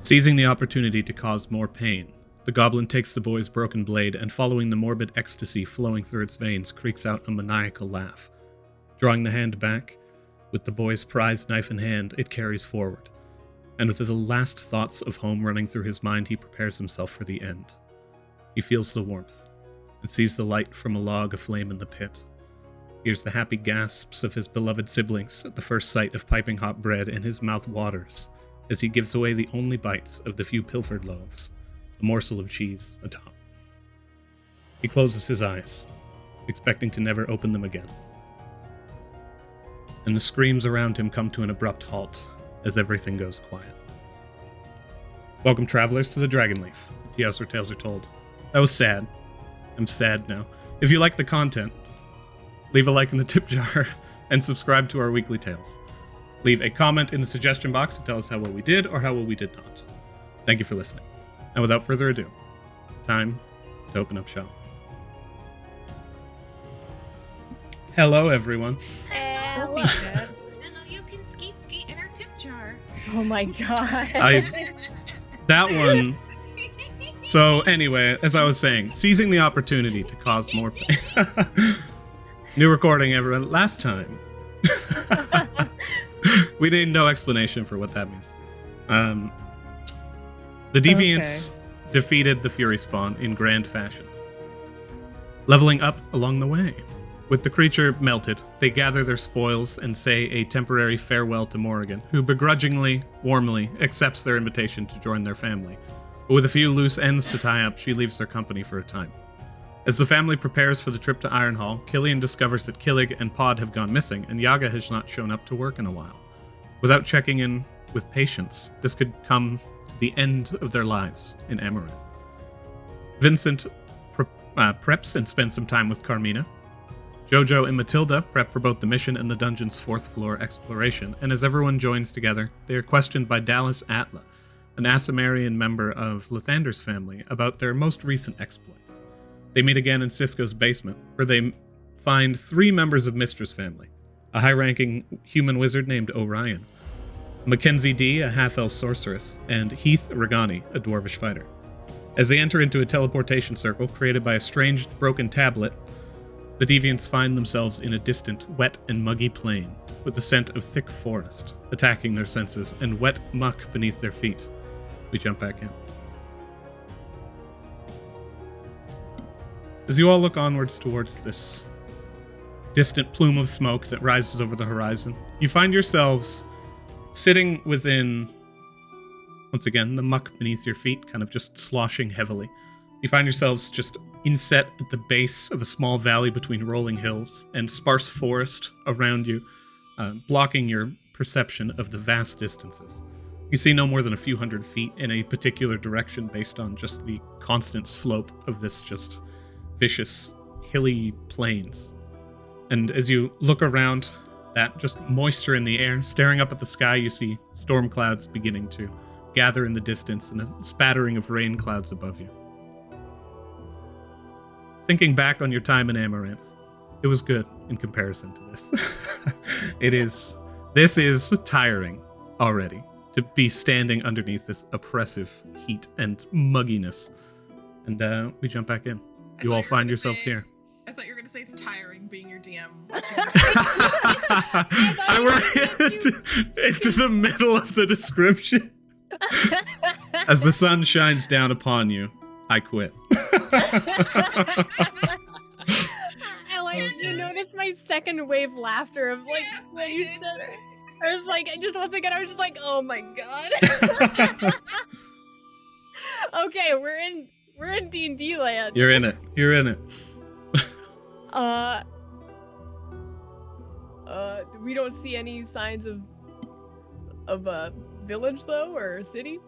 Seizing the opportunity to cause more pain, the goblin takes the boy's broken blade and, following the morbid ecstasy flowing through its veins, creaks out a maniacal laugh. Drawing the hand back, with the boy's prized knife in hand, it carries forward. And with the last thoughts of home running through his mind, he prepares himself for the end. He feels the warmth, and sees the light from a log aflame in the pit. Hears the happy gasps of his beloved siblings at the first sight of piping hot bread, and his mouth waters as he gives away the only bites of the few pilfered loaves, a morsel of cheese atop. He closes his eyes, expecting to never open them again. And the screams around him come to an abrupt halt as everything goes quiet. Welcome, travelers, to the Dragonleaf. Tales or Tales are told. That was sad. I'm sad now. If you like the content, leave a like in the tip jar and subscribe to our weekly tales. Leave a comment in the suggestion box to tell us how well we did or how well we did not. Thank you for listening. And without further ado, it's time to open up shop. Hello, everyone. Hello. You can skeet in our tip jar. Oh my god. That one. So anyway, as I was saying, seizing the opportunity to cause more pain. New recording, everyone. Last time. We need no explanation for what that means. The Deviants defeated the Fury Spawn in grand fashion, leveling up along the way. With the creature melted, they gather their spoils and say a temporary farewell to Morrigan, who begrudgingly, warmly accepts their invitation to join their family. But with a few loose ends to tie up, she leaves their company for a time. As the family prepares for the trip to Ironhall, Killian discovers that Killig and Pod have gone missing, and Yaga has not shown up to work in a while. Without checking in with patience, this could come to the end of their lives in Amaranth. Vincent preps and spends some time with Carmina. Jojo and Matilda prep for both the mission and the dungeon's 4th floor exploration, and as everyone joins together, they are questioned by Dallas Atla, an Asamarian member of Lathander's family, about their most recent exploits. They meet again in Cisco's basement, where they find 3 members of Mistra's family, a high-ranking human wizard named Orion, Mackenzie D, a half-elf sorceress, and Heath Regani, a dwarvish fighter. As they enter into a teleportation circle created by a strange broken tablet, the Deviants find themselves in a distant, wet and muggy plain, with the scent of thick forest attacking their senses and wet muck beneath their feet. We jump back in. As you all look onwards towards this distant plume of smoke that rises over the horizon, you find yourselves sitting within, once again, the muck beneath your feet, kind of just sloshing heavily. You find yourselves just inset at the base of a small valley between rolling hills and sparse forest around you, blocking your perception of the vast distances. You see no more than a few hundred feet in a particular direction based on just the constant slope of this just vicious, hilly plains. And as you look around, that just moisture in the air, staring up at the sky, you see storm clouds beginning to gather in the distance and a spattering of rain clouds above you. Thinking back on your time in Amaranth, it was good in comparison to this. This is tiring already, to be standing underneath this oppressive heat and mugginess. And we jump back in. You all find yourselves here. I thought you were going to say it's tiring being your DM. I went into the middle of the description. As the sun shines down upon you, I quit. I like, you noticed my second wave laughter of like, when you said it. I was like, once again, I was just like, oh my god. Okay, we're in D&D land. You're in it. We don't see any signs of a village though, or a city.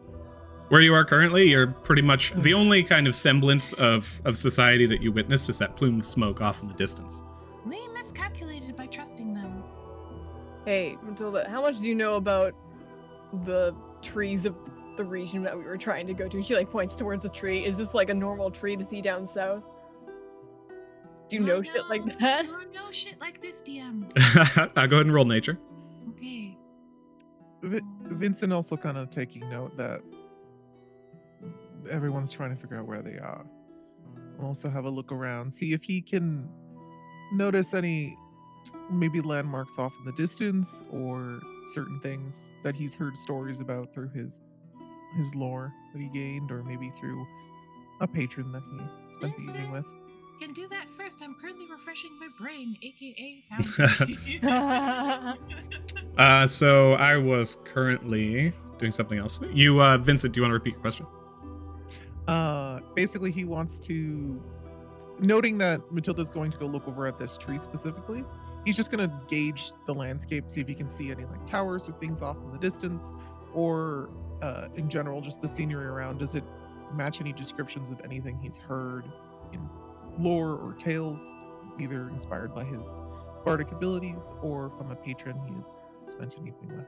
Where you are currently, you're pretty much the only kind of semblance of society that you witness is that plume of smoke off in the distance. We miscalculated by trusting them. Hey, Matilda, how much do you know about the trees of the region that we were trying to go to? She like points towards a tree. Is this like a normal tree to see down south? Do you know shit like that? Do I know shit like this, DM? I'll go ahead and roll nature. Okay. Vincent also kind of taking note that everyone's trying to figure out where they are. We'll also have a look around, see if he can notice any maybe landmarks off in the distance or certain things that he's heard stories about through his lore that he gained, or maybe through a patron that he spent the evening with. Can do that first. I'm currently refreshing my brain, aka So I was currently doing something else. You, Vincent, do you want to repeat your question? Basically, he wants to, noting that Matilda's going to go look over at this tree specifically, he's just going to gauge the landscape, see if he can see any like towers or things off in the distance, or in general, just the scenery around. Does it match any descriptions of anything he's heard in lore or tales, either inspired by his bardic abilities or from a patron he has spent an evening with?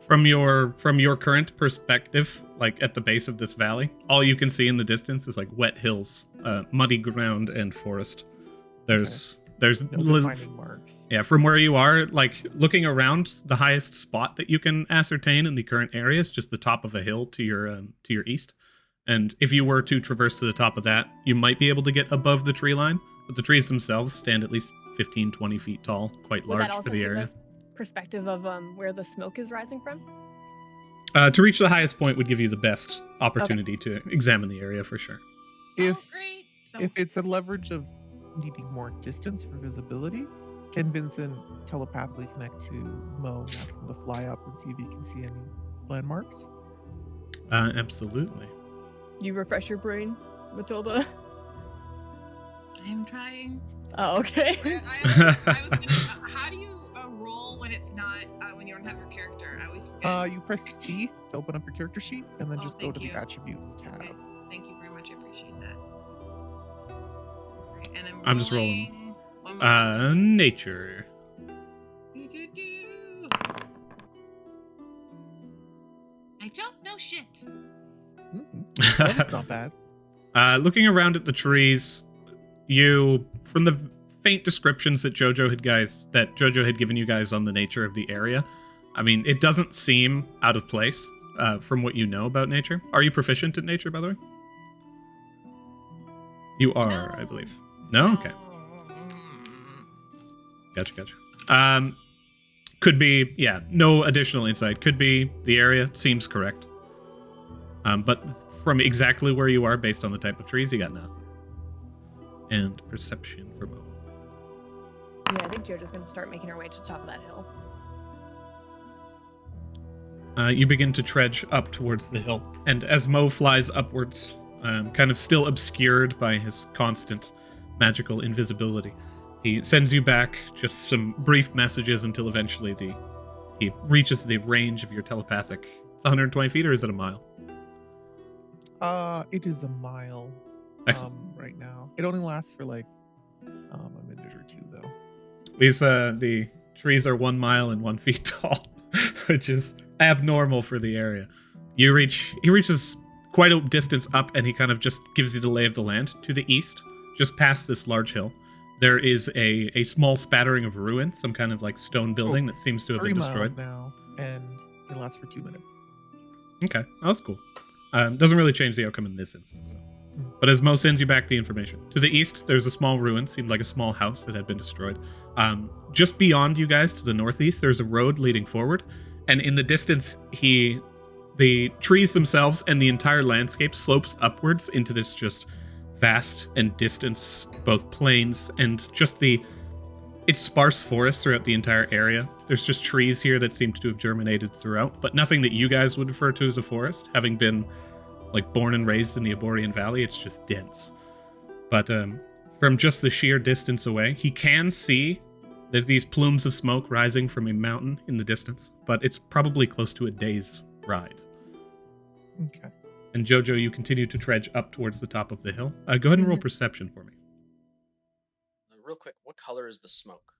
From your current perspective, like at the base of this valley, all you can see in the distance is like wet hills, muddy ground, and forest. There's No defining marks. Yeah, from where you are, like looking around, the highest spot that you can ascertain in the current area is just the top of a hill to your east. And if you were to traverse to the top of that, you might be able to get above the tree line, but the trees themselves stand at least 15, 20 feet tall, quite Would that large also for the give area. us perspective of where the smoke is rising from? To reach the highest point would give you the best opportunity to examine the area for sure. If great. if it's a leverage of needing more distance for visibility, can Vincent telepathically connect to Mo and ask him to fly up and see if he can see any landmarks? Absolutely. You refresh your brain, Matilda? I'm trying. Oh, okay. I was gonna. How do you roll when it's not when you don't have your character? I always forget. You press C to open up your character sheet, and then just go thank to the you. attributes tab. Okay. Thank you very much. I appreciate that. Right, and I'm just rolling. One more. Nature. Do. I don't know shit. Well, that's not bad. Looking around at the trees, from the faint descriptions that Jojo had given you guys on the nature of the area, I mean, it doesn't seem out of place from what you know about nature. Are you proficient at nature, by the way? You are, I believe. No? Okay. Gotcha. Could be, no additional insight. Could be the area. Seems correct. But from exactly where you are, based on the type of trees, you got nothing. And perception for both. Yeah, I think Jojo's gonna start making her way to the top of that hill. You begin to trudge up towards the hill, and as Mo flies upwards, kind of still obscured by his constant magical invisibility, he sends you back just some brief messages until eventually he reaches the range of your telepathic. It's 120 feet, or is it a mile? It is a mile. Excellent. Right now, it only lasts for like a minute or two, though. These the trees are 1 mile and 1 feet tall, which is abnormal for the area. He reaches quite a distance up, and he kind of just gives you the lay of the land. To the east, just past this large hill, there is a small spattering of ruin, some kind of like stone building that seems to have been 3 destroyed. miles now, and it lasts for 2 minutes. Okay, that's cool. Doesn't really change the outcome in this instance, though. But as Mo sends you back the information, to the east, there's a small ruin, seemed like a small house that had been destroyed. Just beyond you guys, to the northeast, there's a road leading forward, and in the distance, the trees themselves and the entire landscape slopes upwards into this just vast and distance, both plains and just it's sparse forest throughout the entire area. There's just trees here that seem to have germinated throughout, but nothing that you guys would refer to as a forest, having been like born and raised in the Aborian Valley. It's just dense. But from just the sheer distance away, he can see there's these plumes of smoke rising from a mountain in the distance, but it's probably close to a day's ride. Okay. And Jojo, you continue to trudge up towards the top of the hill. Go ahead and roll perception for me. Real quick, what color is the smoke?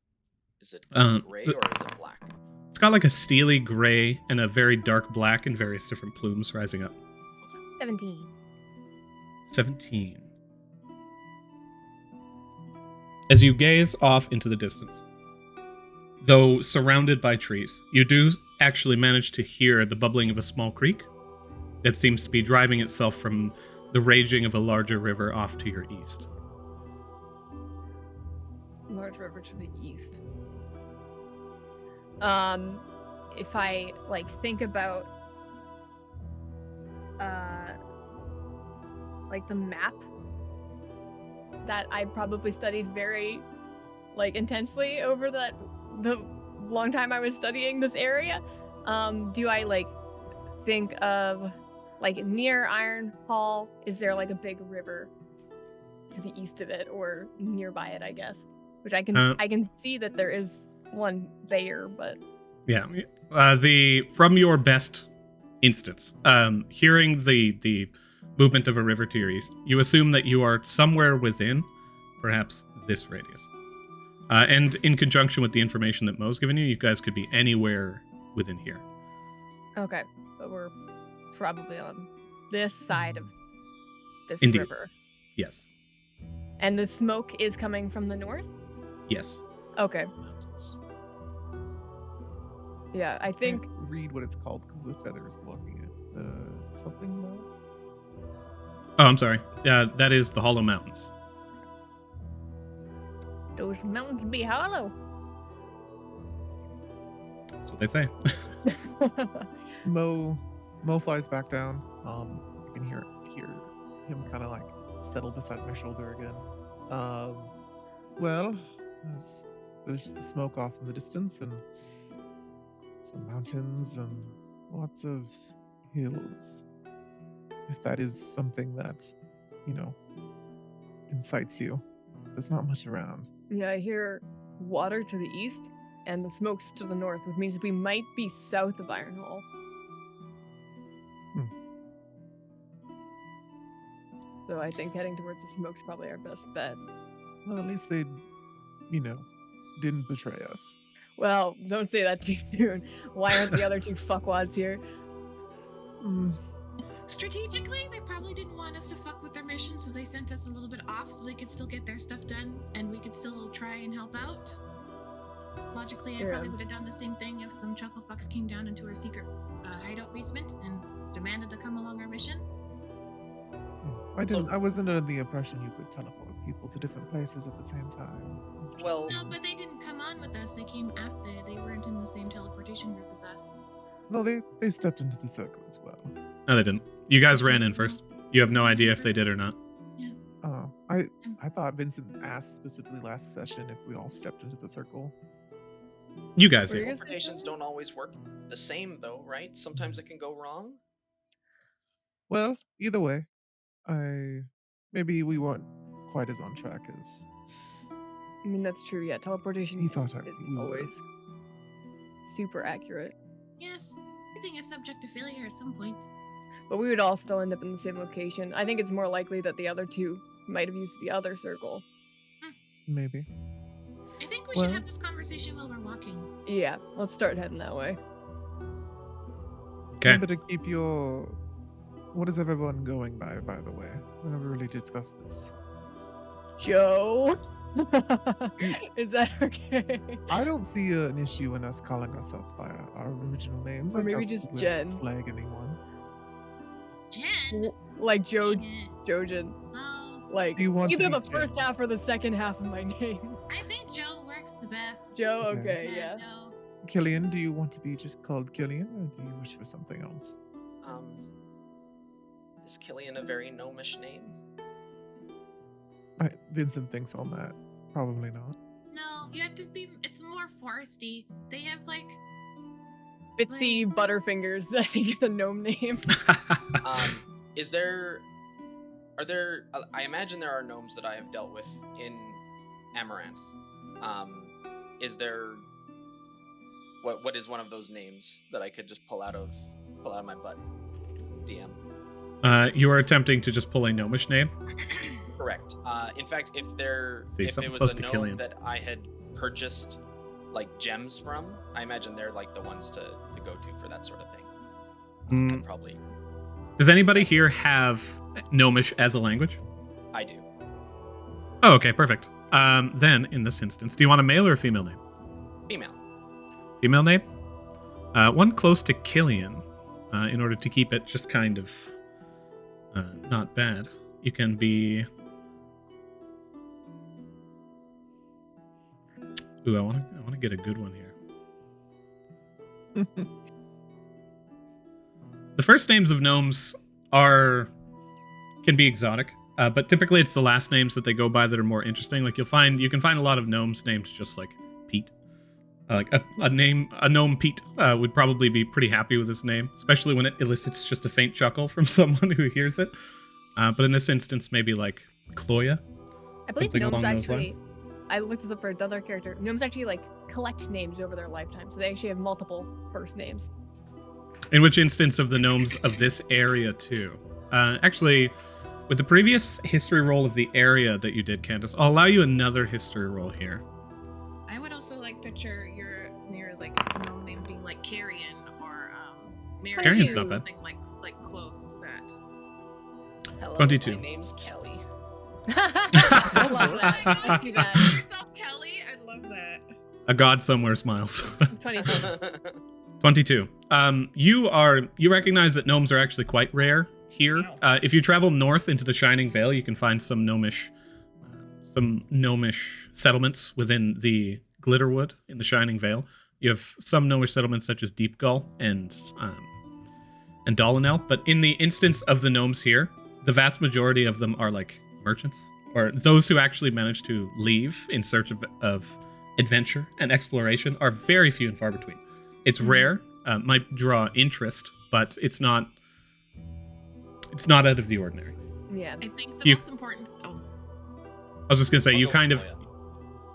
Is it gray or is it black? It's got like a steely gray and a very dark black and various different plumes rising up. 17. 17. As you gaze off into the distance, though surrounded by trees, you do actually manage to hear the bubbling of a small creek that seems to be driving itself from the raging of a larger river off to your east. Large river to the east. If I think about the map that I probably studied very intensely over the long time I was studying this area, do I think of near Ironhall, is there a big river to the east of it or nearby it, I guess? Which I can see that there is one there, but yeah, from your best instance, hearing the movement of a river to your east, you assume that you are somewhere within, perhaps this radius. And in conjunction with the information that Mo's given you, you guys could be anywhere within here. Okay, but we're probably on this side of this Indeed. river. Yes. And the smoke is coming from the north? Yes. Okay. Mountains. Yeah, I think Can't read what it's called because the feather is blocking it. Something more? Oh, I'm sorry. That is the Hollow Mountains. those mountains be hollow. That's what they say. Mo flies back down. You can hear him kind of settle beside my shoulder again. Well, there's the smoke off in the distance and some mountains and lots of hills. If that is something that, incites you, there's not much around. Yeah, I hear water to the east and the smoke's to the north, which means we might be south of Ironhall. So I think heading towards the smoke's probably our best bet. Well, at least they, didn't betray us. Well, don't say that too soon. Why aren't the other two fuckwads here? Strategically, they probably didn't want us to fuck with their mission, so they sent us a little bit off so they could still get their stuff done and we could still try and help out. Logically, I probably would have done the same thing if some chuckle fucks came down into our secret hideout basement and demanded to come along our mission. I wasn't under the impression you could teleport people to different places at the same time. Well, No, but they didn't come on with us. They came after. They weren't in the same teleportation group as us. No, they stepped into the circle as well. No, they didn't. You guys ran in first. You have no idea if they did or not. Oh, I thought Vincent asked specifically last session if we all stepped into the circle. You guys Were did. you- teleportations don't always work the same, though, right? Sometimes it can go wrong. Well, either way, maybe we weren't quite as on track as I mean, that's true. Yeah, teleportation he thought isn't we were. always super accurate. Yes, everything is subject to failure at some point. But we would all still end up in the same location. I think it's more likely that the other two might have used the other circle. Maybe. I think we Well- should have this conversation while we're walking. Yeah, let's start heading that way. Okay. Remember to keep your. What is everyone going by the way? We never really discussed this. Joe? Is that okay? I don't see an issue in us calling ourselves by our original names. Or I maybe doubt just it would Jen. Flag anyone. Jen? Like Joe, Dang it. Jojen. No, Like, Do you want to either be the first half or the second half of my name. I think Joe works the best. Joe, Okay. okay, yeah. Joe. Killian, do you want to be just called Killian, or do you wish for something else? Is Killian a very gnomish name? Vincent thinks on that. Probably not. No, you have to be. It's more foresty. They have Bitsy Butterfingers, I think is a gnome name. Are there? I imagine there are gnomes that I have dealt with in Amaranth. Is there? What is one of those names that I could just pull out of my butt? DM. You are attempting to just pull a gnomish name. Correct. In fact, if See, it something was close a to gnome Killian. that I had purchased gems from, I imagine they're the ones to go to for that sort of thing. Mm. I'd probably Does anybody here have gnomish as a language? I do. Oh, okay, perfect. Then, in this instance, do you want a male or a female name? Female. Female name? One close to Killian in order to keep it just kind of not bad. You can be... Ooh, I want to get a good one here. The first names of gnomes can be exotic, but typically it's the last names that they go by that are more interesting. Like you can find a lot of gnomes named just like Pete. Like a gnome Pete would probably be pretty happy with this name, especially when it elicits just a faint chuckle from someone who hears it. But in this instance, maybe like Cloya. I believe something gnomes along those actually. lines. I looked this up for another character. Gnomes actually like collect names over their lifetime, so they actually have multiple first names. In which instance of the gnomes of this area too? Actually, with the previous history roll of the area that you did, Candace, I'll allow you another history roll here. I would also like picture your like gnome name being like Carrion or Mary. Carrion's not bad. Something like close to that. Hello, 22. my name's Kelly. I love that. Let's do that. Yourself, Kelly. I love that. A god somewhere smiles. It's 22. 22. You recognize that gnomes are actually quite rare here. If you travel north into the Shining Vale, you can find some gnomish settlements within the Glitterwood in the Shining Vale. You have some gnomish settlements such as Deep Gull and Dolinel, but in the instance of the gnomes here, the vast majority of them are like merchants, or those who actually manage to leave in search of adventure and exploration are very few and far between. It's rare, might draw interest, but it's not out of the ordinary. Yeah. I think the most important. Oh, I was just gonna say, I'll you go kind with of...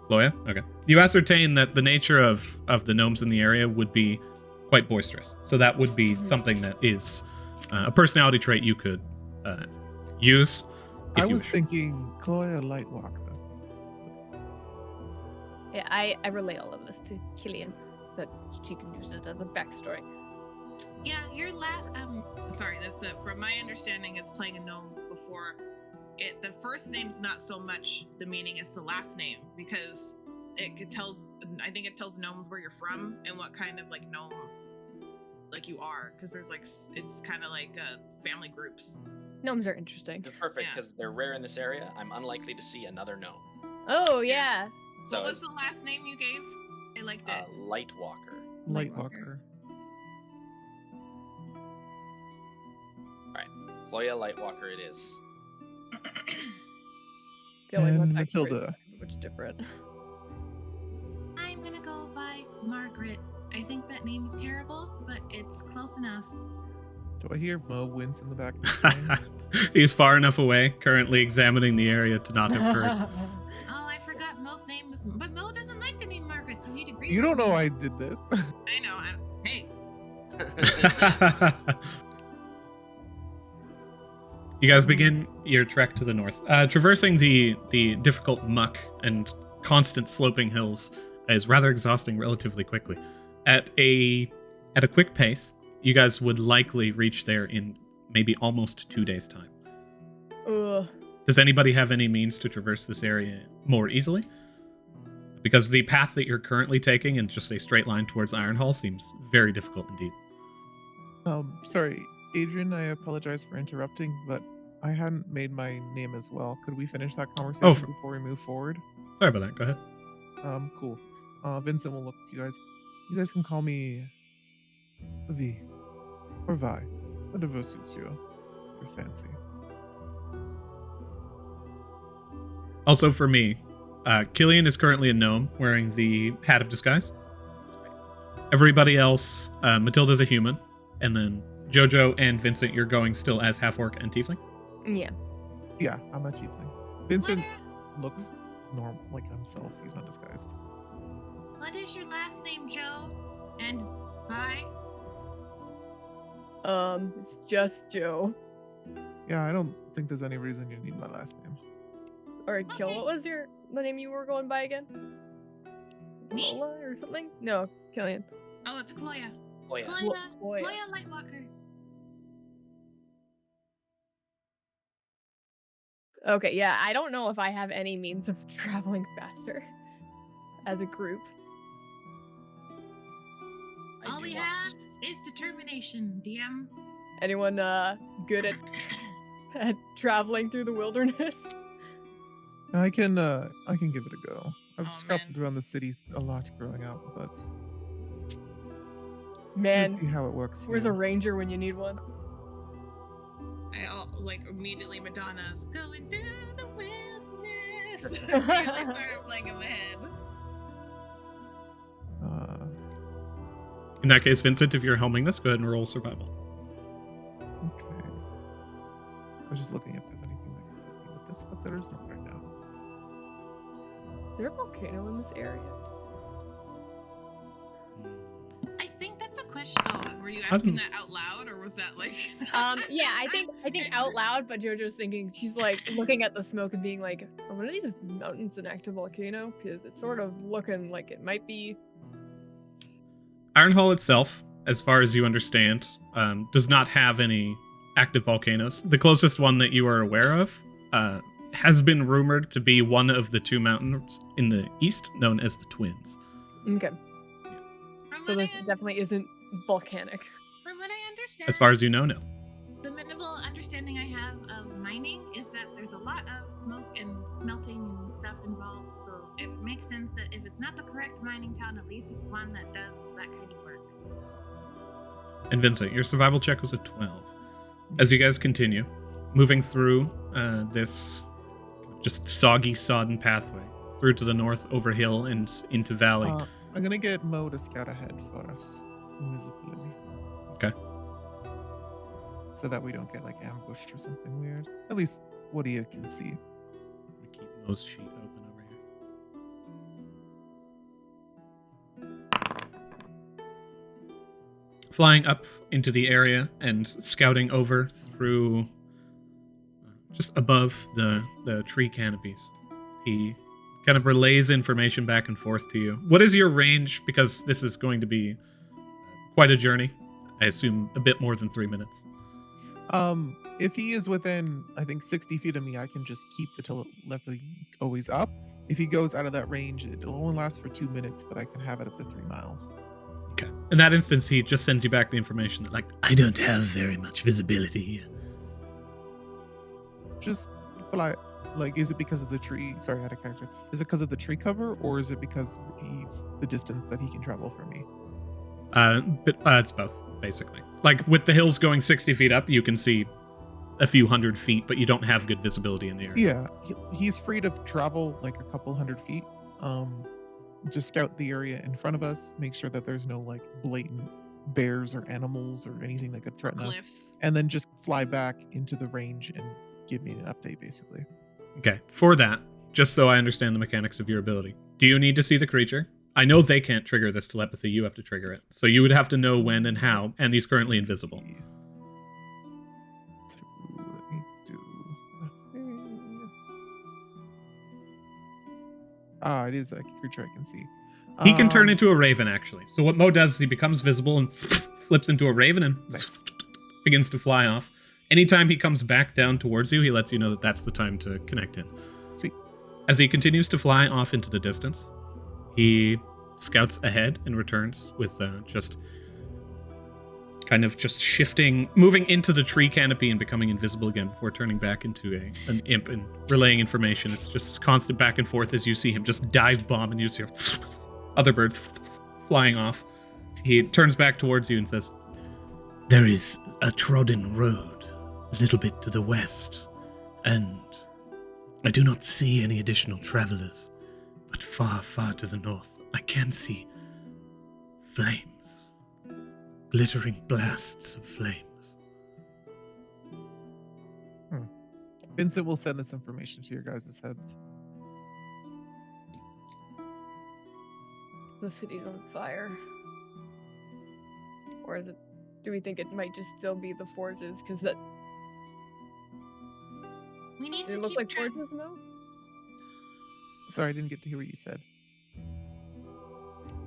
Loya? Okay. You ascertain that the nature of the gnomes in the area would be quite boisterous. So that would be something that is a personality trait you could use. I was thinking Chloe Lightwalk though. Yeah, I relay all of this to Killian so that she can use it as a backstory. yeah, your sorry, this from my understanding is playing a gnome before. The first name's not so much the meaning as the last name, because I think it tells gnomes where you're from and what kind of like gnome like you are, because there's like it's kind of like family groups. Gnomes are interesting. They're perfect Yeah. because they're rare in this area. I'm unlikely to see another gnome. Oh yeah. So What was the last name you gave? I liked it. Lightwalker. Lightwalker. Cloya Lightwalker it is. Feel like And my backstory is Matilda. much different. I'm gonna go by Margaret. I think that name is terrible, but it's close enough. Do I hear Mo wince in the back of his mind? He's far enough away, currently examining the area to not have heard. Oh, I forgot Mo's name was, but Mo doesn't like the name Margaret, so he'd agree. You with don't know me. I did this. I know. Hey, You guys begin your trek to the north. Traversing the difficult muck and constant sloping hills is rather exhausting relatively quickly. At a quick pace, you guys would likely reach there in maybe almost 2 days' time. Ugh. Does anybody have any means to traverse this area more easily? Because the path that you're currently taking in just a straight line towards Ironhall seems very difficult indeed. Sorry, Adrian, I apologize for interrupting, but I hadn't made my name as well. Could we finish that conversation before we move forward? Sorry about that. Go ahead. Cool. Vincent will look at you guys. You guys can call me V or Vi, whatever suits you. Your fancy. Also for me, Killian is currently a gnome wearing the hat of disguise. Everybody else, Matilda's a human, and then Jojo and Vincent, you're going still as half-orc and tiefling? Yeah. Yeah, I'm a tiefling. Vincent looks normal, like himself. He's not disguised. what is your last name, Joe? And Vi? It's just Joe. Yeah, I don't think there's any reason you need my last name. Or Kill. Okay. What was the name you were going by again? Me? Lola or something? No, Killian. Oh, it's Cloya. Oh yeah. Cloya. Cloya Lightwalker. Okay, yeah, I don't know if I have any means of traveling faster as a group. I All do we not. have is determination, DM. Anyone good at traveling through the wilderness? I can give it a go. I've Oh, scrapped man. around the cities a lot growing up, but Man, we'll see how it works. where's a here. ranger when you need one? Immediately Madonna's going through the wilderness. Immediately started playing in my head. In that case, Vincent, if you're helming this, go ahead and roll survival. Okay. I was just looking if there's anything that can help me with this, but there is not right now. Is there a volcano in this area? I think that's a question. Oh, were you I asking don't- that out loud, or was that like? Yeah, I think out loud, but JoJo's thinking, she's like looking at the smoke and being like, are one of these mountains an active volcano? Because it's sort of looking like it might be. Ironhall itself, as far as you understand, does not have any active volcanoes. The closest one that you are aware of has been rumored to be one of the two mountains in the east known as the Twins. Okay, From so what, this I, definitely isn't volcanic. from what I understand, As far as you know, no. the minimal understanding I have of mining is that there's a lot of smoke and smelting and stuff involved. So it makes sense that if it's not the correct mining town, at least it's one that does that kind of work. And Vincent, your survival check was a 12. As you guys continue, moving through this just soggy, sodden pathway, through to the north, over hill, and into valley. I'm gonna get Mo to scout ahead for us. Invisibility. Okay. So that we don't get like ambushed or something weird. At least what you can see. Let me keep Mo's sheet open over here. Flying up into the area and scouting over through just above the tree canopies. He kind of relays information back and forth to you. What is your range? Because this is going to be quite a journey. I assume a bit more than 3 minutes. If he is within, I think 60 feet of me, I can just keep the telepathy always up. If he goes out of that range, it'll only last for 2 minutes, but I can have it up to 3 miles. Okay. In that instance, he just sends you back the information that, like, I don't have very much visibility here. Just fly. Like, is it because of the tree? Sorry, I had a character. Is it because of the tree cover, or is it because he's the distance that he can travel from me? But it's both, basically. Like, with the hills going 60 feet up, you can see a few hundred feet, but you don't have good visibility in the area. Yeah, he's free to travel like a couple hundred feet. Just scout the area in front of us, make sure that there's no like blatant bears or animals or anything that could threaten us, Cliffs. and then just fly back into the range and give me an update, basically. Okay, for that, just so I understand the mechanics of your ability, do you need to see the creature? I know they can't trigger this telepathy, you have to trigger it. So you would have to know when and how, and he's currently invisible. So, let me do a thing. It is a creature I can see. He can turn into a raven, actually. So what Mo does is he becomes visible and flips into a raven and Nice. begins to fly off. Anytime he comes back down towards you, he lets you know that that's the time to connect in. Sweet. As he continues to fly off into the distance, he scouts ahead and returns with just kind of just shifting, moving into the tree canopy and becoming invisible again before turning back into an imp and relaying information. It's just constant back and forth as you see him just dive bomb and you just hear other birds flying off. He turns back towards you and says, "There is a trodden road a little bit to the west, and I do not see any additional travelers. But far, far to the north, I can see flames. Glittering blasts of flames." Vincent will send this information to your guys' heads. The city's on fire. Or is it? Do we think it might just still be the forges? Because that We need they to look keep like track. forges, Mo? Sorry, I didn't get to hear what you said.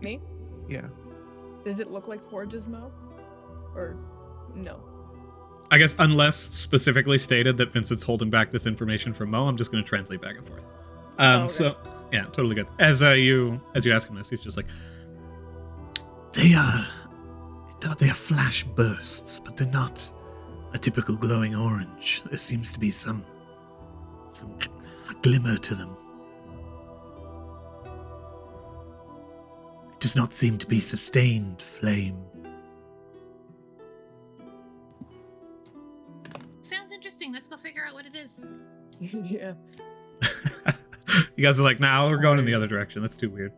Me? Yeah. Does it look like forges, Mo? Or no? I guess unless specifically stated that Vincent's holding back this information from Mo, I'm just going to translate back and forth. Okay. So, yeah, totally good. As you ask him this, he's just like, "They are... They are flash bursts, but they're not a typical glowing orange. There seems to be some glimmer to them. It does not seem to be sustained flame. Sounds interesting. Let's go figure out what it is. Yeah. You guys are like, nah, we're going in the other direction. That's too weird.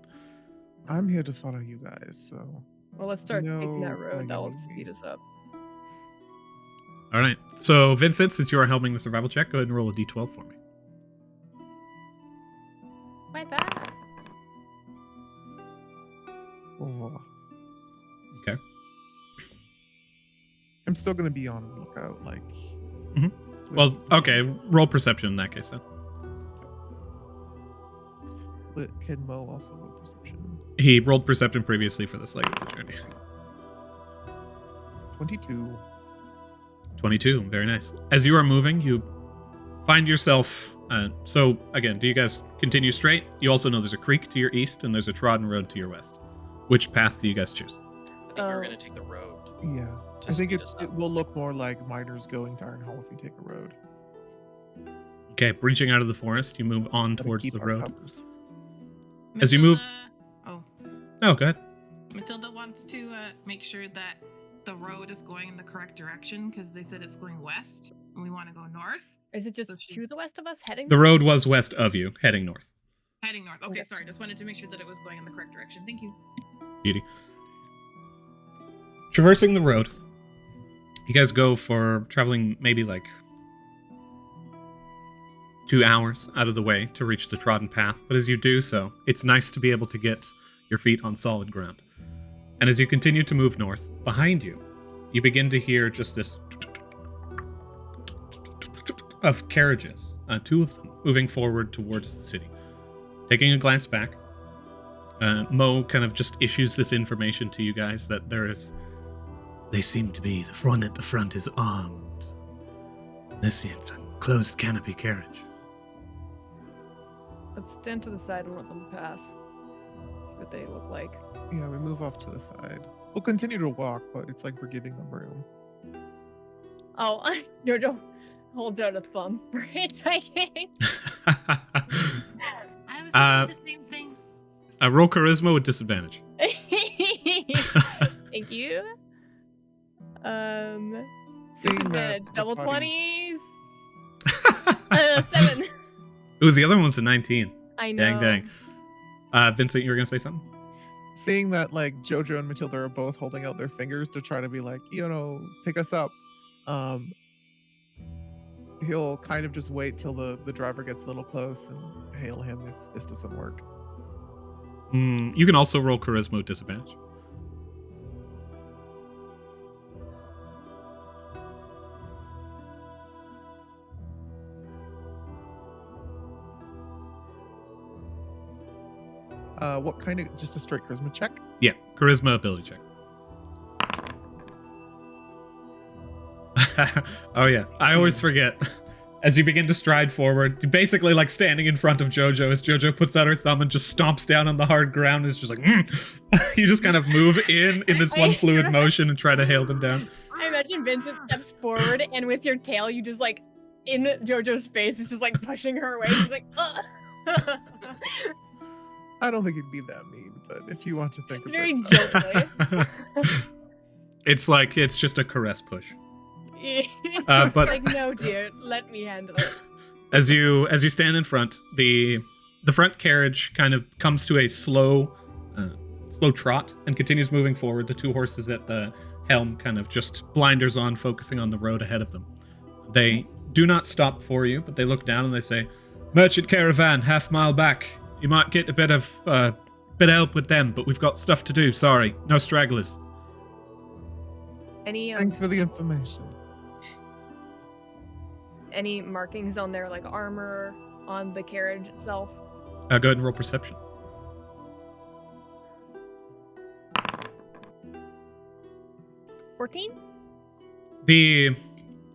I'm here to follow you guys, so. Well, let's start taking that No, road. That will I- speed us up. All right. So, Vincent, since you are helming the survival check, go ahead and roll a d12 for me. My bad. Oh. Okay. I'm still gonna be on lookout, like. Mhm. Well, okay. Roll perception in that case, then. Can Mo also roll perception? He rolled perception previously for this leg of the journey. 22. 22. Very nice. As you are moving, you find yourself... so, again, do you guys continue straight? You also know there's a creek to your east, and there's a trodden road to your west. Which path do you guys choose? I think we're gonna take the road. Yeah. to I think speed it, us it up. will look more like miners going to Ironhall if you take a road. Okay, breaching out of the forest, you move on Gotta towards keep the our road. covers. As you move- Oh, Oh, go ahead. Matilda wants to make sure that the road is going in the correct direction because they said it's going west and we want to go north. Is it just So she- to the west of us heading? The road was west of you, heading north. Heading north. Okay, Okay. sorry. Just wanted to make sure that it was going in the correct direction. Thank you. Beauty. Traversing the road, you guys go for traveling maybe like 2 hours out of the way to reach the trodden path, but as you do so, it's nice to be able to get your feet on solid ground. And as you continue to move north, behind you, you begin to hear just this of carriages, 2 of them, moving forward towards the city. Taking a glance back, Mo kind of just issues this information to you guys that they seem to be, the one at the front is armed. It's a closed canopy carriage. Let's stand to the side and let them pass. See what they look like. Yeah, we move off to the side. We'll continue to walk, but it's like we're giving them room. Oh, Jojo holds out a thumb for hitchhiking. I was thinking the same thing. Roll charisma with disadvantage. Thank you. Seeing that Disadvantage, the double bodies- 20s. 7. Ooh, the other one's a 19. I know. Dang. Vincent, you were going to say something? Seeing that like Jojo and Matilda are both holding out their fingers to try to be like, pick us up. He'll kind of just wait till the driver gets a little close and hail him if this doesn't work. You can also roll charisma with disadvantage. What kind of, just a straight charisma check? Yeah, charisma ability check. Oh yeah, I always forget. As you begin to stride forward, basically like standing in front of Jojo, as Jojo puts out her thumb and just stomps down on the hard ground, and is just like, You just kind of move in this one fluid motion and try to hail them down. I imagine Vincent steps forward and with your tail, you just like, in Jojo's face, it's just like pushing her away. She's like, ugh. I don't think it'd be that mean, but if you want to think of Very it. gently. It's just a caress push. But like, no, dear, let me handle it. as you stand in front, the front carriage kind of comes to a slow trot and continues moving forward. The 2 horses at the helm kind of just blinders on, focusing on the road ahead of them. They do not stop for you, but they look down and they say, "Merchant caravan, half-mile back. You might get a bit of help with them, but we've got stuff to do. Sorry, no stragglers." Any Thanks for the information. any markings on their like armor on the carriage itself? Go ahead and roll perception.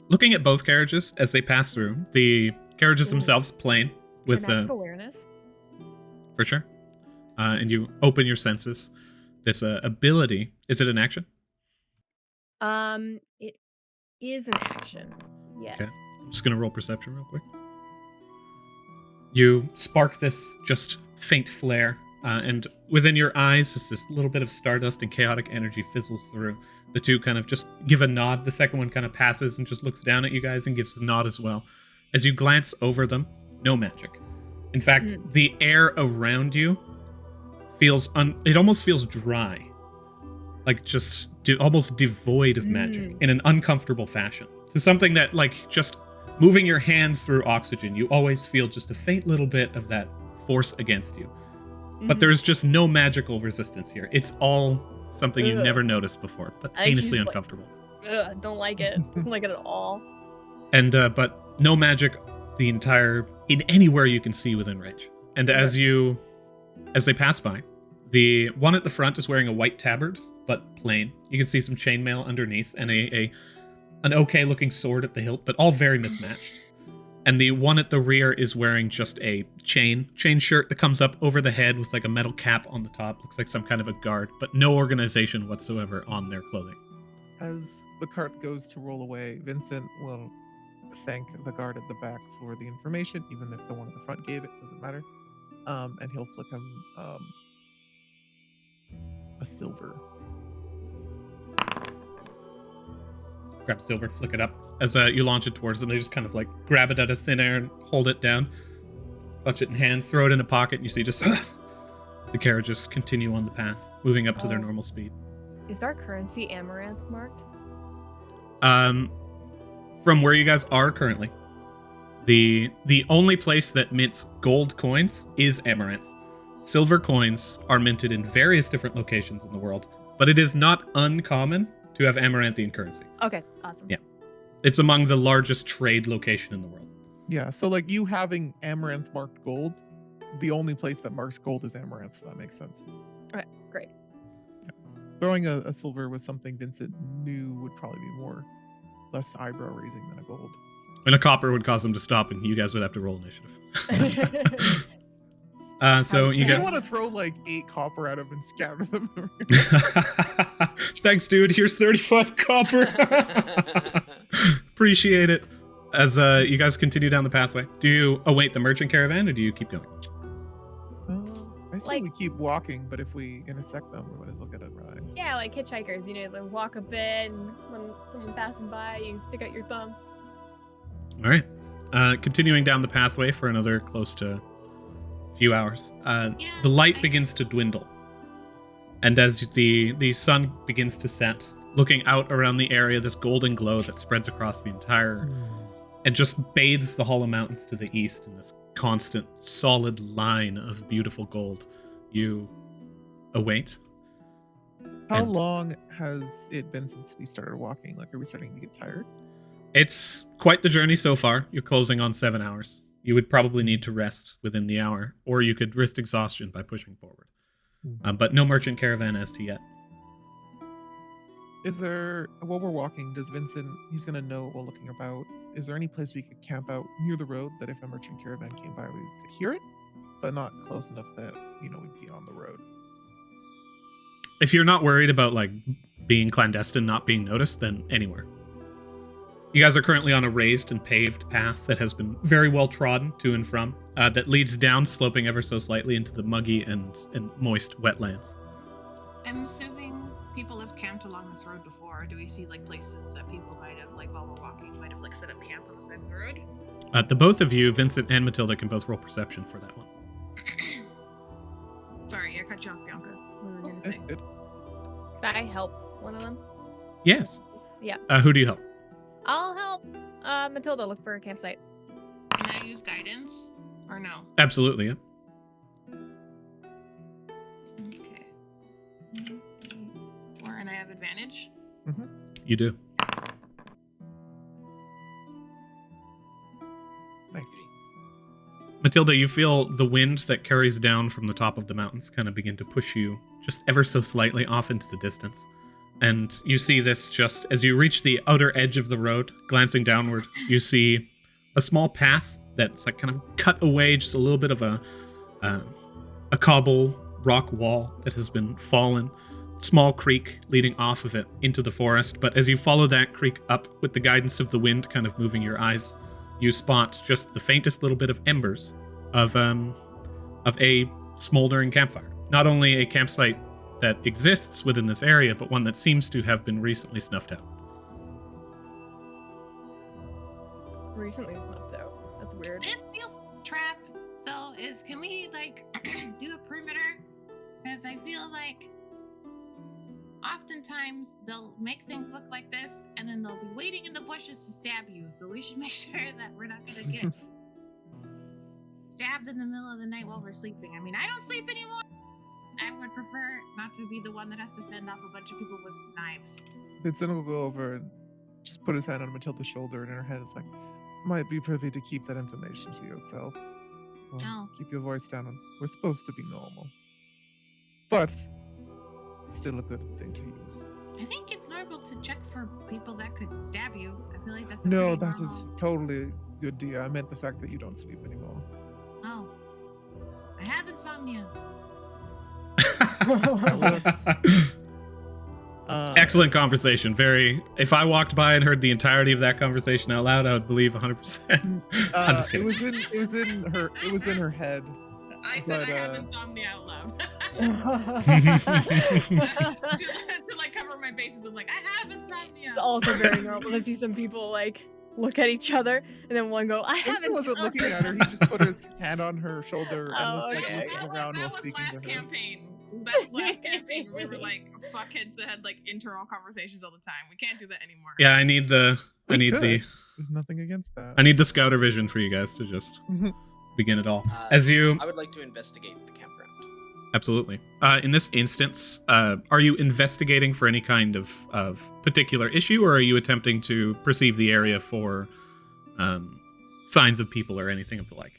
Looking at both carriages as they pass through, the carriages themselves plain with Dramatic awareness. for sure, and you open your senses. This ability, is it an action? It is an action. Yes. Okay. I'm just gonna roll perception real quick. You spark this just faint flare, and within your eyes, as this little bit of stardust and chaotic energy fizzles through. The two kind of just give a nod. The second one kind of passes and just looks down at you guys and gives a nod as well. As you glance over them, no magic. In fact, the air around you feels it almost feels dry, like just almost devoid of magic in an uncomfortable fashion. To something that, like, just moving your hand through oxygen, you always feel just a faint little bit of that force against you. But there's just no magical resistance here. It's all something you've never noticed before, but heinously uncomfortable. Ugh, don't like it. Don't like it at all. And but no magic in anywhere you can see within range. And as they pass by, the one at the front is wearing a white tabard, but plain. You can see some chainmail underneath and an okay looking sword at the hilt, but all very mismatched. And the one at the rear is wearing just a chain shirt that comes up over the head with like a metal cap on the top. Looks like some kind of a guard, but no organization whatsoever on their clothing. As the cart goes to roll away, Vincent will thank the guard at the back for the information, even if the one at the front gave it, doesn't matter. And he'll flick him a silver. Grab silver, flick it up. As you launch it towards them, they just kind of like grab it out of thin air and hold it down. Clutch it in hand, throw it in a pocket, and you see just the carriages continue on the path, moving up to their normal speed. Is our currency amaranth marked? From where you guys are currently, the only place that mints gold coins is Amaranth. Silver coins are minted in various different locations in the world, but it is not uncommon to have Amaranthian currency. Okay, awesome. Yeah. It's among the largest trade location in the world. Yeah, so like you having Amaranth marked gold, the only place that marks gold is Amaranth, so that makes sense. Okay, great. Yeah. Throwing a silver was something Vincent knew would probably be less eyebrow raising than a gold. And a copper would cause them to stop, and you guys would have to roll initiative. So you don't want to throw like 8 copper at him and scatter them. Thanks, dude. Here's 35 copper. Appreciate it. As you guys continue down the pathway, do you await the merchant caravan or do you keep going? I say we keep walking, but if we intersect them, we might as well get a ride. Yeah, like hitchhikers, they walk a bit, and when someone's passing by, you stick out your thumb. All right. Continuing down the pathway for another close to few hours. The light begins to dwindle. And as the sun begins to set, looking out around the area, this golden glow that spreads across the entire and just bathes the Hollow Mountains to the east in this constant, solid line of beautiful gold. You await. How long has it been since we started walking? Like, are we starting to get tired? It's quite the journey so far. You're closing on 7 hours. You would probably need to rest within the hour, or you could risk exhaustion by pushing forward. But no merchant caravan as to yet. Is there, while we're walking, does Vincent, he's going to know while looking about, is there any place we could camp out near the road that if a merchant caravan came by, we could hear it, but not close enough that, we'd be on the road? If you're not worried about, like, being clandestine, not being noticed, then anywhere. You guys are currently on a raised and paved path that has been very well trodden to and from, that leads down, sloping ever so slightly into the muggy and moist wetlands. I'm assuming people have camped along this road before. Do we see like places that people might have, like while we're walking, might have like set up camp on the side of the road? The both of you, Vincent and Matilda, can both roll perception for that one. Sorry, I cut you off, Bianca. What were you gonna say? That's good. Can I help one of them? Yes. Yeah. Who do you help? I'll help Matilda look for a campsite. Can I use guidance or no? Absolutely, yeah. Okay. 4, and I have advantage. Mm-hmm. You do. Nice. Matilda, you feel the wind that carries down from the top of the mountains kind of begin to push you just ever so slightly off into the distance. And you see this just as you reach the outer edge of the road, glancing downward, you see a small path that's like kind of cut away, just a little bit of a cobble rock wall that has been fallen, small creek leading off of it into the forest, but as you follow that creek up with the guidance of the wind kind of moving your eyes, you spot just the faintest little bit of embers of a smoldering campfire. Not only a campsite that exists within this area, but one that seems to have been recently snuffed out. Recently snuffed out. That's weird. This feels trap. So can we like do a perimeter? Because I feel like oftentimes they'll make things look like this, and then they'll be waiting in the bushes to stab you. So we should make sure that we're not gonna get stabbed in the middle of the night while we're sleeping. I mean, I don't sleep anymore. I would prefer not to be the one that has to fend off a bunch of people with knives. Vincent will go over and just put his hand on Matilda's shoulder, and in her head it's like, might be privy to keep that information to yourself. Well, Oh. keep your voice down. We're supposed to be normal. But it's still a good thing to use. I think it's normal to check for people that could stab you. I feel like that's a No, pretty that is normal... totally good, dear. I meant the fact that you don't sleep anymore. Oh. I have insomnia. Excellent conversation. If I walked by and heard the entirety of that conversation out loud, I would believe 100%. I'm just It kidding. was in her head. I said But, I have insomnia out loud. to like cover my bases, I'm like, I have insomnia. It's also very normal to see some people like look at each other and then one go, I Vincent haven't wasn't looking at her. He just put his hand on her shoulder and Oh, was like okay. looking around while That was speaking last to her. campaign. That was last campaign. We were like fuckheads that had like internal conversations all the time. We can't do that anymore. Yeah, I need the There's nothing against that. I need the scouter vision for you guys to just begin it all. As you I would like to investigate the campground. Absolutely. In this instance, are you investigating for any kind of particular issue, or are you attempting to perceive the area for signs of people or anything of the like?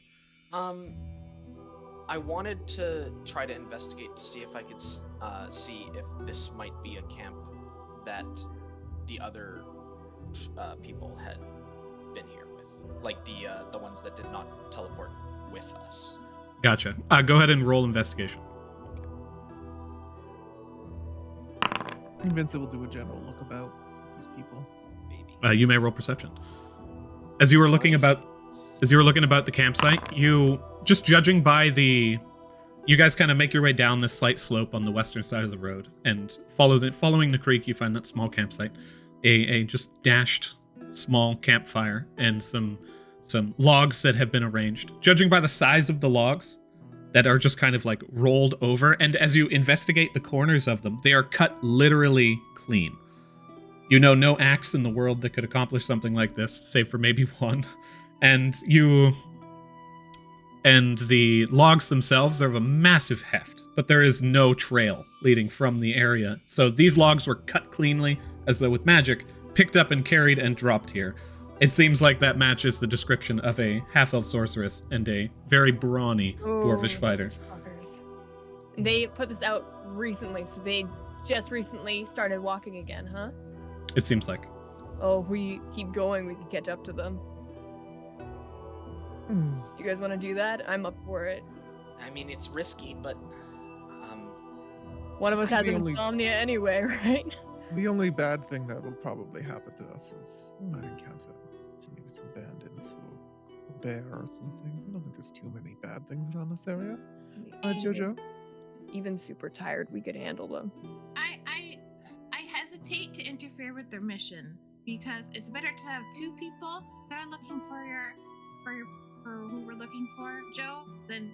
I wanted to try to investigate to see if I could see if this might be a camp that the other people had been here with, like the ones that did not teleport with us. Gotcha. Go ahead and roll investigation. Vincent will do a general look about these people. Maybe. You may roll perception. As you were looking about the campsite, you just judging by you guys kind of make your way down this slight slope on the western side of the road, and following the creek, you find that small campsite, a just dashed small campfire and some logs that have been arranged. Judging by the size of the logs that are just kind of like rolled over, and as you investigate the corners of them, they are cut literally clean. You know no axe in the world that could accomplish something like this, save for maybe one. And the logs themselves are of a massive heft, but there is no trail leading from the area. So these logs were cut cleanly, as though with magic, picked up and carried and dropped here. It seems like that matches the description of a half-elf sorceress and a very brawny dwarvish fighter. Fuckers. They put this out recently, so they just recently started walking again, huh? It seems like. Oh, if we keep going, we could catch up to them. You guys want to do that? I'm up for it. I mean, it's risky, but One of us has The an only- insomnia anyway, right? The only bad thing that will probably happen to us is I encounter maybe some bandits or a bear or something. I don't think there's too many bad things around this area. Jojo? Even super tired, we could handle them. I hesitate to interfere with their mission because it's better to have two people that are looking for who we're looking for, Joe, than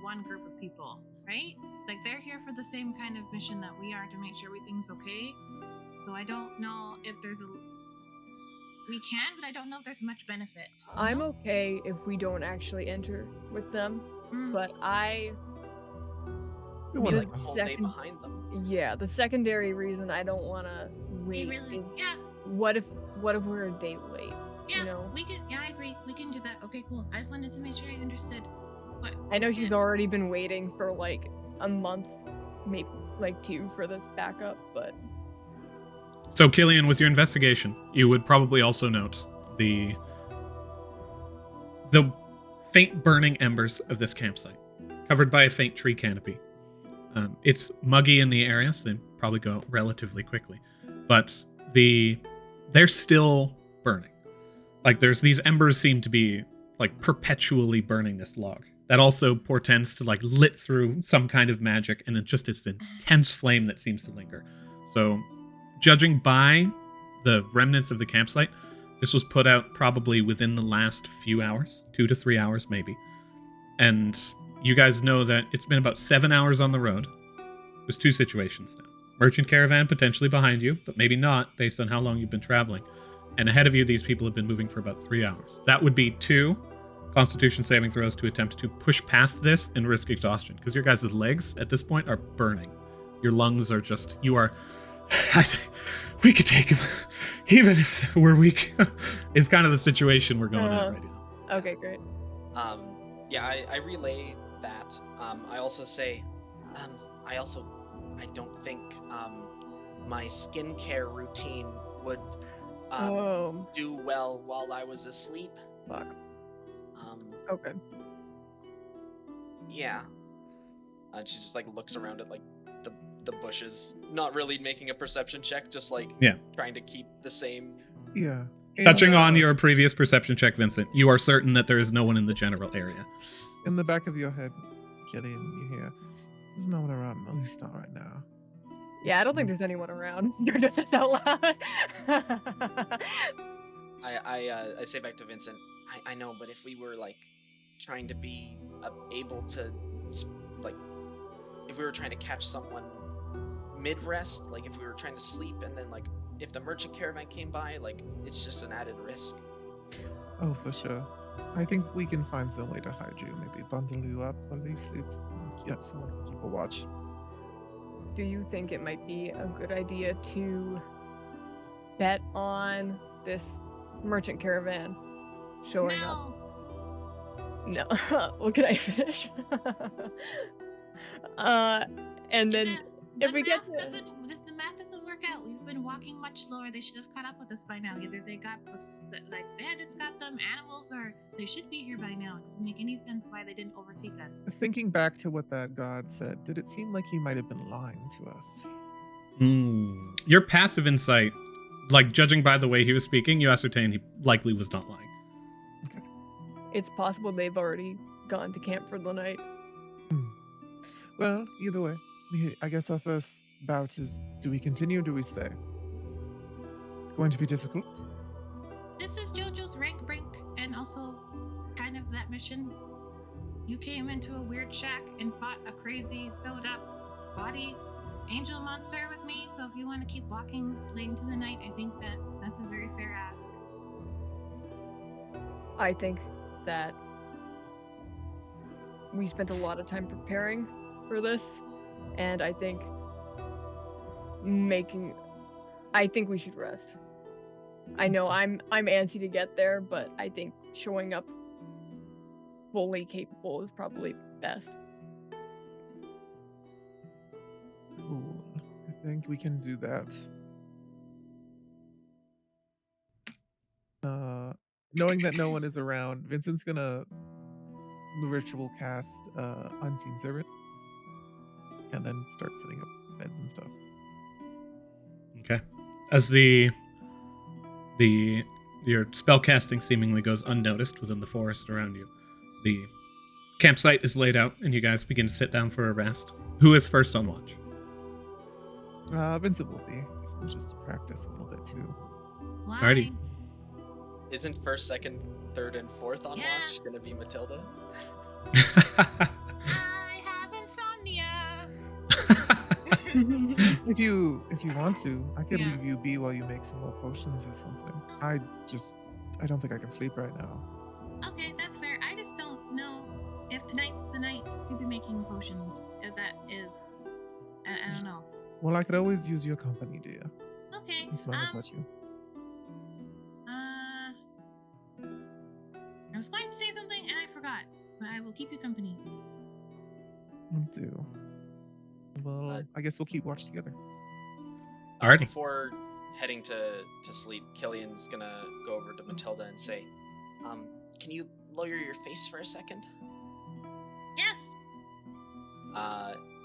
one group of people, right? Like they're here for the same kind of mission that we are to make sure everything's okay. So I don't know if we can, but I don't know if there's much benefit. I'm okay if we don't actually enter with them, but We want The like a whole second- day behind them. yeah, the secondary reason I don't want to we wait really, is yeah, what if we're a day late? yeah, You know? we can, yeah, I agree. We can do that. Okay, cool. I just wanted to make sure I understood what. I know she's already been waiting for like a month, maybe like 2 for this backup, but So, Killian, with your investigation, you would probably also note the faint burning embers of this campsite, covered by a faint tree canopy. It's muggy in the area, so they probably go relatively quickly. But they're still burning. Like, there's these embers seem to be like perpetually burning this log. That also portends to like lit through some kind of magic, and it's just this intense flame that seems to linger. So, judging by the remnants of the campsite, this was put out probably within the last few hours, 2 to 3 hours maybe. And you guys know that it's been about 7 hours on the road. There's 2 situations now. Merchant caravan potentially behind you, but maybe not based on how long you've been traveling. And ahead of you, these people have been moving for about 3 hours. That would be 2 Constitution saving throws to attempt to push past this and risk exhaustion, because your guys' legs at this point are burning. Your lungs are just, you are, we could take him, even if we're weak. It's kind of the situation we're going at right now. Okay, great. Yeah, I relay that. I also say, I don't think my skincare routine would do well while I was asleep. Fuck. Okay. Yeah. She just like looks around at like the bushes, not really making a perception check, just like trying to keep the same. Yeah. Touching on your previous perception check, Vincent, you are certain that there is no one in the general area. In the back of your head, Killian, you hear, there's no one around, at least not right now. Yeah, I don't think there's anyone around. You're just as out loud. I say back to Vincent, I know, but if we were like trying to be able to, like, if we were trying to catch someone mid-rest, like if we were trying to sleep and then like if the merchant caravan came by, like it's just an added risk. Oh, for sure. I think we can find some way to hide you, maybe bundle you up while you sleep. Get someone to keep a watch. Do you think it might be a good idea to bet on this merchant caravan showing up? No. Well, can I finish? And then if we get to... The math doesn't work out. We've been walking much slower. They should have caught up with us by now. Either they got like bandits got them, animals, or they should be here by now. It doesn't make any sense why they didn't overtake us. Thinking back to what that god said, did it seem like he might have been lying to us? Your passive insight, like judging by the way he was speaking, you ascertain he likely was not lying. Okay. It's possible they've already gone to camp for the night. Well, either way, I guess our first bout is, do we continue or do we stay? It's going to be difficult. This is JoJo's rank brink, and also kind of that mission. You came into a weird shack and fought a crazy, sewed-up body angel monster with me, so if you want to keep walking late into the night, I think that's a very fair ask. I think that we spent a lot of time preparing for this, and I think we should rest. I know I'm antsy to get there, but I think showing up fully capable is probably best. Cool. I think we can do that. Knowing that no one is around, Vincent's gonna ritual cast Unseen Servant and then start setting up beds and stuff. Okay. As your spell casting seemingly goes unnoticed within the forest around you, the campsite is laid out and you guys begin to sit down for a rest. Who is first on watch? Vincent will be. We'll just practice a little bit too. Why? Alrighty. Isn't first, second, third, and fourth on watch gonna be Matilda? I have insomnia. If you want to, I could leave you be while you make some more potions or something. I don't think I can sleep right now. Okay, that's fair. I just don't know if tonight's the night to be making potions. If that is, I don't know. Well, I could always use your company, dear. Okay. I'm smiling at you. I was going to say something and I forgot, but I will keep you company. Will do. Well, I guess we'll keep watch together. Alrighty. Before heading to sleep, Killian's gonna go over to Matilda and say, can you lower your face for a second? Yes.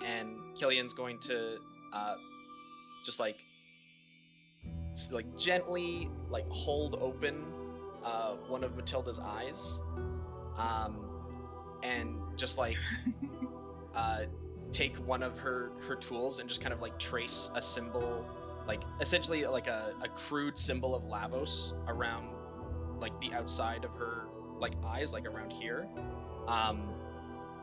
And Killian's going to just like gently like hold open one of Matilda's eyes, and just like take one of her tools and just kind of like trace a symbol, like essentially like a crude symbol of Lavos around like the outside of her like eyes, like around here.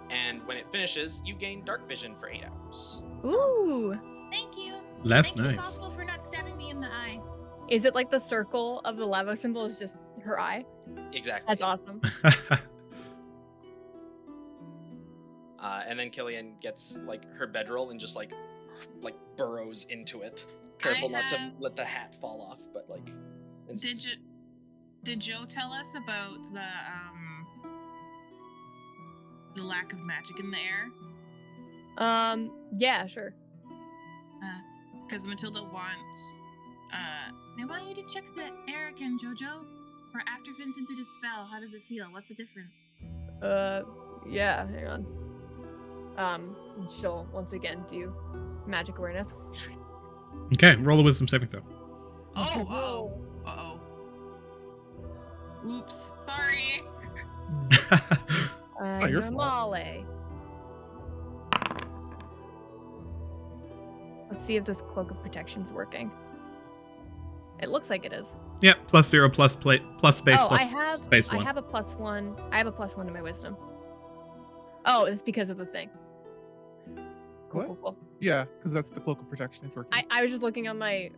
And when it finishes, you gain dark vision for 8 hours. Ooh. Thank you. That's Thank you, nice. Possible, for not stabbing me in the eye. Is it like the circle of the lava symbol is just her eye? Exactly. That's awesome. And then Killian gets like her bedroll and just like burrows into it. Careful not to let the hat fall off, but like. Did Joe tell us about the lack of magic in the air? Yeah, sure. Because Matilda wants. I want you to check the air again, Jojo. Or after Vincent did his spell, how does it feel? What's the difference? Yeah, hang on. She'll once again do magic awareness. Okay, roll a wisdom saving throw. Uh-oh. Oops, sorry. Not your fault. Molly. Let's see if this cloak of protection's working. It looks like it is. Yeah, +0, plus space, plus I have space I 1. have a +1. I have a +1 to my wisdom. Oh, it's because of the thing. Cool, What? cool. Yeah, because that's the cloak of protection. It's working. I was just looking on my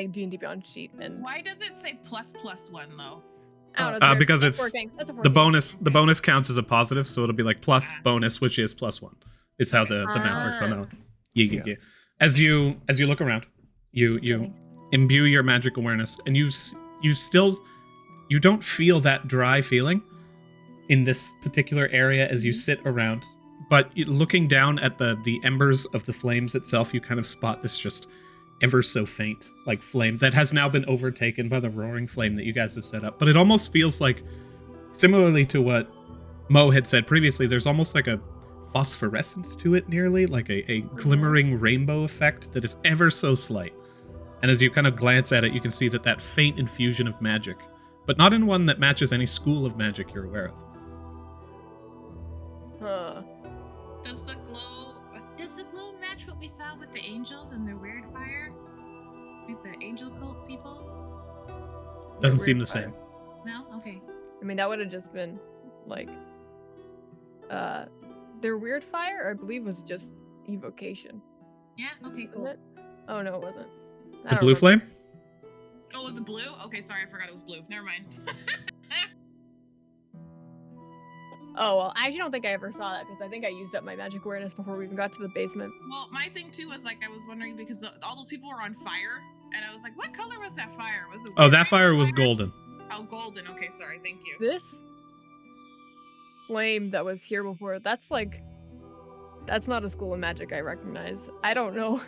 D&D Beyond sheet and Why does it say +1 though? I don't know. Because that's it's working. That's a the 14. bonus counts as a positive, so it'll be like plus bonus, which is + 1. Is how the math works on that. Yeah. As you look around, you Okay. imbue your magic awareness, and you don't feel that dry feeling in this particular area as you sit around. But looking down at the embers of the flames itself, you kind of spot this just ever so faint like flame that has now been overtaken by the roaring flame that you guys have set up. But it almost feels like, similarly to what Mo had said previously, there's almost like a phosphorescence to it, nearly like a glimmering rainbow effect that is ever so slight. And as you kind of glance at it, you can see that faint infusion of magic, but not in one that matches any school of magic you're aware of. Huh. Does the glow match what we saw with the angels and their weird fire? With the angel cult people? Doesn't Weird seem the fire. same. No? Okay. I mean, that would have just been like, their weird fire, I believe, was just evocation. Yeah? Okay, Wasn't cool. it? Oh no, it wasn't. I The don't blue remember. flame? Oh, was it blue? Okay, sorry, I forgot it was blue. Never mind. Oh well, I actually don't think I ever saw that because I think I used up my magic awareness before we even got to the basement. Well, my thing too was like I was wondering because all those people were on fire, and I was like, "What color was that fire? Was it?" Oh, weird that fire was fire? golden. Oh, golden. Okay, sorry. Thank you. This flame that was here before, that's not a school of magic I recognize. I don't know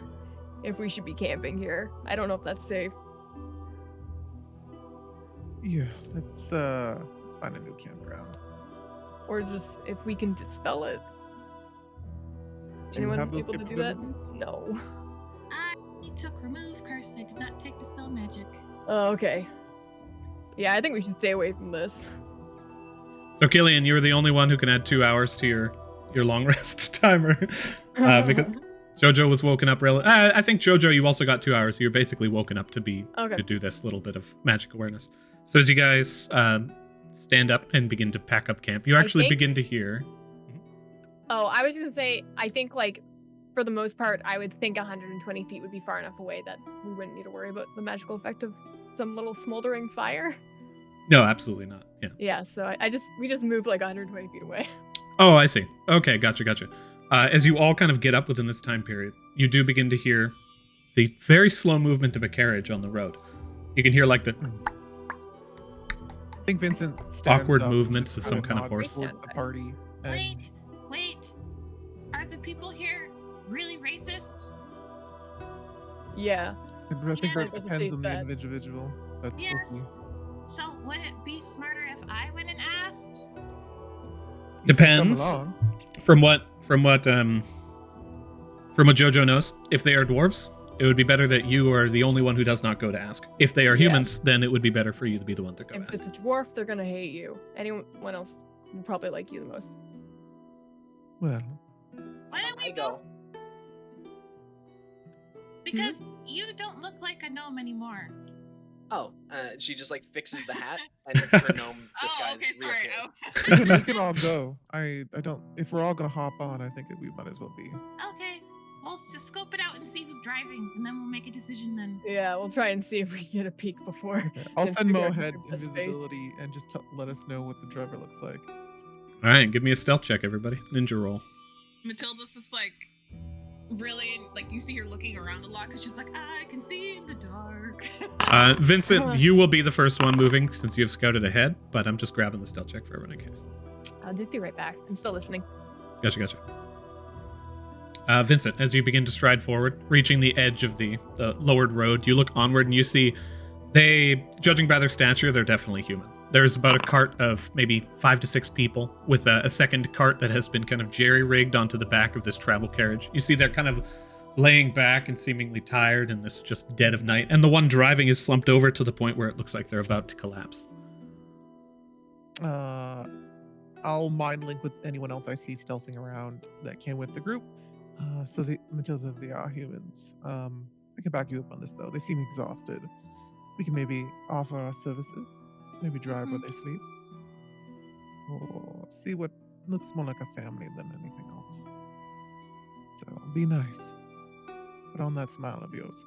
if we should be camping here. I don't know if that's safe. Yeah, let's find a new campground. Or just if we can dispel it. Do you Anyone have those able to do that? capabilities? No. I took remove curse. I did not take the spell magic. Oh, okay. Yeah, I think we should stay away from this. So, Killian, you were the only one who can add 2 hours to your long rest timer. Because Jojo was woken up I think, Jojo, you also got 2 hours, so you're basically woken up to Okay. do this little bit of magic awareness. So as you guys stand up and begin to pack up camp, you actually think- begin to hear... Oh, I was gonna say, I think like, for the most part, I would think 120 feet would be far enough away that we wouldn't need to worry about the magical effect of some little smoldering fire. No, absolutely not. Yeah. Yeah, so we just moved like 120 feet away. Oh, I see. Okay, gotcha. As you all kind of get up within this time period, you do begin to hear the very slow movement of a carriage on the road. You can hear like the I think Vincent stands awkward up and movements just of some kinda kind of nods horse. towards the party. And Wait. Are the people here really racist? Yeah. I think Yeah, that that's a depends safe on the bet. individual. That's Yes. supposed to So would it be smarter if I went and asked? be- Depends. Come along. From what Jojo knows, if they are dwarves, It would be better that you are the only one who does not go to ask. If they are humans, then it would be better for you to be the one to go If ask. it's a dwarf, they're gonna hate you. Anyone else will probably like you the most. Well, Why don't we I go. Because you don't look like a gnome anymore. Oh, she just like fixes the hat and her gnome disguise Oh, okay, sorry. reappears. we can all go. I don't. If we're all gonna hop on, I think we might as well be. Okay, we'll scope it out and see who's driving, and then we'll make a decision then. Yeah, we'll try and see if we get a peek before. Okay. I'll and send figure Mo out ahead the space. invisibility and just let us know what the driver looks like. All right, give me a stealth check, everybody. Ninja roll. Matilda's just like really like you see her looking around a lot because she's like, I can see in the dark. Vincent, you will be the first one moving since you have scouted ahead, but I'm just grabbing the stealth check for everyone in case. I'll just be right back. I'm still listening. Gotcha. Vincent, as you begin to stride forward, reaching the edge of the lowered road, you look onward and you see judging by their stature, they're definitely human. There's about a cart of maybe 5 to 6 people with a second cart that has been kind of jerry-rigged onto the back of this travel carriage. You see they're kind of laying back and seemingly tired in this just dead of night. And the one driving is slumped over to the point where it looks like they're about to collapse. I'll mind link with anyone else I see stealthing around that came with the group. So Matilda, they are humans. I can back you up on this though. They seem exhausted. We can maybe offer our services. Maybe drive where they sleep. Or see what looks more like a family than anything else. So be nice. Put on that smile of yours.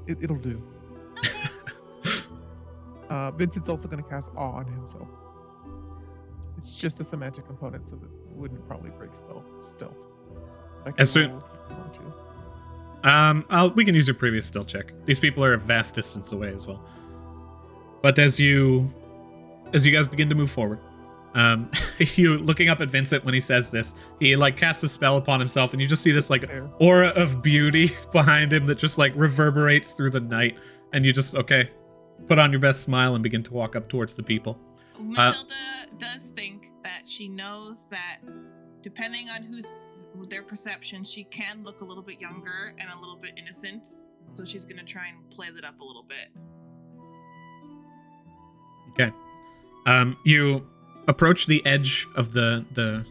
It'll do. Vincent's also going to cast awe on himself. It's just a semantic component, so that wouldn't probably break stealth. I can As soon- roll if you want to. We can use your previous stealth check. These people are a vast distance away as well. But as you guys begin to move forward, you looking up at Vincent when he says this, he like casts a spell upon himself, and you just see this like aura of beauty behind him that just like reverberates through the night, and you just put on your best smile and begin to walk up towards the people. Matilda does think that she knows that depending on their perception, she can look a little bit younger and a little bit innocent. So she's gonna try and play that up a little bit. Okay. You approach the edge of the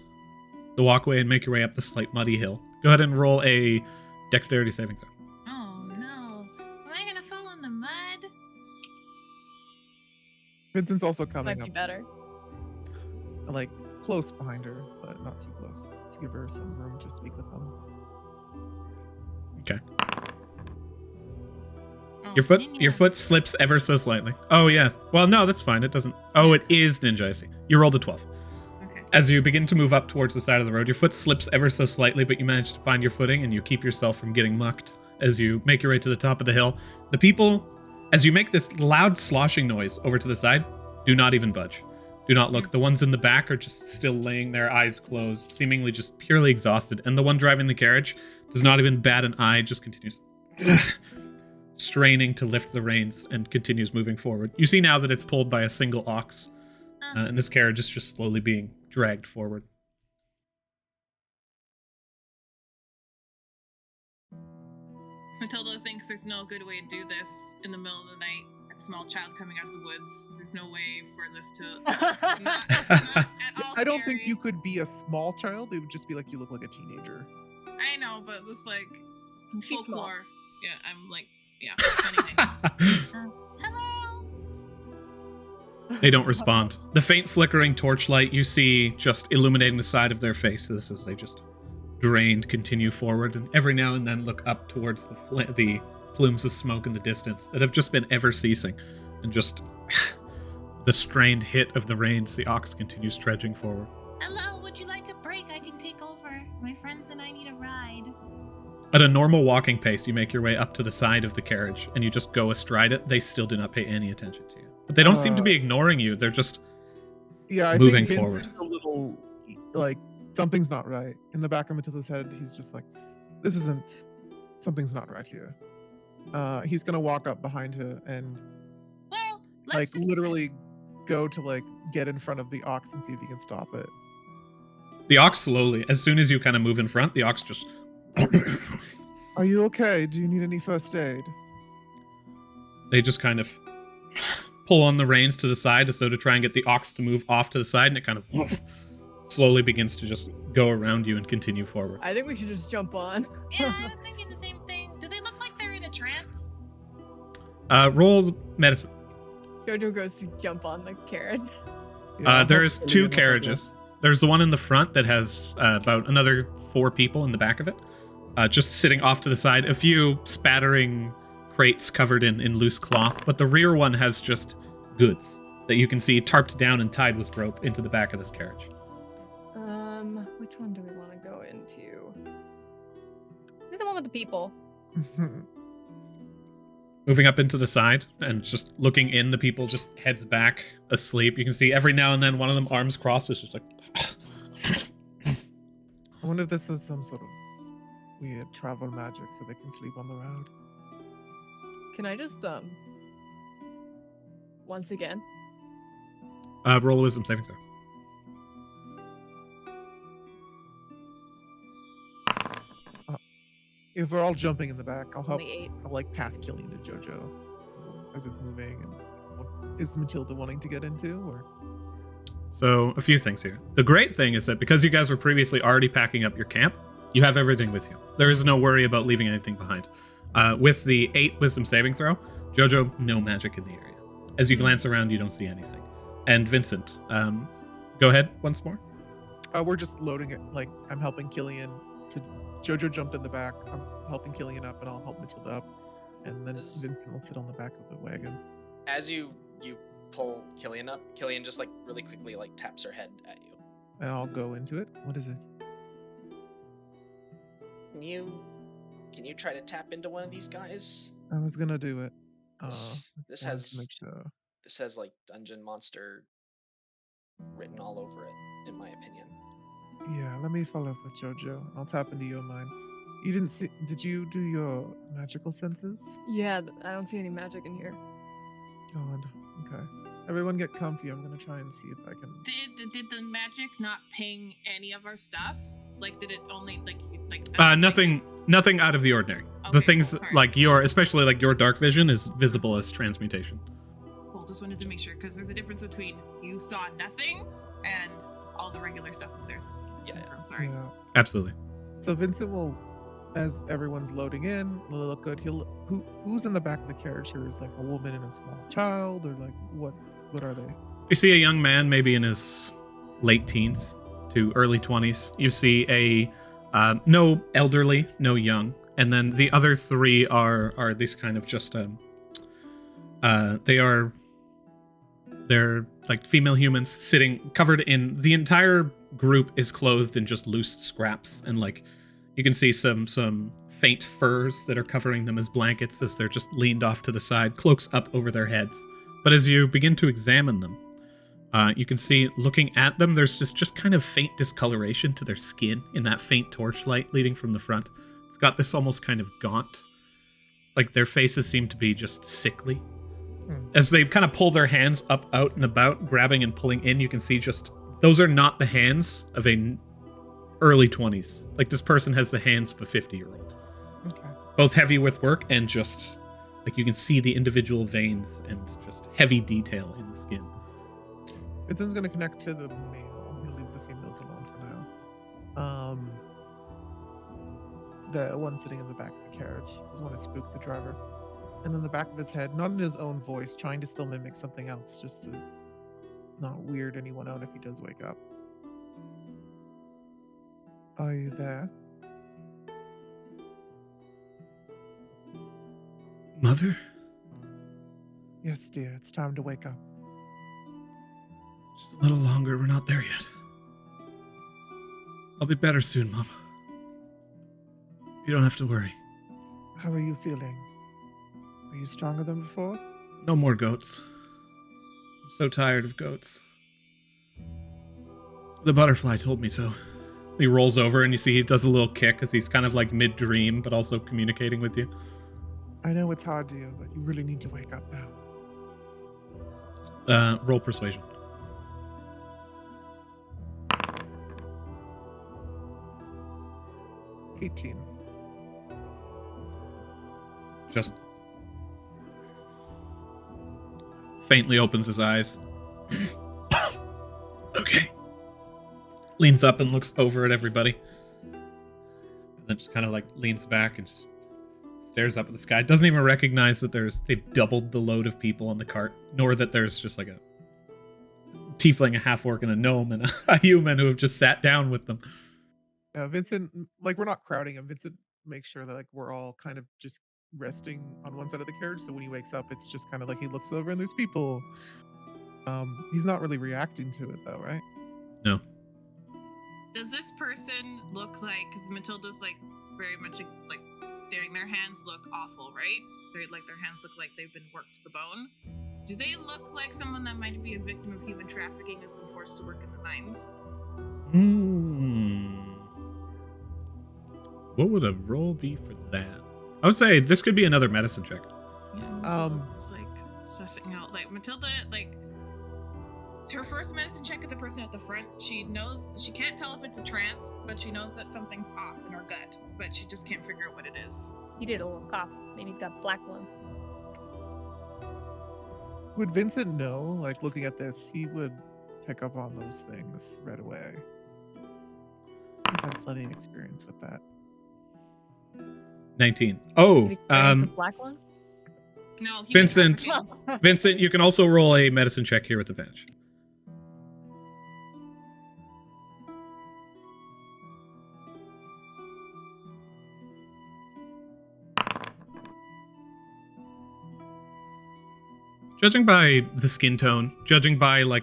walkway and make your way up the slight muddy hill. Go ahead and roll a dexterity saving throw. Oh no. Am I gonna fall in the mud? Vincent's also Might coming be up, better. like close behind her, but not too close, to give her some room to speak with them. Okay. Oh, Your Ninja. foot slips ever so slightly. Oh yeah. Well, no, that's fine. It doesn't. Oh, it is Ninja. I see. You rolled a 12. Okay. As you begin to move up towards the side of the road, your foot slips ever so slightly, but you manage to find your footing and you keep yourself from getting mucked as you make your way to the top of the hill. The people, as you make this loud sloshing noise over to the side, do not even budge. Do not look. The ones in the back are just still laying there, eyes closed, seemingly just purely exhausted. And the one driving the carriage does not even bat an eye, just continues straining to lift the reins and continues moving forward. You see now that it's pulled by a single ox, and this carriage is just slowly being dragged forward. Matilda thinks there's no good way to do this in the middle of the night. A small child coming out of the woods. There's no way for this to not at all I don't think scary. you could be a small child. It would just be like you look like a teenager. I know, but this like some She's small. folklore. Yeah, I'm like, yeah. Anyway. Hello. They don't respond. The faint flickering torchlight you see just illuminating the side of their faces as they just drained continue forward, and every now and then look up towards the plumes of smoke in the distance that have just been ever ceasing, and just the strained hit of the reins. The ox continues trudging forward. Hello, would you like a break? I can take over. My friends and I need a ride. At a normal walking pace, you make your way up to the side of the carriage and you just go astride it. They still do not pay any attention to you, but they don't seem to be ignoring you. They're just I moving think forward. Vincent's a little like something's not right. In the back of Matilda's head, he's just like, something's not right here. He's gonna walk up behind her and Well, let's like discuss. literally go to like get in front of the ox and see if he can stop it. The ox slowly, as soon as you kind of move in front, the ox just... Are you okay? Do you need any first aid? They just kind of pull on the reins to the side as though to try and get the ox to move off to the side, and it kind of slowly begins to just go around you and continue forward. I think we should just jump on. Yeah, I was thinking the same thing. Do they look like they're in a trance? Roll medicine. Jojo goes to jump on the carriage. Yeah, There's hopefully 2 enough, I carriages. guess. There's the one in the front that has about another 4 people in the back of it, just sitting off to the side. A few spattering crates covered in loose cloth, but the rear one has just goods that you can see tarped down and tied with rope into the back of this carriage. Which one do we want to go into? Maybe the one with the people. Moving up into the side and just looking in, the people just heads back asleep. You can see every now and then one of them arms crossed is just like... I wonder if this is some sort of weird travel magic so they can sleep on the road. Can I just once again? Roll a wisdom saving throw. If we're all jumping in the back, I'll help. Only 8. I'll like pass Killian to Jojo as it's moving. And is Matilda wanting to get into, or? So, a few things here. The great thing is that because you guys were previously already packing up your camp, you have everything with you. There is no worry about leaving anything behind. With the 8 wisdom saving throw, Jojo, no magic in the area. As you glance around, you don't see anything. And Vincent, go ahead once more. We're just loading it. Like, I'm helping Killian to... Jojo jumped in the back. I'm helping Killian up, and I'll help Matilda up. And then Vincent will sit on the back of the wagon. As you pull Killian up, Killian just like really quickly like taps her head at you. And I'll go into it. What is it? Can you try to tap into one of these guys? I was gonna do it. This I wanted to has make sure. this has like dungeon monster written all over it, in my opinion. Yeah, let me follow up with Jojo. I'll tap into your mind. You didn't see? Did you do your magical senses? Yeah, I don't see any magic in here. God. Okay. Everyone get comfy. I'm gonna try and see if I can. Did the magic not ping any of our stuff? Like, did it only like? Nothing out of the ordinary. Okay, The things cool, sorry. like especially like your dark vision is visible as transmutation. Cool. Just wanted to make sure because there's a difference between you saw nothing and all the regular stuff is there. So Yeah. confirm, sorry. Yeah. Absolutely. So Vincent will, as everyone's loading in, will look good. Who's in the back of the carriage here? Is like a woman and a small child, or like what are they? You see a young man, maybe in his late teens to early 20s. You see a no elderly, no young, and then the other 3 are these kind of just they're like female humans sitting covered in, the entire group is clothed in just loose scraps, and like you can see some faint furs that are covering them as blankets as they're just leaned off to the side, cloaks up over their heads. But as you begin to examine them, you can see, looking at them, there's just kind of faint discoloration to their skin in that faint torchlight leading from the front. It's got this almost kind of gaunt, like their faces seem to be just sickly. As they kind of pull their hands up, out and about, grabbing and pulling in, you can see just, those are not the hands of a early 20s. Like, this person has the hands of a 50-year-old. Okay. Both heavy with work and just, like, you can see the individual veins and just heavy detail in the skin. Vincent's gonna connect to the male. He'll leave the females alone for now. The one sitting in the back of the carriage. Doesn't want to spook the driver. And then the back of his head, not in his own voice, trying to still mimic something else, just to not weird anyone out if he does wake up. Are you there? Mother? Yes, dear. It's time to wake up. Just a little longer, we're not there yet. I'll be better soon, Mom. You don't have to worry. How are you feeling? Are you stronger than before? No more goats. I'm so tired of goats. The butterfly told me so. He rolls over and you see he does a little kick as he's kind of like mid-dream, but also communicating with you. I know it's hard, dear, but you really need to wake up now. Roll persuasion. 18. Just faintly opens his eyes. Okay. Leans up and looks over at everybody. And then just kind of like leans back and just stares up at the sky. Doesn't even recognize that they've doubled the load of people on the cart, nor that there's just like a tiefling, a half-orc, and a gnome, and a human who have just sat down with them. Vincent, like, we're not crowding him. Vincent makes sure that, like, we're all kind of just resting on one side of the carriage, so when he wakes up, it's just kind of like he looks over and there's people. He's not really reacting to it, though, right? No. Does this person look like, because Matilda's like very much like staring, their hands look awful, right? They're like, their hands look like they've been worked to the bone. Do they look like someone that might be a victim of human trafficking has been forced to work in the mines? What would a roll be for that? I would say this could be another medicine check. Yeah, it's like sussing out. Like Matilda, like her first medicine check at the person at the front, she knows, she can't tell if it's a trance, but she knows that something's off in her gut, but she just can't figure out what it is. He did a little cough. Maybe he's got black lung. Would Vincent know, like, looking at this, he would pick up on those things right away. I've had plenty of experience with that. 19. Oh, Experience with black lung? No, he Vincent. didn't. Vincent, you can also roll a medicine check here with advantage. Judging by the skin tone, judging by like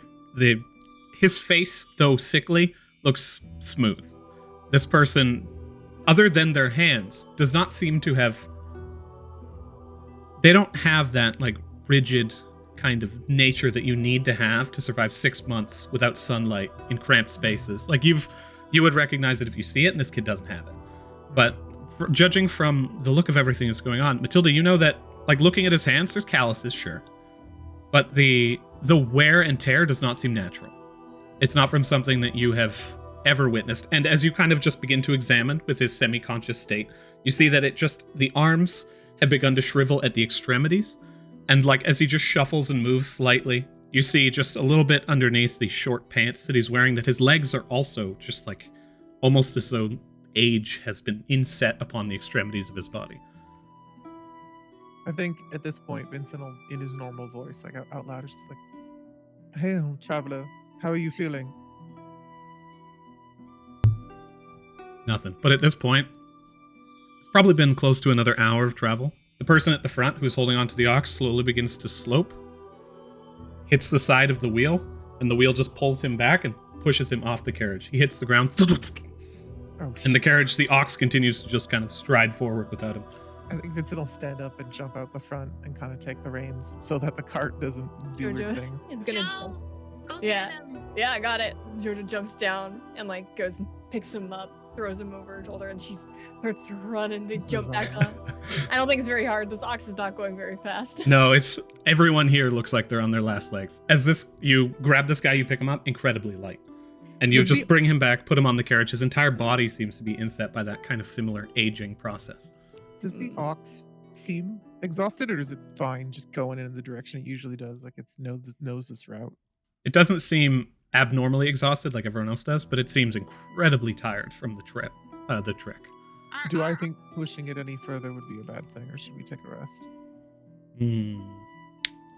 his face, though sickly, looks smooth. This person, other than their hands, does not seem to have. They don't have that like rigid kind of nature that you need to have to survive 6 months without sunlight in cramped spaces. Like you would recognize it if you see it, and this kid doesn't have it. But judging from the look of everything that's going on, Matilda, you know that like looking at his hands, there's calluses, sure. But the wear and tear does not seem natural. It's not from something that you have ever witnessed. And as you kind of just begin to examine with his semi-conscious state, you see that the arms have begun to shrivel at the extremities. And like as he just shuffles and moves slightly, you see just a little bit underneath the short pants that he's wearing that his legs are also just like almost as though age has been inset upon the extremities of his body. I think at this point, Vincent will, in his normal voice, like out loud, is just like, "Hey, traveler, how are you feeling?" Nothing. But at this point, it's probably been close to another hour of travel. The person at the front who's holding onto the ox slowly begins to slope, hits the side of the wheel, and the wheel just pulls him back and pushes him off the carriage. He hits the ground, and the carriage, the ox continues to just kind of stride forward without him. I think Vincent will stand up and jump out the front and kind of take the reins so that the cart doesn't do weird things. He's gonna. Joe, go Yeah. get him. Yeah, I got it. Jojo jumps down and like goes and picks him up, throws him over her shoulder, and she starts to run and they jump back up. I don't think it's very hard. This ox is not going very fast. No, it's everyone here looks like they're on their last legs. As you grab this guy, you pick him up, incredibly light. And you just bring him back, put him on the carriage. His entire body seems to be inset by that kind of similar aging process. Does the ox seem exhausted, or is it fine just going in the direction it usually does? Like it's knows this route. It doesn't seem abnormally exhausted like everyone else does, but it seems incredibly tired from the trek. Do I think pushing it any further would be a bad thing, or should we take a rest?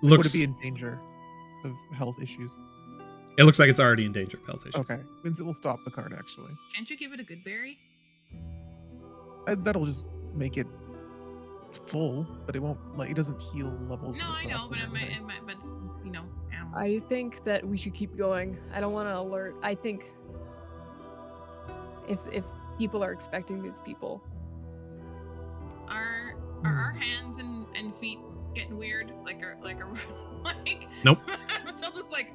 Would it be in danger of health issues? It looks like it's already in danger of health issues. Okay, Vincent will stop the cart actually. Can't you give it a good berry? That'll just make it full, but it won't, like, it doesn't heal levels. No, of I know, exhaustion but or it might, anything. but it's, you know, animals. I think that we should keep going. I don't want to alert. I think if people are expecting these people, Are our hands and feet getting weird? Like Nope. Matilda's like,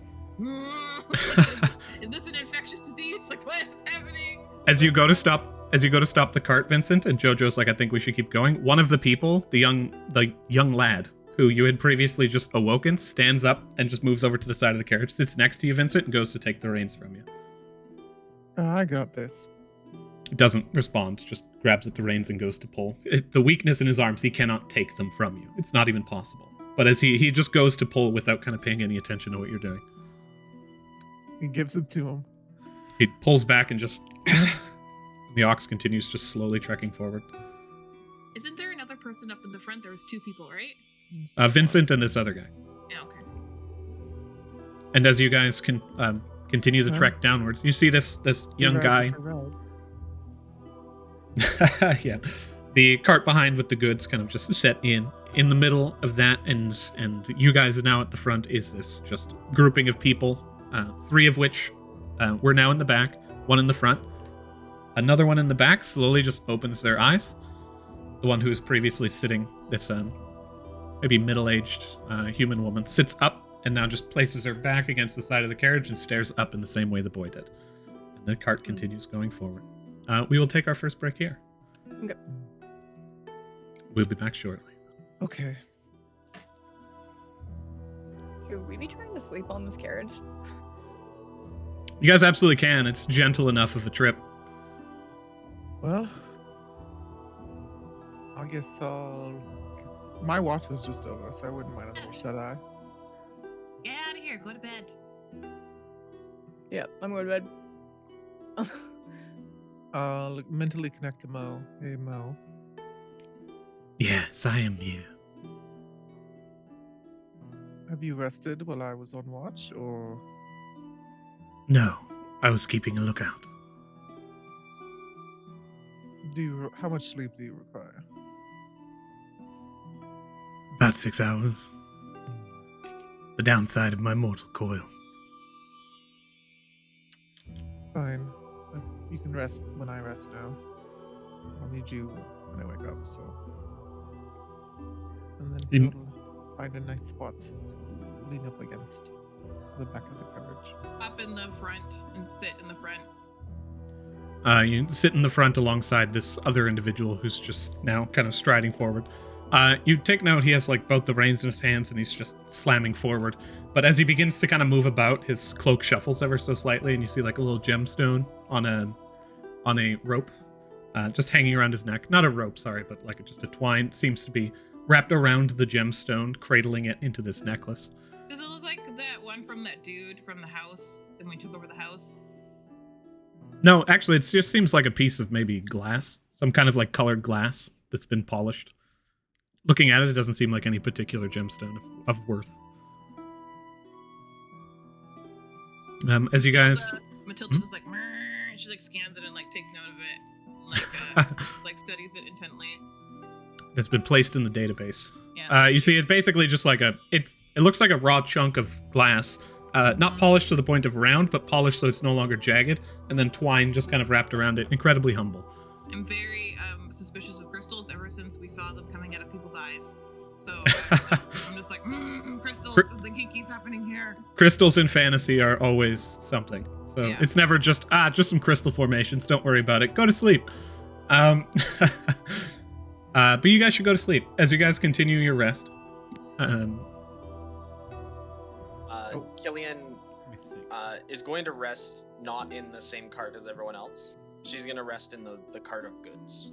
is this an infectious disease? Like, what is happening? As you go to stop the cart, Vincent, and Jojo's like, I think we should keep going. One of the people, the young lad who you had previously just awoken, stands up and just moves over to the side of the carriage, sits next to you, Vincent, and goes to take the reins from you. I got this. It doesn't respond, just grabs at the reins and goes to pull. The weakness in his arms, he cannot take them from you. It's not even possible. But as he just goes to pull without kind of paying any attention to what you're doing. He gives it to him. He pulls back and just... the ox continues just slowly trekking forward. Isn't there another person up in the front? There was 2 people, right? Vincent and this other guy. Yeah, okay. And as you guys can continue the trek downwards, you see this young guy. Yeah, the cart behind with the goods kind of just set in the middle of that, and you guys now at the front is this just grouping of people, 3 of which were now in the back, 1 in the front, another one in the back slowly just opens their eyes. The one who was previously sitting, this maybe middle-aged human woman, sits up and now just places her back against the side of the carriage and stares up in the same way the boy did. And the cart continues going forward. We will take our first break here. Okay. We'll be back shortly. Okay. Should we be trying to sleep on this carriage? You guys absolutely can. It's gentle enough of a trip. Well, I guess my watch was just over, so I wouldn't mind a little shut-eye. Get out of here. Go to bed. Yeah, I'm going to bed. Mentally connect to Mo. Hey, Mo. Yes, I am here. Have you rested while I was on watch, or? No, I was keeping a lookout. How much sleep do you require? About 6 hours. The downside of my mortal coil. Fine. You can rest when I rest now. I'll need you when I wake up, so. And then find a nice spot to lean up against the back of the carriage. Up in the front and sit in the front. You sit in the front alongside this other individual who's just now kind of striding forward. You take note he has like both the reins in his hands and he's just slamming forward. But as he begins to kind of move about, his cloak shuffles ever so slightly and you see like a little gemstone on a rope just hanging around his neck. Not a rope, sorry, but like just a twine. It seems to be wrapped around the gemstone, cradling it into this necklace. Does it look like that one from that dude from the house? Then we took over the house? No, actually, it just seems like a piece of maybe glass. Some kind of like colored glass that's been polished. Looking at it, it doesn't seem like any particular gemstone of worth. As you guys... Matilda just like, and she like scans it and like takes note of it. Like studies it intently. It's been placed in the database. Yeah. You see, it basically just like it looks like a raw chunk of glass, not polished to the point of round, but polished so it's no longer jagged, and then twine just kind of wrapped around it. Incredibly humble. I'm very suspicious of crystals ever since we saw them coming out of people's eyes. So I'm just like, crystals, something kinky's happening here. Crystals in fantasy are always something. So Yeah. It's never just some crystal formations. Don't worry about it. Go to sleep. But you guys should go to sleep as you guys continue your rest. Killian is going to rest not in the same cart as everyone else. She's going to rest in the cart of goods.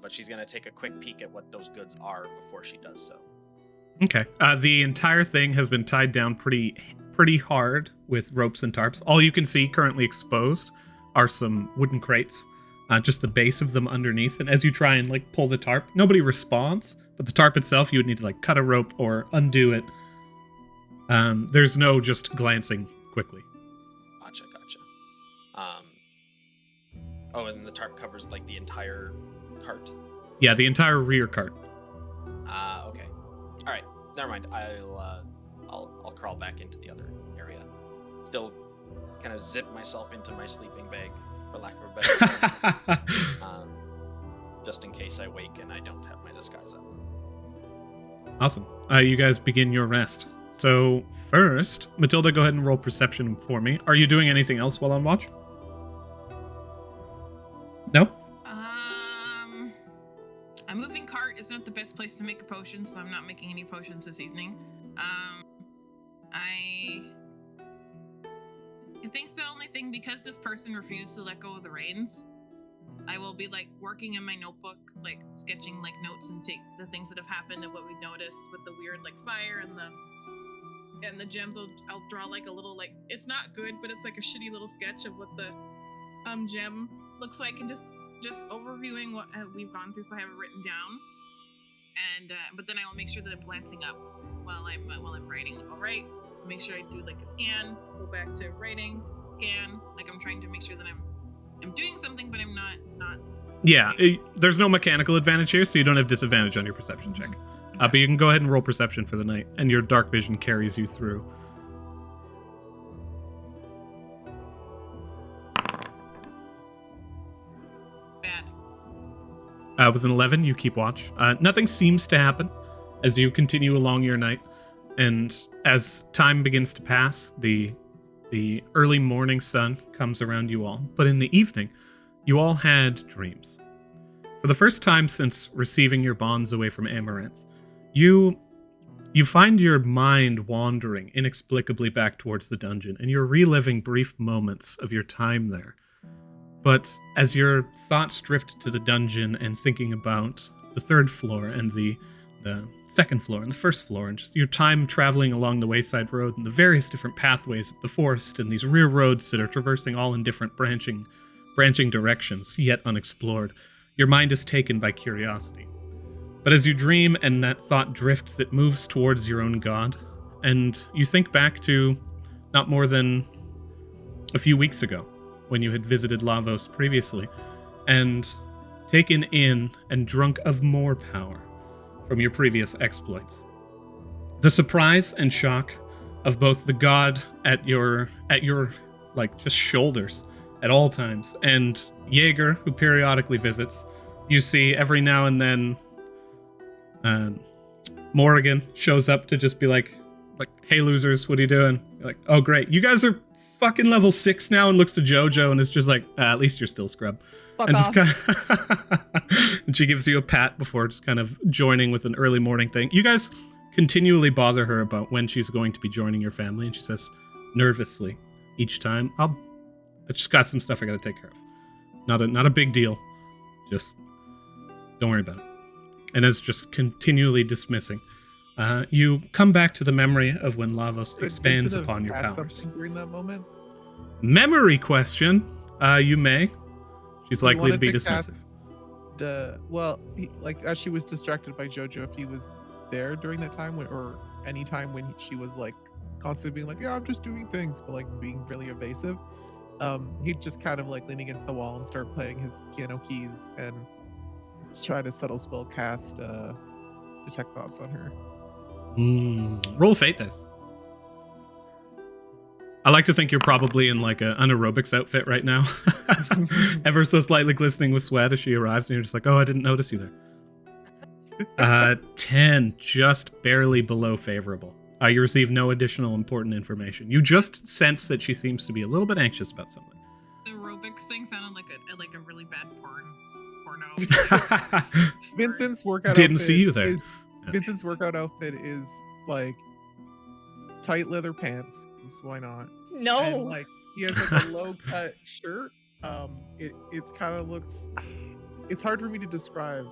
But she's going to take a quick peek at what those goods are before she does so. Okay. The entire thing has been tied down pretty hard with ropes and tarps. All you can see currently exposed are some wooden crates, just the base of them underneath. And as you try and like pull the tarp, nobody responds. But the tarp itself, you would need to like cut a rope or undo it. There's no just glancing quickly. Gotcha. Oh, and the tarp covers like the entire cart? Yeah, the entire rear cart. Okay. All right. Never mind. I'll crawl back into the other area. Still kind of zip myself into my sleeping bag, for lack of a better term. Just in case I wake and I don't have my disguise up. Awesome. You guys begin your rest. So first, Matilda, go ahead and roll perception for me. Are you doing anything else while on watch? No? A moving cart is not the best place to make a potion, so I'm not making any potions this evening. I think the only thing, because this person refused to let go of the reins, I will be like working in my notebook, like sketching like notes and take the things that have happened and what we noticed with the weird like fire and the gems. I'll draw like a little like it's not good, but it's like a shitty little sketch of what the gem looks like, and just overviewing what we've gone through, so I have it written down. And but then I will make sure that I'm glancing up while I'm writing. Like, all right, make sure I do like a scan, go back to writing, scan. Like I'm trying to make sure that I'm doing something, but I'm not. Yeah, there's no mechanical advantage here, so you don't have disadvantage on your perception check. But you can go ahead and roll perception for the night, and your dark vision carries you through. Bad. With an 11, you keep watch. Nothing seems to happen as you continue along your night, and as time begins to pass, the early morning sun comes around you all. But in the evening, you all had dreams. For the first time since receiving your bonds away from Amaranth, you find your mind wandering inexplicably back towards the dungeon, and you're reliving brief moments of your time there. But as your thoughts drift to the dungeon and thinking about the third floor and the second floor and the first floor, and just your time traveling along the wayside road and the various different pathways of the forest and these rear roads that are traversing all in different branching directions, yet unexplored, your mind is taken by curiosity. But as you dream and that thought drifts, it moves towards your own god, and you think back to not more than a few weeks ago, when you had visited Lavos previously, and taken in and drunk of more power from your previous exploits. The surprise and shock of both the god at your like just shoulders at all times, and Jaeger, who periodically visits. You see every now and then Morrigan shows up to just be like, hey losers, what are you doing? You're like, oh great, you guys are fucking level 6 now, and looks to Jojo and is just like, at least you're still scrub. Fuck and off. just and she gives you a pat before just kind of joining with an early morning thing. You guys continually bother her about when she's going to be joining your family, and she says nervously each time, I just got some stuff I gotta take care of. Not a big deal. Just don't worry about it. And as just continually dismissing, you come back to the memory of when Lavos expands upon your powers. During that moment, Memory question. You may. She's likely to be dismissive. as she was distracted by Jojo, if he was there during that time, or any time when she was like constantly being like, yeah, I'm just doing things, but like being really evasive, he'd just kind of like lean against the wall and start playing his piano keys and try to subtle spell cast detect thoughts on her. Roll fate dice. I like to think you're probably in like an aerobics outfit right now. Ever so slightly glistening with sweat as she arrives, and you're just like, oh, I didn't notice you there. 10, just barely below favorable. You receive no additional important information. You just sense that she seems to be a little bit anxious about something. The aerobics thing sounded like a really bad porno. Vincent's workout Didn't outfit see you there. Vincent's workout outfit is like tight leather pants. Why not? No. And like he has like a low cut shirt. It kind of looks. It's hard for me to describe,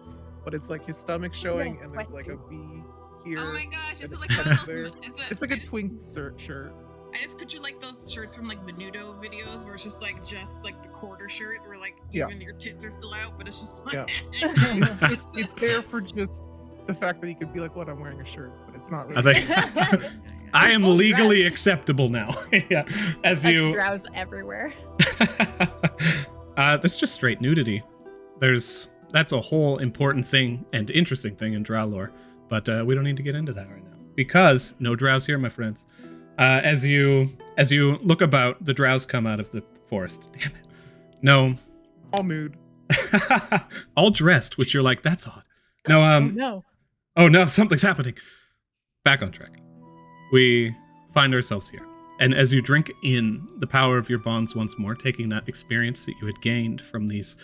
but it's like his stomach showing, and there's like a V here. Oh my gosh! Is and it like it one comes of there. those? It's like a twink shirt. I just picture like those shirts from like Menudo videos where it's just like the quarter shirt where like Yeah. even your tits are still out, but it's just like Yeah. It's there for just the fact that he could be like, "What? I'm wearing a shirt," but it's not really. I think I am legally acceptable now. Yeah, as That's you. drows everywhere. That's just straight nudity. That's a whole important thing and interesting thing in drow lore, but we don't need to get into that right now because no drows here, my friends. As you look about, the drows come out of the forest. Damn it! No, all nude, all dressed, which you're like, that's odd. No, No. Oh no, something's happening. Back on track. We find ourselves here. And as you drink in the power of your bonds once more, taking that experience that you had gained from these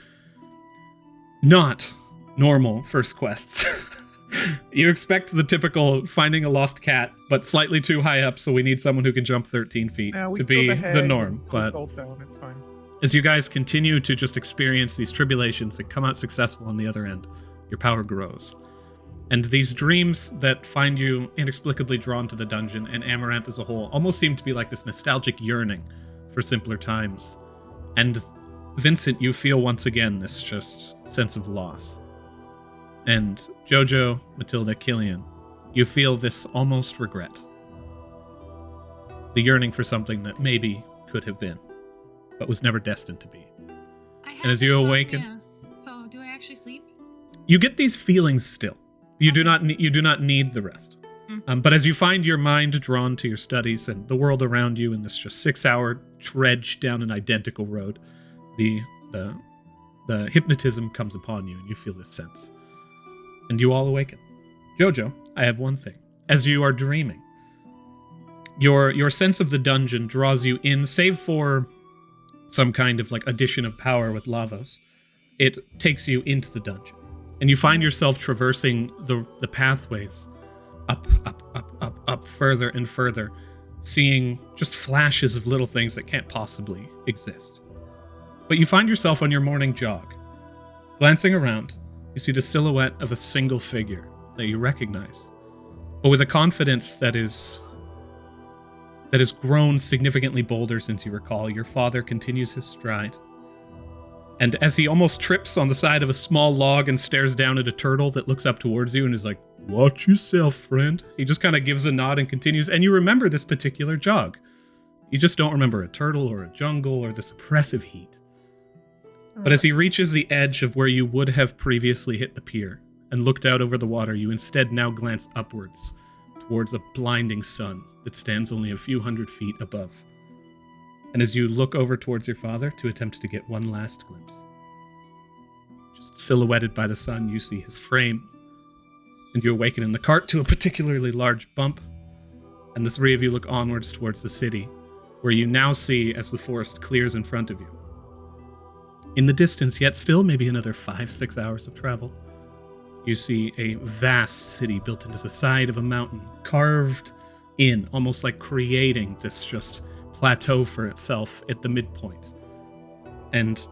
not normal first quests, you expect the typical finding a lost cat, but slightly too high up, so we need someone who can jump 13 feet we to killed be the head the norm. and But gold down. It's fine. As you guys continue to just experience these tribulations and come out successful on the other end, your power grows. And these dreams that find you inexplicably drawn to the dungeon and Amaranth as a whole almost seem to be like this nostalgic yearning for simpler times. And Vincent, you feel once again this just sense of loss. And Jojo, Matilda, Killian, you feel this almost regret. The yearning for something that maybe could have been, but was never destined to be. And as you awaken... So, do I actually sleep? You get these feelings still. You do not need the rest. But as you find your mind drawn to your studies and the world around you in this just 6-hour trudge down an identical road, the hypnotism comes upon you and you feel this sense. And you all awaken. Jojo, I have one thing. As you are dreaming, your sense of the dungeon draws you in, save for some kind of like addition of power with Lavos. It takes you into the dungeon. And you find yourself traversing the pathways up, further and further, seeing just flashes of little things that can't possibly exist. But you find yourself on your morning jog. Glancing around, you see the silhouette of a single figure that you recognize, but with a confidence that has grown significantly bolder since you recall. Your father continues his stride. And as he almost trips on the side of a small log and stares down at a turtle that looks up towards you and is like, "Watch yourself, friend." He just kind of gives a nod and continues, and you remember this particular jog. You just don't remember a turtle or a jungle or this oppressive heat. But as he reaches the edge of where you would have previously hit the pier and looked out over the water, you instead now glance upwards towards a blinding sun that stands only a few hundred feet above. And as you look over towards your father to attempt to get one last glimpse, just silhouetted by the sun, you see his frame. And you awaken in the cart to a particularly large bump. And the three of you look onwards towards the city, where you now see as the forest clears in front of you. In the distance, yet still maybe another 5-6 hours of travel, you see a vast city built into the side of a mountain, carved in, almost like creating this just plateau for itself at the midpoint. And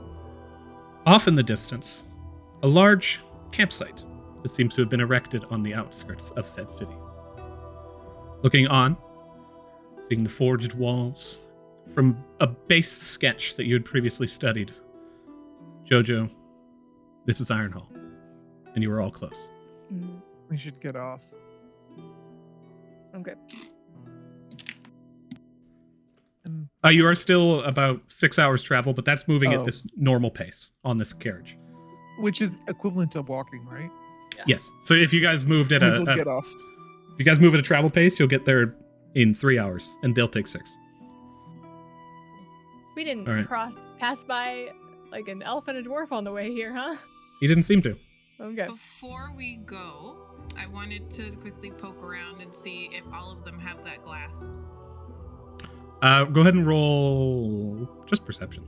off in the distance, a large campsite that seems to have been erected on the outskirts of said city. Looking on, seeing the forged walls from a base sketch that you had previously studied. Jojo, this is Ironhall, and you are all close. We should get off. Okay. You are still about 6 hours travel, but that's moving at this normal pace on this carriage. Which is equivalent to walking, right? Yeah. Yes. So if you guys moved at get off. If you guys move at a travel pace, you'll get there in 3 hours, and they'll take 6. We didn't pass by like an elf and a dwarf on the way here, huh? He didn't seem to. Okay. Before we go, I wanted to quickly poke around and see if all of them have that glass. Go ahead and roll just perception.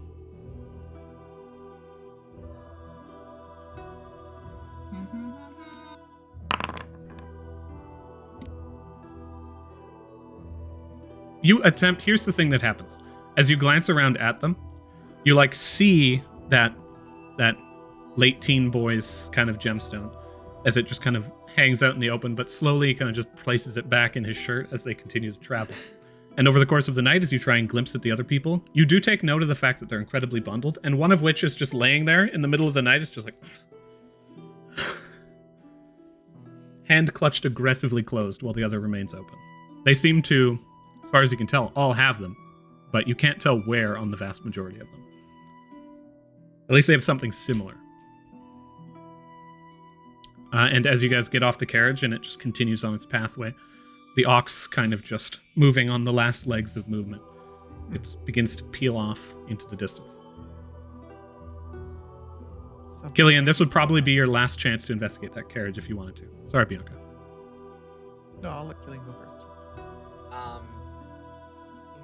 You attempt, here's the thing that happens. As you glance around at them, you like see that late teen boy's kind of gemstone as it just kind of hangs out in the open, but slowly kind of just places it back in his shirt as they continue to travel. And over the course of the night, as you try and glimpse at the other people, you do take note of the fact that they're incredibly bundled, and one of which is just laying there in the middle of the night. It's just like... hand clutched aggressively closed while the other remains open. They seem to, as far as you can tell, all have them, but you can't tell where on the vast majority of them. At least they have something similar. And as you guys get off the carriage and it just continues on its pathway, the ox kind of just moving on the last legs of movement. It begins to peel off into the distance. Killian, this would probably be your last chance to investigate that carriage if you wanted to. Sorry, Bianca. No, I'll let Killian go first.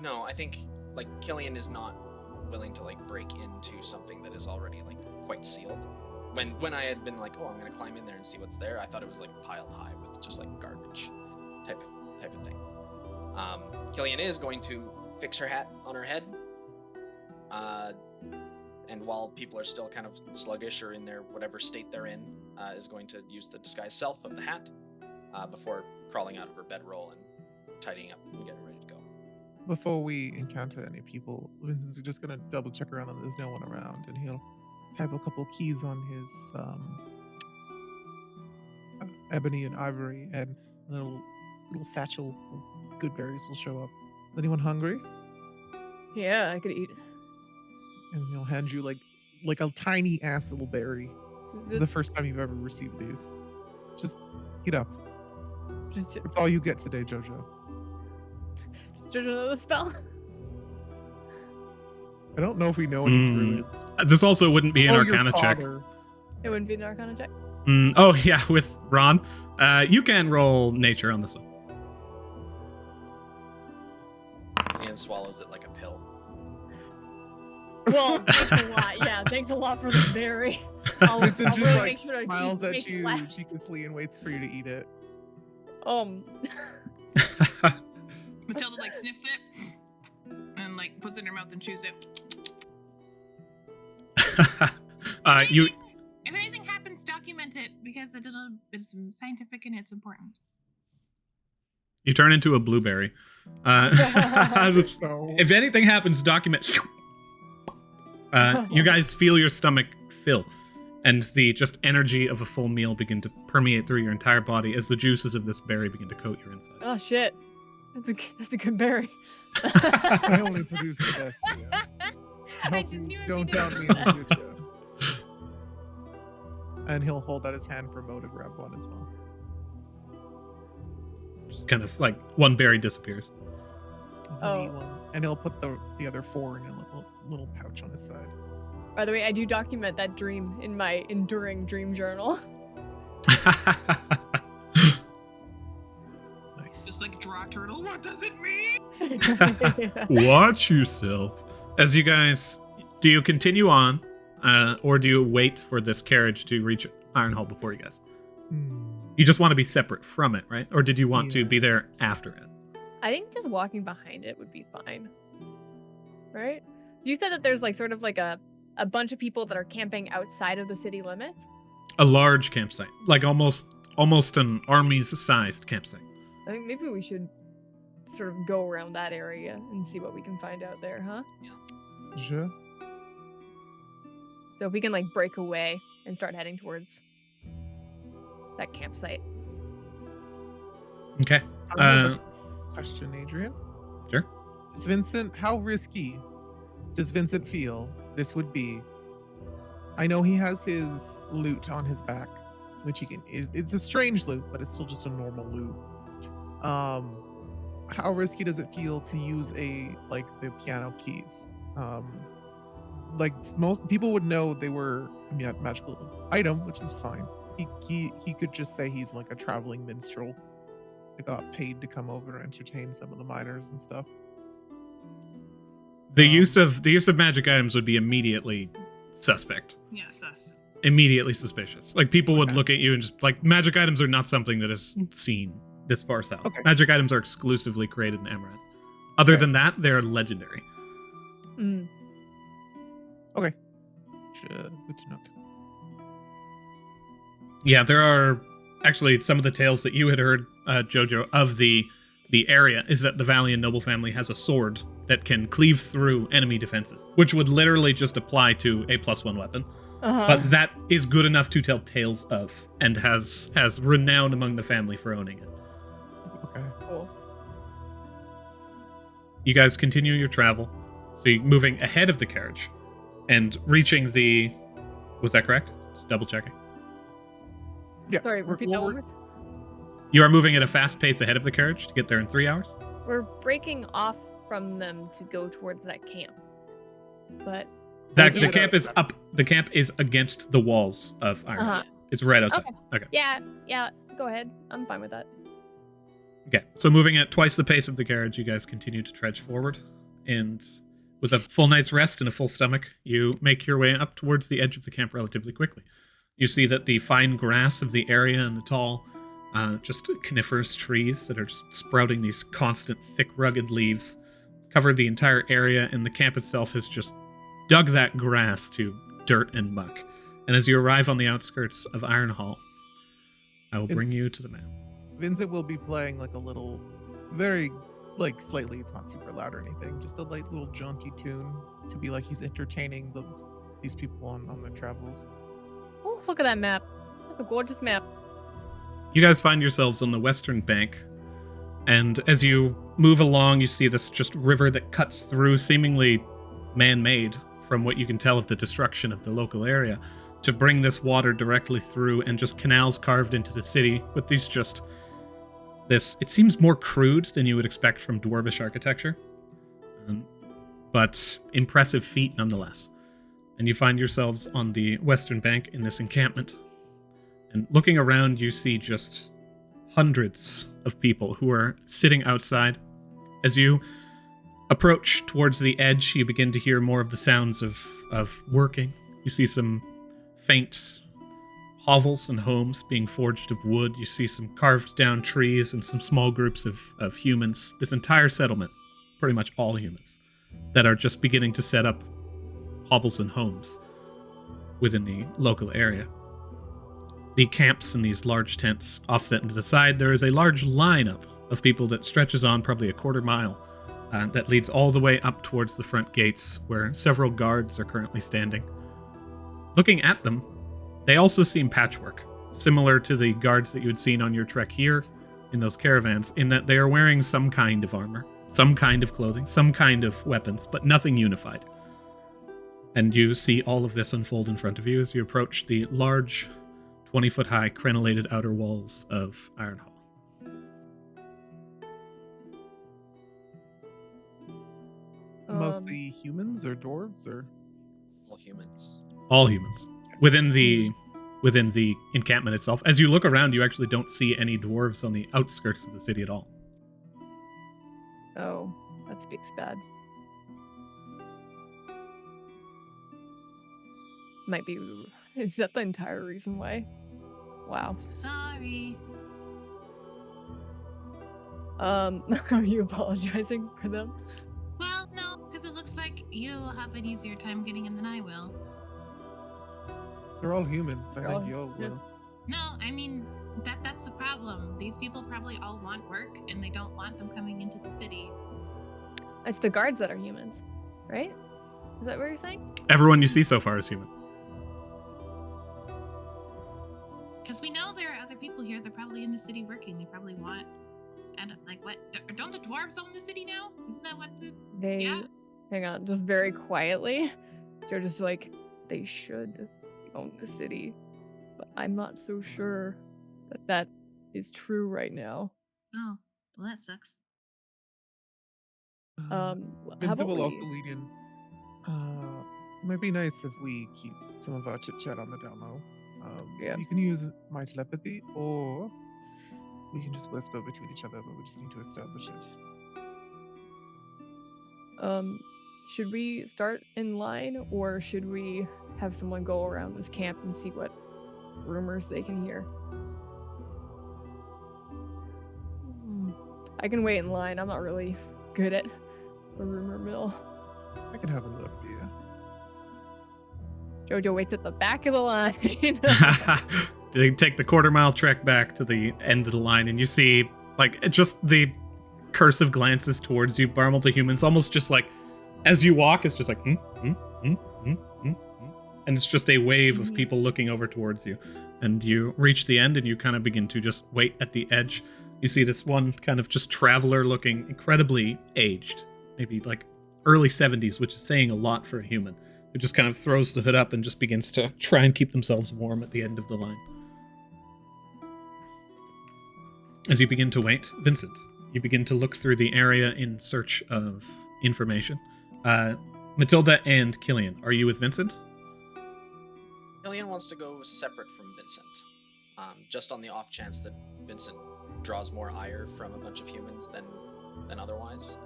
No, I think like Killian is not willing to like break into something that is already like quite sealed. When I had been like, oh, I'm gonna climb in there and see what's there, I thought it was like piled high with just like garbage type of thing. Killian is going to fix her hat on her head, and while people are still kind of sluggish or in their whatever state they're in, is going to use the disguise self of the hat before crawling out of her bedroll and tidying up and getting ready to go. Before we encounter any people, Vincent's just gonna double check around that there's no one around, and he'll type a couple keys on his ebony and ivory, and a little satchel of good berries will show up. Is anyone hungry? Yeah, I could eat. And he'll hand you like a tiny ass little berry. This is the first time you've ever received these. Just eat up. Just It's all you get today, Jojo. Jojo know the spell. I don't know if we know any druids. This also wouldn't be an Oh, Arcana your check. father. It wouldn't be an Arcana check. Oh yeah, with Ron, you can roll nature on this one. And swallows it like a pill. Well, thanks a lot. Yeah, thanks a lot for the berry. I'll Vincent just really like make sure to smiles at make it you laugh. cheekily and waits for you to eat it. Matilda like sniffs it and like puts it in her mouth and chews it. You If anything happens, document it because it's scientific and it's important. you turn into a blueberry. If anything happens, document. You guys feel your stomach fill, and the just energy of a full meal begin to permeate through your entire body as the juices of this berry begin to coat your insides. Oh shit, that's a good berry. I only produce the best. Yeah. I I hope didn't you even don't mean to doubt do me in the that. future. And he'll hold out his hand for Mo to grab one as well. Just kind of like one berry disappears. And he'll eat one, and he'll put the other 4 in a little pouch on his side. By the way, I do document that dream in my enduring dream journal. Nice. Just like draw turtle. What does it mean? Watch yourself. As you guys, do you continue on, or do you wait for this carriage to reach Ironhall before you guys? You just want to be separate from it, right? Or did you want to be there after it? I think just walking behind it would be fine. Right? You said that there's like sort of like a bunch of people that are camping outside of the city limits. A large campsite, like almost an army's-sized campsite. I think maybe we should sort of go around that area and see what we can find out there, huh? Sure. So if we can like break away and start heading towards that campsite. Okay. Another question, Adrian. Sure. Is Vincent, how risky does Vincent feel this would be? I know he has his loot on his back, which he can. It's a strange loot, but it's still just a normal loot. How risky does it feel to use the piano keys? Like most people would know they were a magical item, which is fine. He could just say he's like a traveling minstrel. They got paid to come over and entertain some of the miners and stuff. The use of magic items would be immediately suspect. Yes, us. Immediately suspicious. Like people would look at you and just like magic items are not something that is seen this far south. Okay. Magic items are exclusively created in Amaranth. Other than that, they're legendary. Okay. Good to know. Yeah, there are actually some of the tales that you had heard, Jojo, of the area is that the Valiant noble family has a sword that can cleave through enemy defenses, which would literally just apply to a +1 weapon. But that is good enough to tell tales of, and has renown among the family for owning it. Okay. Cool. You guys continue your travel, so you're moving ahead of the carriage and reaching the. Was that correct? Just double checking. Yeah. Sorry, repeat that one. You are moving at a fast pace ahead of the carriage to get there in 3 hours. We're breaking off from them to go towards that camp. But The do it camp is outside. up. The camp is against the walls of Ironhall. It's right outside. Okay. yeah, go ahead. I'm fine with that. Okay. So moving at twice the pace of the carriage, you guys continue to trudge forward, and with a full night's rest and a full stomach, you make your way up towards the edge of the camp relatively quickly. You see that the fine grass of the area and the tall, just coniferous trees that are just sprouting these constant, thick, rugged leaves cover the entire area, and the camp itself is just dug that grass to dirt and muck. And as you arrive on the outskirts of Ironhall, I will bring you to the map. Vincent will be playing like a little, very, like slightly, it's not super loud or anything, just a light little jaunty tune to be like he's entertaining these people on their travels. Oh, look at that map. What a gorgeous map. You guys find yourselves on the western bank, and as you move along, you see this just river that cuts through, seemingly man-made, from what you can tell of the destruction of the local area, to bring this water directly through, and just canals carved into the city with these just... it seems more crude than you would expect from dwarvish architecture, but impressive feat nonetheless. And you find yourselves on the western bank in this encampment. And looking around, you see just hundreds of people who are sitting outside. As you approach towards the edge, you begin to hear more of the sounds of working. You see some faint hovels and homes being forged of wood. You see some carved down trees and some small groups of humans. This entire settlement, pretty much all humans, that are just beginning to set up hovels and homes within the local area. The camps in these large tents offset into the side. There is a large lineup of people that stretches on probably a quarter mile that leads all the way up towards the front gates where several guards are currently standing. Looking at them, they also seem patchwork, similar to the guards that you had seen on your trek here in those caravans, in that they are wearing some kind of armor, some kind of clothing, some kind of weapons, but nothing unified. And you see all of this unfold in front of you as you approach the large 20-foot-high crenellated outer walls of Ironhall. Mostly humans or dwarves or All humans. All humans. Within the encampment itself. As you look around, you actually don't see any dwarves on the outskirts of the city at all. Oh, that speaks bad. Might be... Is that the entire reason why? Wow. Sorry. Are you apologizing for them? Well, no, because it looks like you'll have an easier time getting in than I will. they're all humans. I They're all- think you'll yeah. will. No, I mean, that's the problem. These people probably all want work, and they don't want them coming into the city. It's the guards that are humans, right? Is that what you're saying? Everyone you see so far is human. Because we know there are other people here. They're probably in the city working. They probably want... And like, what? Don't the dwarves own the city now? Isn't that what the... They... Yeah. Hang on, just very quietly. They're just like, they should own the city. But I'm not so sure that that is true right now. Oh, well, that sucks. How Vincent about will we... also lead in. It might be nice if we keep some of our chit chat on the down low. Yeah. You can use my telepathy, or we can just whisper between each other, but we just need to establish it. Should we start in line, or should we have someone go around this camp and see what rumors they can hear? I can wait in line. I'm not really good at the rumor mill. I can have a look, dear. Jojo waits at the back of the line. They take the quarter-mile trek back to the end of the line, and you see, like, just the cursive glances towards you, Barmel to humans, almost just like, as you walk, it's just like, and it's just a wave of people looking over towards you. And you reach the end, and you kind of begin to just wait at the edge. You see this one kind of just traveler looking incredibly aged, maybe like early 70s, which is saying a lot for a human, who just kind of throws the hood up and just begins to try and keep themselves warm at the end of the line. As you begin to wait, Vincent, you begin to look through the area in search of information. Matilda and Killian, are you with Vincent? Killian wants to go separate from Vincent, just on the off chance that Vincent draws more ire from a bunch of humans than otherwise.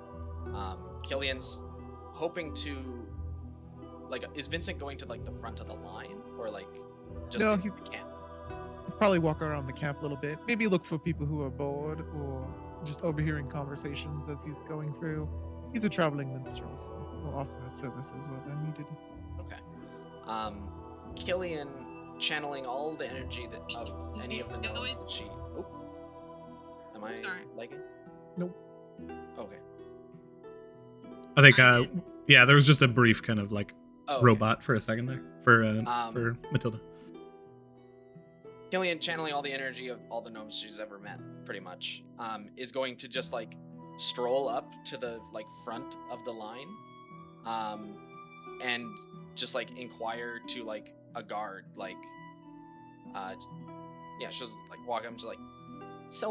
Killian's hoping to, like, is Vincent going to like the front of the line, or like just No, into he's- the camp? Probably walk around the camp a little bit. Maybe look for people who are bored or just overhearing conversations as he's going through. He's a traveling minstrel, so he'll offer services where they're needed. Okay. Killian channeling all the energy of any of the gnomes that she. Oh, am I lagging? Nope. Okay. I think, yeah, there was just a brief kind of like robot for a second there for Matilda. Killian channeling all the energy of all the gnomes she's ever met, pretty much, is going to just like stroll up to the like front of the line, and just like inquire to like a guard, like, yeah, she'll like walk up to like, so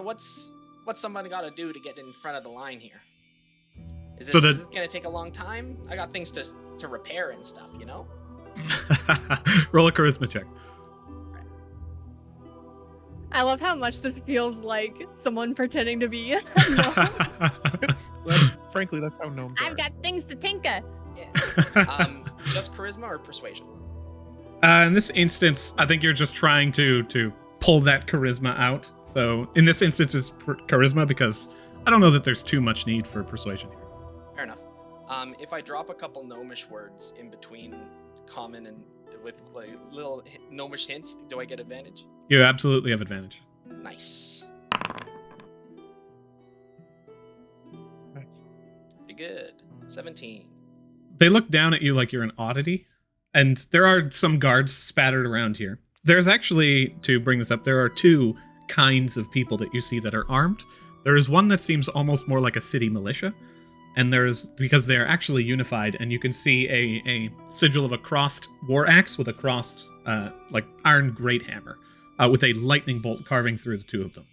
what's somebody got to do to get in front of the line here? Is this gonna take a long time? I got things to repair and stuff, you know. Roll a charisma check. I love how much this feels like someone pretending to be. Well, frankly, that's how gnomes are. I've got things to tinker. Yeah. Just charisma or persuasion? In this instance, I think you're just trying to pull that charisma out. So in this instance, it's charisma because I don't know that there's too much need for persuasion here. Fair enough. If I drop a couple gnomish words in between common and with like little gnomish hints, do I get advantage? You absolutely have advantage. Nice. Nice. Pretty good. 17. They look down at you like you're an oddity, and there are some guards spattered around here. There's actually, to bring this up, there are two kinds of people that you see that are armed. There is one that seems almost more like a city militia, and there's, because they're actually unified, and you can see a sigil of a crossed war axe with a crossed, like, iron great hammer, with a lightning bolt carving through the two of them.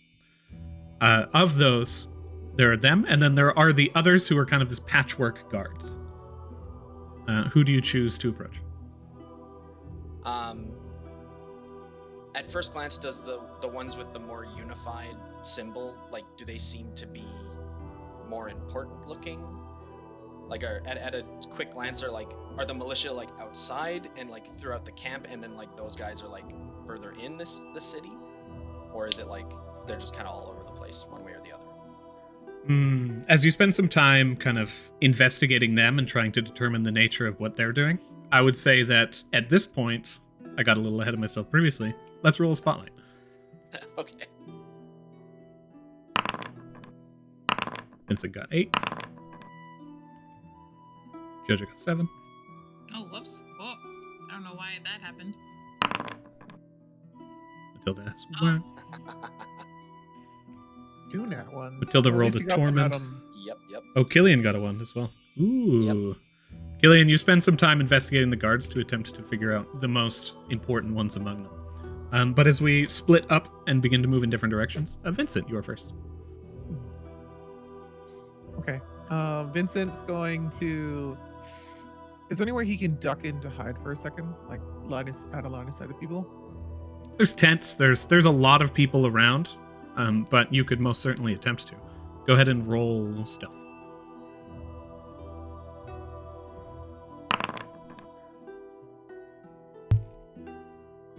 Of those, there are them, and then there are the others who are kind of this patchwork guards. Who do you choose to approach? At first glance, does the ones with the more unified symbol, like, do they seem to be more important looking? Like, at a quick glance, are the militia like outside and like throughout the camp, and then like those guys are like further in the city, or is it like they're just kind of all over the place, one way or the other? As you spend some time kind of investigating them and trying to determine the nature of what they're doing, I would say that at this point, I got a little ahead of myself previously. Let's roll a spotlight. Okay. Vincent got 8. Jojo got 7. Oh, whoops. Oh, I don't know why that happened. Matilda has 1. Two nat ones. Matilda Well, at rolled least a you got them torment. out on- Yep. Oh, Killian got a 1 as well. Ooh. Yep. Killian, you spend some time investigating the guards to attempt to figure out the most important ones among them. But as we split up and begin to move in different directions, Vincent, you are first. Okay. Vincent's going to. Is there anywhere he can duck in to hide for a second? Like at a line of sight of people? There's tents. There's a lot of people around, but you could most certainly attempt to. Go ahead and roll stealth.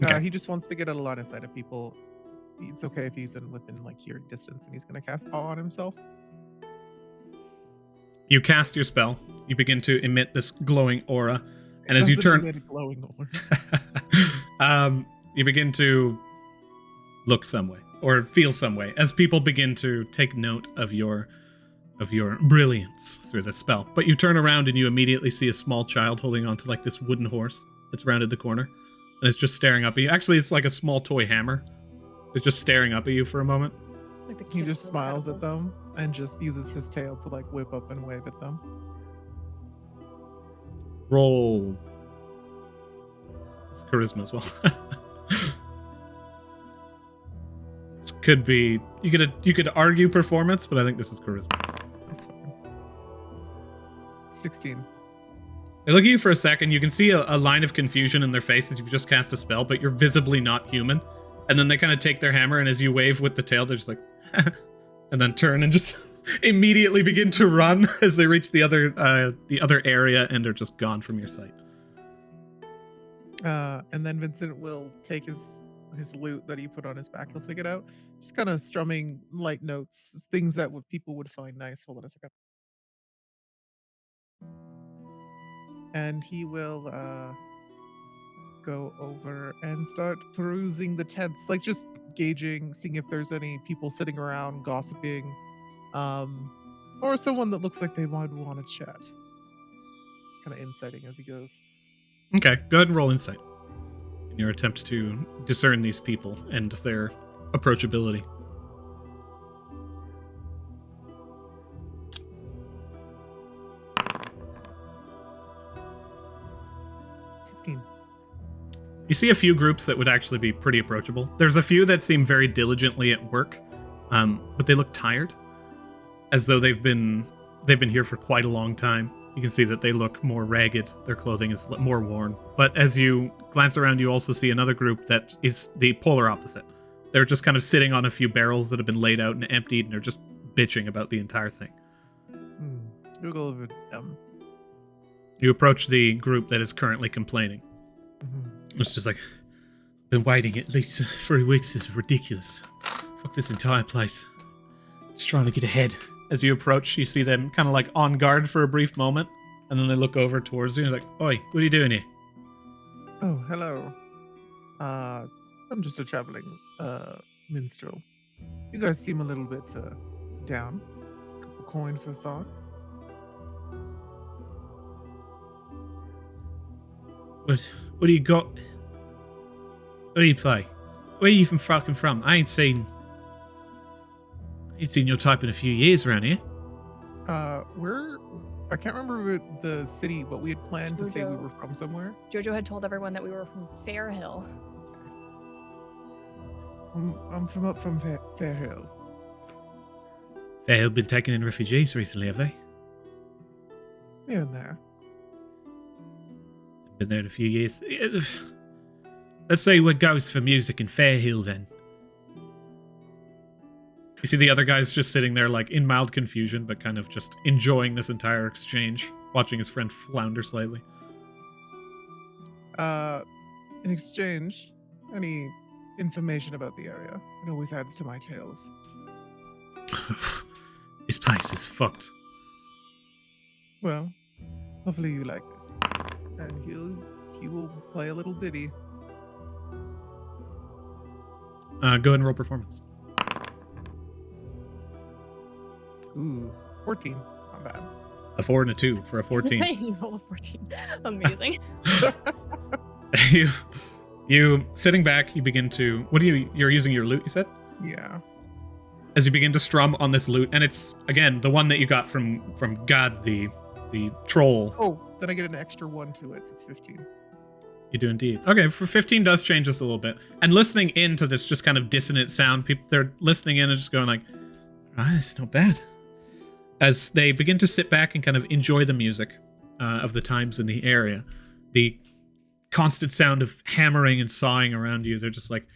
Okay. He just wants to get at a line of sight of people. It's okay if he's within like hearing distance, and he's going to cast awe on himself. You cast your spell. You begin to emit this glowing aura, and It as you doesn't turn, emit a glowing aura. you begin to look some way or feel some way as people begin to take note of your brilliance through the spell. But you turn around and you immediately see a small child holding onto like this wooden horse that's rounded the corner, and it's just staring up at you. Actually, it's like a small toy hammer. It's just staring up at you for a moment. Like the He kid just from smiles at Incredibles. them and just uses his tail to like whip up and wave at them. Roll. It's charisma as well. This could be you could argue performance, but I think this is charisma. That's fine. 16. They look at you for a second. You can see a line of confusion in their face as you've just cast a spell, but you're visibly not human. And then they kind of take their hammer, and as you wave with the tail, they're just like, and then turn and just immediately begin to run as they reach the other area and are just gone from your sight. And then Vincent will take his lute that he put on his back. He'll take it out, just kind of strumming light notes, things that people would find nice. Hold on a second. and he will go over and start perusing the tents, like just gauging, seeing if there's any people sitting around gossiping, or someone that looks like they might want to chat. Kind of inciting as he goes. Okay, go ahead and roll insight in your attempt to discern these people and their approachability. You see a few groups that would actually be pretty approachable. There's a few that seem very diligently at work, but they look tired, as though they've been here for quite a long time. You can see that they look more ragged. Their clothing is more worn. But as you glance around, you also see another group that is the polar opposite. They're just kind of sitting on a few barrels that have been laid out and emptied, and they're just bitching about the entire thing. We'll go over them. You approach the group that is currently complaining. It's just like, been waiting at least 3 weeks is ridiculous. Fuck this entire place. Just trying to get ahead. As you approach, you see them kind of like on guard for a brief moment, and then they look over towards you and like, oi, what are you doing here? Oh, hello. I'm just a traveling minstrel. You guys seem a little bit down. Couple coin for a song. What do you got? What do you play? Where are you even fucking from? I ain't seen your type in a few years around here. I can't remember the city, but we had planned to say we were from somewhere. Jojo had told everyone that we were from Fairhill. I'm from up from Fairhill. Fairhill been taking in refugees recently, have they? Here and there. Been there in a few years. Let's say what goes for music in Fairhill then. You see the other guy's just sitting there like in mild confusion, but kind of just enjoying this entire exchange, watching his friend flounder slightly. In exchange, any information about the area, it always adds to my tales. This place is fucked. Well, hopefully you like this. And he will play a little ditty. Go ahead and roll performance. Ooh, 14. Not bad. A 4 and a 2 for a 14. You roll a 14. Amazing. You sitting back, you begin to... You're using your lute, you said? Yeah. As you begin to strum on this lute, and it's, again, the one that you got from God, the troll. Oh, then I get an extra 1 to it, so it's 15. You do indeed. Okay, for 15 does change us a little bit. And listening into this just kind of dissonant sound, people, they're listening in and just going like, right, it's not bad. As they begin to sit back and kind of enjoy the music of the times in the area, the constant sound of hammering and sawing around you, they're just like,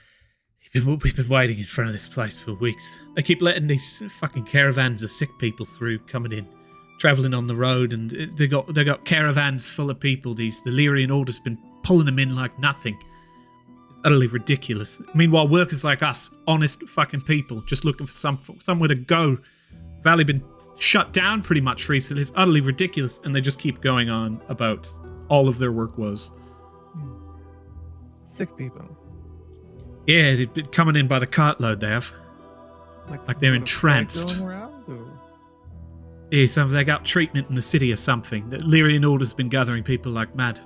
we've been waiting in front of this place for weeks. They keep letting these fucking caravans of sick people through, coming in, traveling on the road, and they got caravans full of people. The Lyrian Order's been pulling them in like nothing. It's utterly ridiculous. Meanwhile, workers like us, honest fucking people, just looking for somewhere to go. Valley been shut down pretty much recently. It's utterly ridiculous, and they just keep going on about all of their work woes. Sick people. Yeah, they've been coming in by the cartload, they have. Like they're entranced. Going around, or? Yeah, they got treatment in the city or something. The Lyrian Order's been gathering people like mad.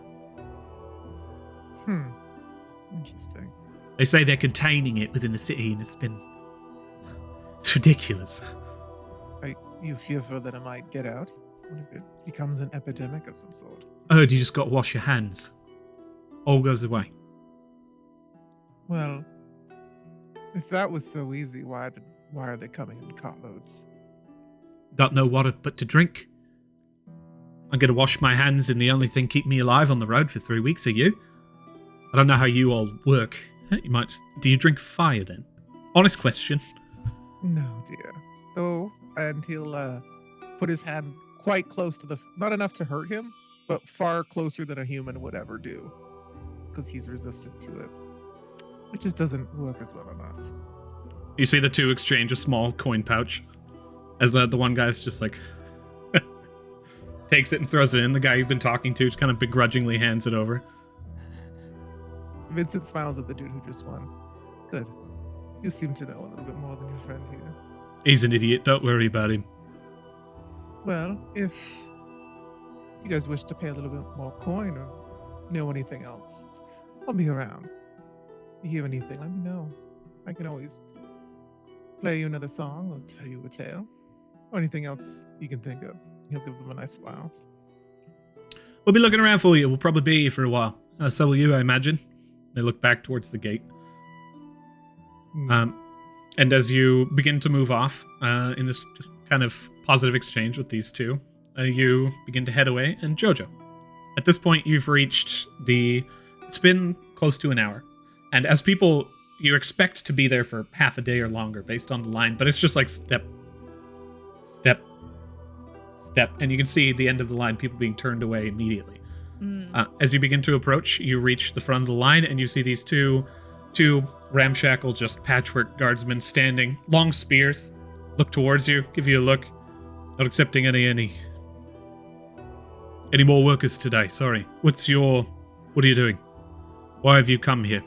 Interesting. They say they're containing it within the city, and it's ridiculous. You fearful that it might get out? What if it becomes an epidemic of some sort? I heard you just got to wash your hands. All goes away. Well, if that was so easy, why are they coming in cartloads? Got no water but to drink. I'm going to wash my hands, and the only thing keeping me alive on the road for 3 weeks are you. I don't know how you all work. Do you drink fire then? Honest question. No, dear. Oh, and he'll put his hand quite close to not enough to hurt him, but far closer than a human would ever do, because he's resistant to it. It just doesn't work as well on us. You see the two exchange a small coin pouch, as the one guy's just like, takes it and throws it in. The guy you've been talking to kind of begrudgingly hands it over. Vincent smiles at the dude who just won. Good. You seem to know a little bit more than your friend here. He's an idiot. Don't worry about him. Well, if you guys wish to pay a little bit more coin or know anything else, I'll be around. If you hear anything, let me know. I can always play you another song or tell you a tale or anything else you can think of. He'll give them a nice smile. We'll be looking around for you. We'll probably be here for a while. So will you, I imagine. They look back towards the gate. And as you begin to move off in this kind of positive exchange with these two, you begin to head away. And Jojo, at this point, you've reached it's been close to an hour. And as people, you expect to be there for half a day or longer based on the line, but it's just like step, step, step. And you can see the end of the line, people being turned away immediately. As you begin to approach, you reach the front of the line and you see these two ramshackle, just patchwork guardsmen standing, long spears, look towards you, give you a look, not accepting any more workers today. Sorry. What are you doing? Why have you come here?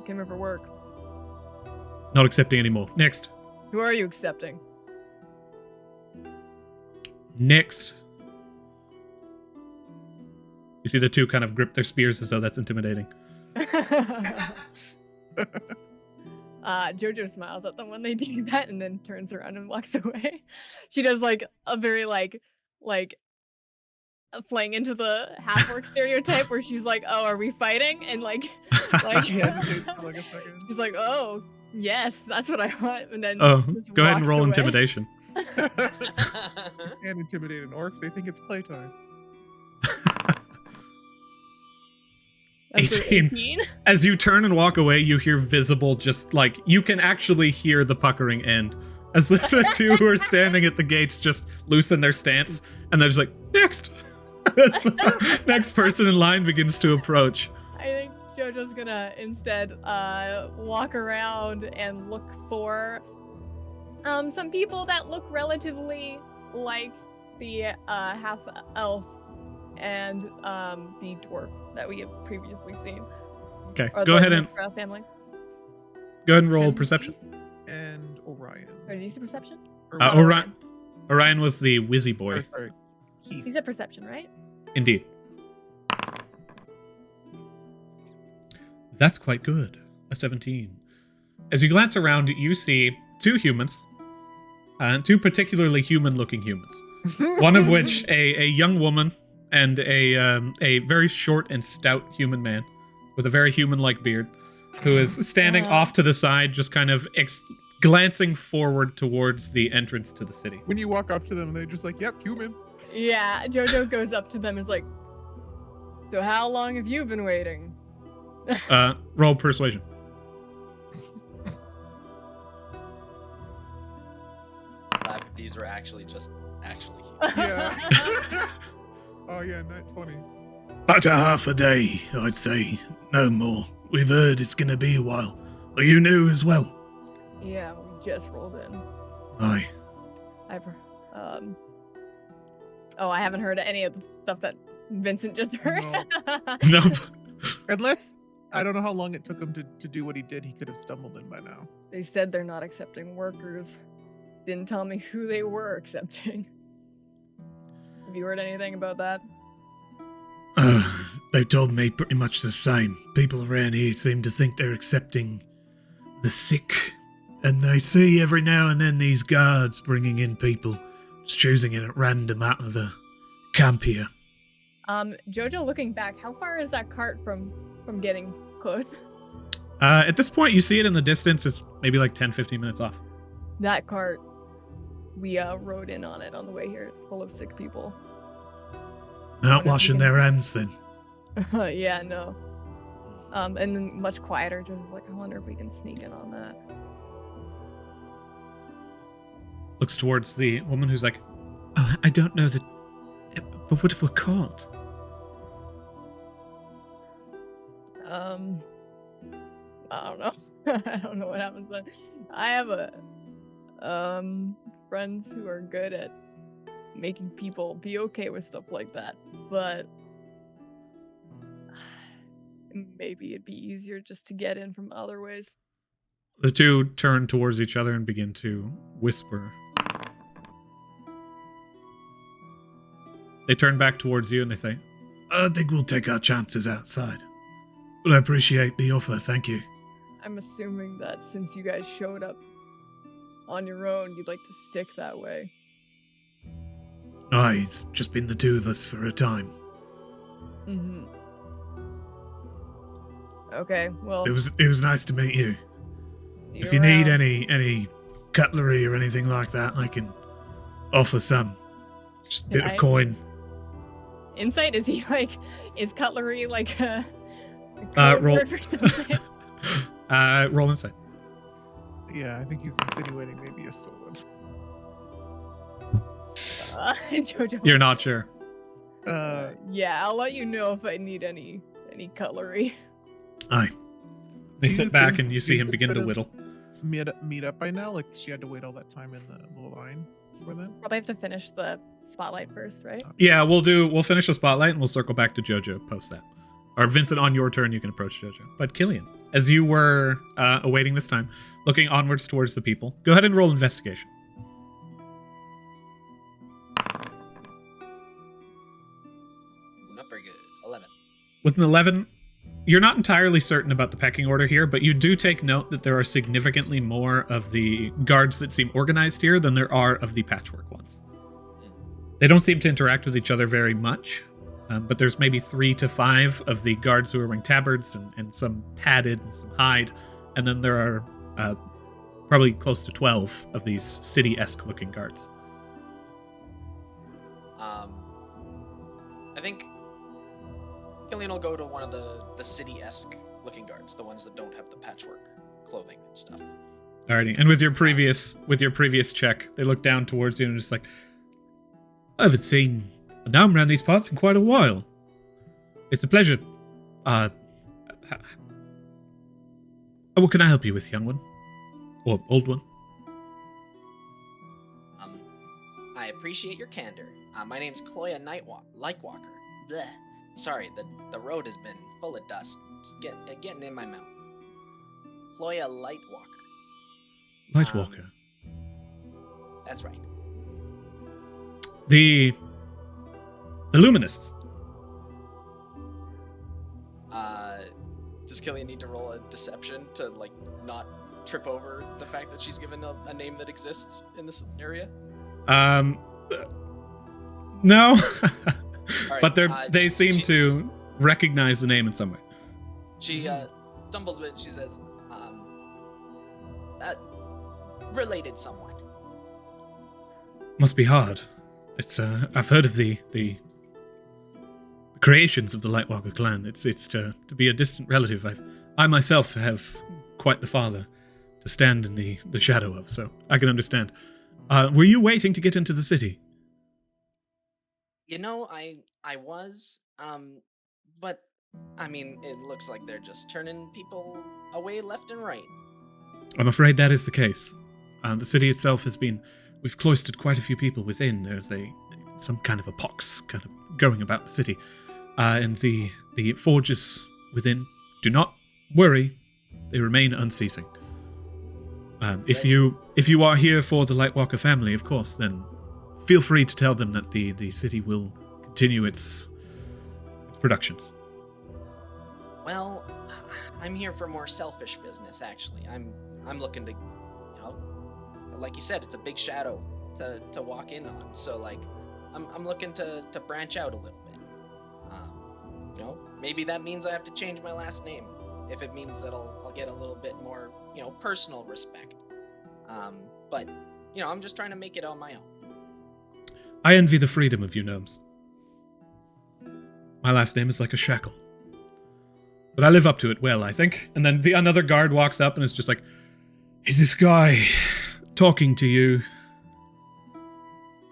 Came here for work. Not accepting any more. Next. Who are you accepting? Next. You see the two kind of grip their spears as though that's intimidating. Jojo smiles at them when they do that and then turns around and walks away. She does like a very like playing into the half-orc stereotype where she's like, "Oh, are we fighting?" And like She hesitates for like a second. she's like, "Oh, yes, that's what I want." And then just go ahead and walks roll away. intimidation. And intimidate an orc. They think it's playtime. That's 18. As you turn and walk away, you hear visible, just like, you can actually hear the puckering end. As the two who are standing at the gates just loosen their stance, and they're just like, next! As the next person in line begins to approach. I think Jojo's gonna instead walk around and look for some people that look relatively like the half-elf and the dwarf that we have previously seen. Okay, Or go the ahead and family. go ahead and roll perception. And Orion. Or did you say perception? Orion was the whizzy boy. Sorry. Keith. You said perception, right? Indeed. That's quite good. A 17. As you glance around, you see two humans, two particularly human-looking humans. One of which a young woman and a very short and stout human man with a very human-like beard, who is standing off to the side, just kind of glancing forward towards the entrance to the city. When you walk up to them, they're just like, "Yep, human." Yeah, Jojo goes up to them and is like, "So how long have you been waiting?" Roll persuasion. These were actually huge. Yeah. Oh yeah, night 20. About a half a day, I'd say. No more. We've heard it's gonna be a while. Are you new as well? Yeah, we just rolled in. Aye. I haven't heard any of the stuff that Vincent just heard. Nope. Unless, I don't know how long it took him to do what he did. He could have stumbled in by now. They said they're not accepting workers. Didn't tell me who they were accepting. Have you heard anything about that? They told me pretty much the same. People around here seem to think they're accepting the sick. And they see every now and then these guards bringing in people, just choosing it at random out of the camp here. Jojo, looking back, how far is that cart from getting close? At this point, you see it in the distance. It's maybe like 10, 15 minutes off. That cart, we rode in on it on the way here. It's full of sick people. Not washing their hands then. Yeah, no. And then much quieter, just like, I wonder if we can sneak in on that. Looks towards the woman who's like, "Oh, I don't know that, but what if we're caught?" I don't know. I don't know what happens then. I have friends who are good at making people be okay with stuff like that, but maybe it'd be easier just to get in from other ways. The two turn towards each other and begin to whisper. They turn back towards you and they say, I think we'll take our chances outside. But I appreciate the offer, thank you. I'm assuming that since you guys showed up on your own, you'd like to stick that way. Aye, it's just been the two of us for a time. Mm-hmm. Okay, well... It was nice to meet you. see If you need around. any cutlery or anything like that, I can offer some. Just a bit of I- coin. Insight, is cutlery like a code Roll. word for something? Roll insight. Yeah, I think he's insinuating maybe a sword. Jojo. You're not sure. Yeah, I'll let you know if I need any cutlery. Aye. They Do you sit back think and you see him these begin to could've whittle. Meet up by now? Like she had to wait all that time in the line for them? Probably have to finish the spotlight first, right? Yeah, we'll finish the spotlight and we'll circle back to Jojo post that. Or Vincent, on your turn, you can approach Jojo. But Killian, as you were awaiting this time, looking onwards towards the people, go ahead and roll investigation. Not very good. 11. With an 11, you're not entirely certain about the pecking order here, but you do take note that there are significantly more of the guards that seem organized here than there are of the patchwork ones. They don't seem to interact with each other very much, but there's maybe 3 to 5 of the guards who are wearing tabards and some padded and some hide, and then there are probably close to 12 of these city-esque looking guards. I think Killian will go to one of the city-esque looking guards, the ones that don't have the patchwork clothing and stuff. Alrighty, and with your previous check, they look down towards you and just like, I haven't seen a gnome around these parts in quite a while. It's a pleasure. What can I help you with, young one? Or old one? I appreciate your candor. My name's Cloya Lightwalker. Bleh. Sorry, the road has been full of dust. Just getting in my mouth. Cloya Lightwalker. Lightwalker. That's right. The Luminists. Does Killian need to roll a deception to not trip over the fact that she's given a name that exists in this area? No. All right, But they seem she- to recognize the name in some way. She stumbles a bit. She says, related somewhat. Must be hard. It's I've heard of the creations of the Lightwalker clan. It's to be a distant relative. I myself have quite the father to stand in the shadow of, so I can understand. Were you waiting to get into the city? You know, I was, but I mean, it looks like they're just turning people away left and right. I'm afraid that is the case. The city itself we've cloistered quite a few people within. There's some kind of a pox kind of going about the city. And the forges within, do not worry, they remain unceasing. If you are here for the Lightwalker family, of course, then feel free to tell them that the city will continue its productions. Well, I'm here for more selfish business, actually. I'm looking to, like you said, it's a big shadow to walk in on. So I'm looking to branch out a little bit. Maybe that means I have to change my last name. If it means that I'll get a little bit more, personal respect. But I'm just trying to make it on my own. I envy the freedom of you gnomes. My last name is like a shackle. But I live up to it well, I think. And then another guard walks up and is just like, is this guy talking to you?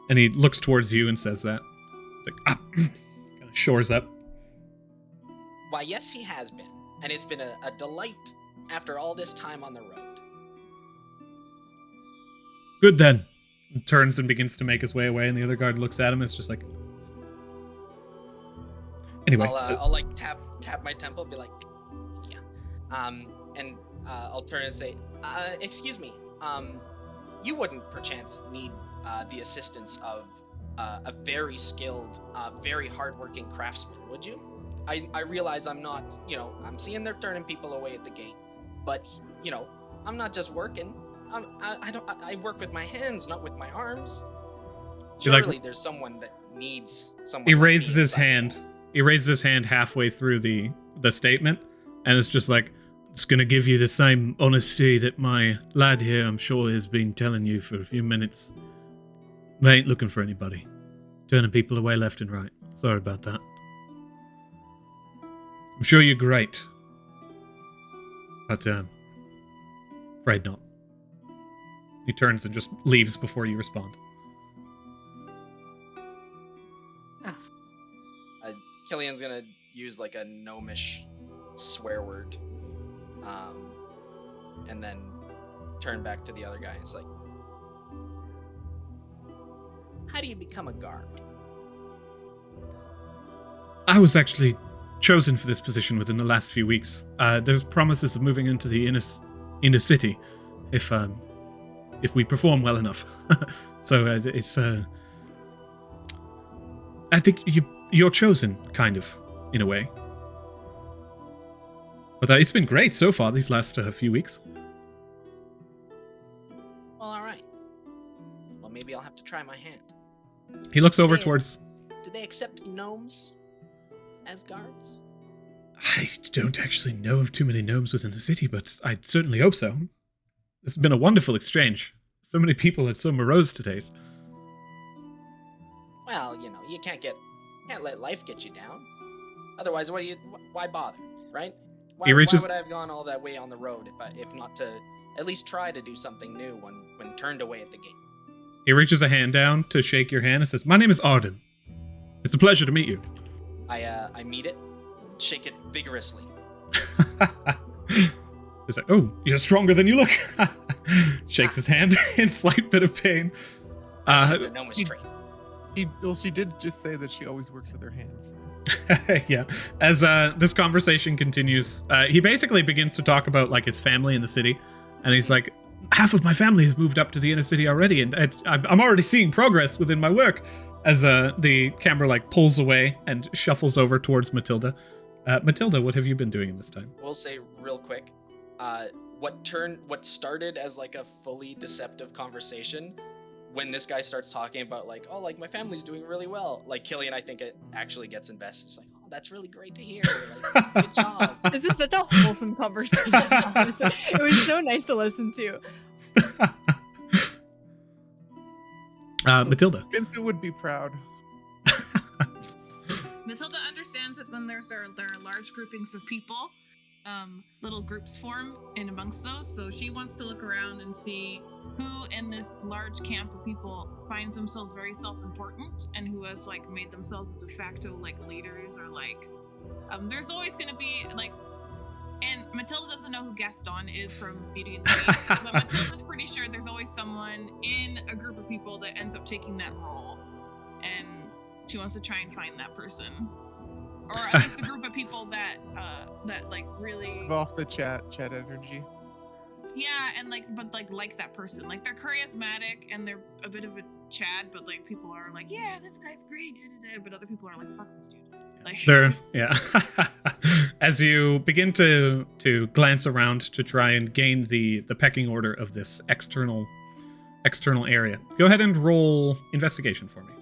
And he looks towards you and says that. It's like, kind of shores up. Why, yes, he has been. And it's been a delight after all this time on the road. Good then. turns and begins to make his way away, and the other guard looks at him. It's just like, anyway. I'll like tap my temple, be like, yeah, and I'll turn and say, excuse me, you wouldn't perchance need the assistance of a very skilled, very hardworking craftsman, would you? I realize I'm not, I'm seeing they're turning people away at the gate, but I'm not just working. I work with my hands, not with my arms. Surely there's someone that needs someone. He raises his hand. He raises his hand halfway through the statement, and it's just like, it's gonna give you the same honesty that my lad here, I'm sure, has been telling you for a few minutes. They ain't looking for anybody. Turning people away left and right. Sorry about that. I'm sure you're great. But, afraid not. He turns and just leaves before you respond. Killian's gonna use like a gnomish swear word, and then turn back to the other guy and it's like, how do you become a guard? I was actually chosen for this position within the last few weeks. There's promises of moving into the inner city if we perform well enough. So it's I think you're chosen, kind of, in a way. But it's been great so far these last few weeks. Well, all right. Well, maybe I'll have to try my hand. He looks over towards... Do they accept gnomes as guards? I don't actually know of too many gnomes within the city, but I certainly hope so. It's been a wonderful exchange. So many people are so morose today. Well, you can't let life get you down. Otherwise, why bother, right? Why would I have gone all that way on the road if not to at least try to do something new when turned away at the gate? He reaches a hand down to shake your hand and says, "My name is Arden. It's a pleasure to meet you." I meet it, shake it vigorously. He's like, "Oh, you're stronger than you look." Shakes his hand in slight bit of pain. That's just a gnomish trait. She did just say that she always works with her hands. Yeah. As this conversation continues, he basically begins to talk about like his family in the city, and he's like, half of my family has moved up to the inner city already, and I'm already seeing progress within my work. As the camera like pulls away and shuffles over towards Matilda. Matilda, what have you been doing in this time? We'll say real quick, what started as like a fully deceptive conversation, when this guy starts talking about like, oh, like my family's doing really well, like Killian, I think it actually gets invested. It's like, oh, that's really great to hear. Like, good job. This is such a wholesome conversation. It was so nice to listen to. Matilda. Vincent would be proud. Matilda understands that when there are large groupings of people, little groups form in amongst those. So she wants to look around and see who in this large camp of people finds themselves very self-important and who has like made themselves de facto like leaders or like there's always going to be like, and Matilda doesn't know who Gaston is from Beauty and the Beast, but Matilda's pretty sure there's always someone in a group of people that ends up taking that role, and she wants to try and find that person, or at least a group of people that like really off the chat energy. Yeah, and like that person, like they're charismatic and they're a bit of a Chad, but like people are like, yeah, this guy's great, but other people are like, fuck this dude. Like, yeah. As you begin to glance around to try and gain the pecking order of this external area, go ahead and roll investigation for me.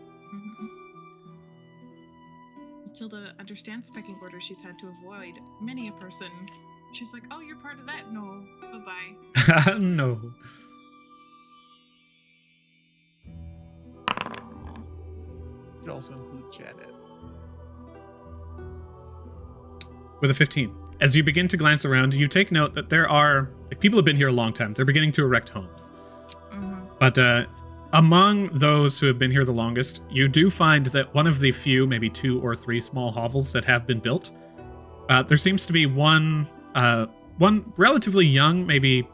Matilda understands pecking order. She's had to avoid many a person. She's like, oh, you're part of that? No. Bye-bye. No. Could also include Janet. With a 15. As you begin to glance around, you take note that there are... Like, people have been here a long time. They're beginning to erect homes. Mm-hmm. But among those who have been here the longest, you do find that one of the few, maybe 2 or 3 small hovels that have been built, there seems to be one relatively young, maybe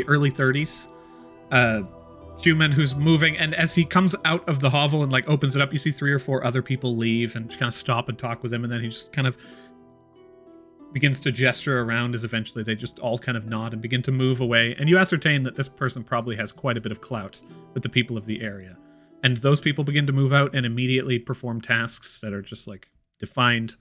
early 30s, human who's moving, and as he comes out of the hovel and like opens it up, you see 3 or 4 other people leave and kind of stop and talk with him, and then he just kind of begins to gesture around as eventually they just all kind of nod and begin to move away, and you ascertain that this person probably has quite a bit of clout with the people of the area. And those people begin to move out and immediately perform tasks that are just like defined.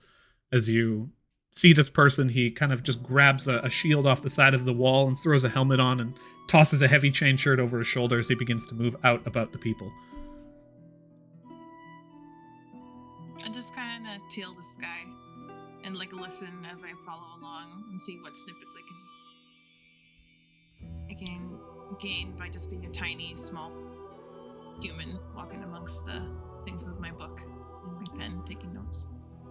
As you see this person, he kind of just grabs a shield off the side of the wall and throws a helmet on and tosses a heavy chain shirt over his shoulder as he begins to move out about the people. I just kind of tail the sky and like listen as I follow along and see what snippets I can gain by just being a tiny, small human walking amongst the things with my book and my pen, taking notes.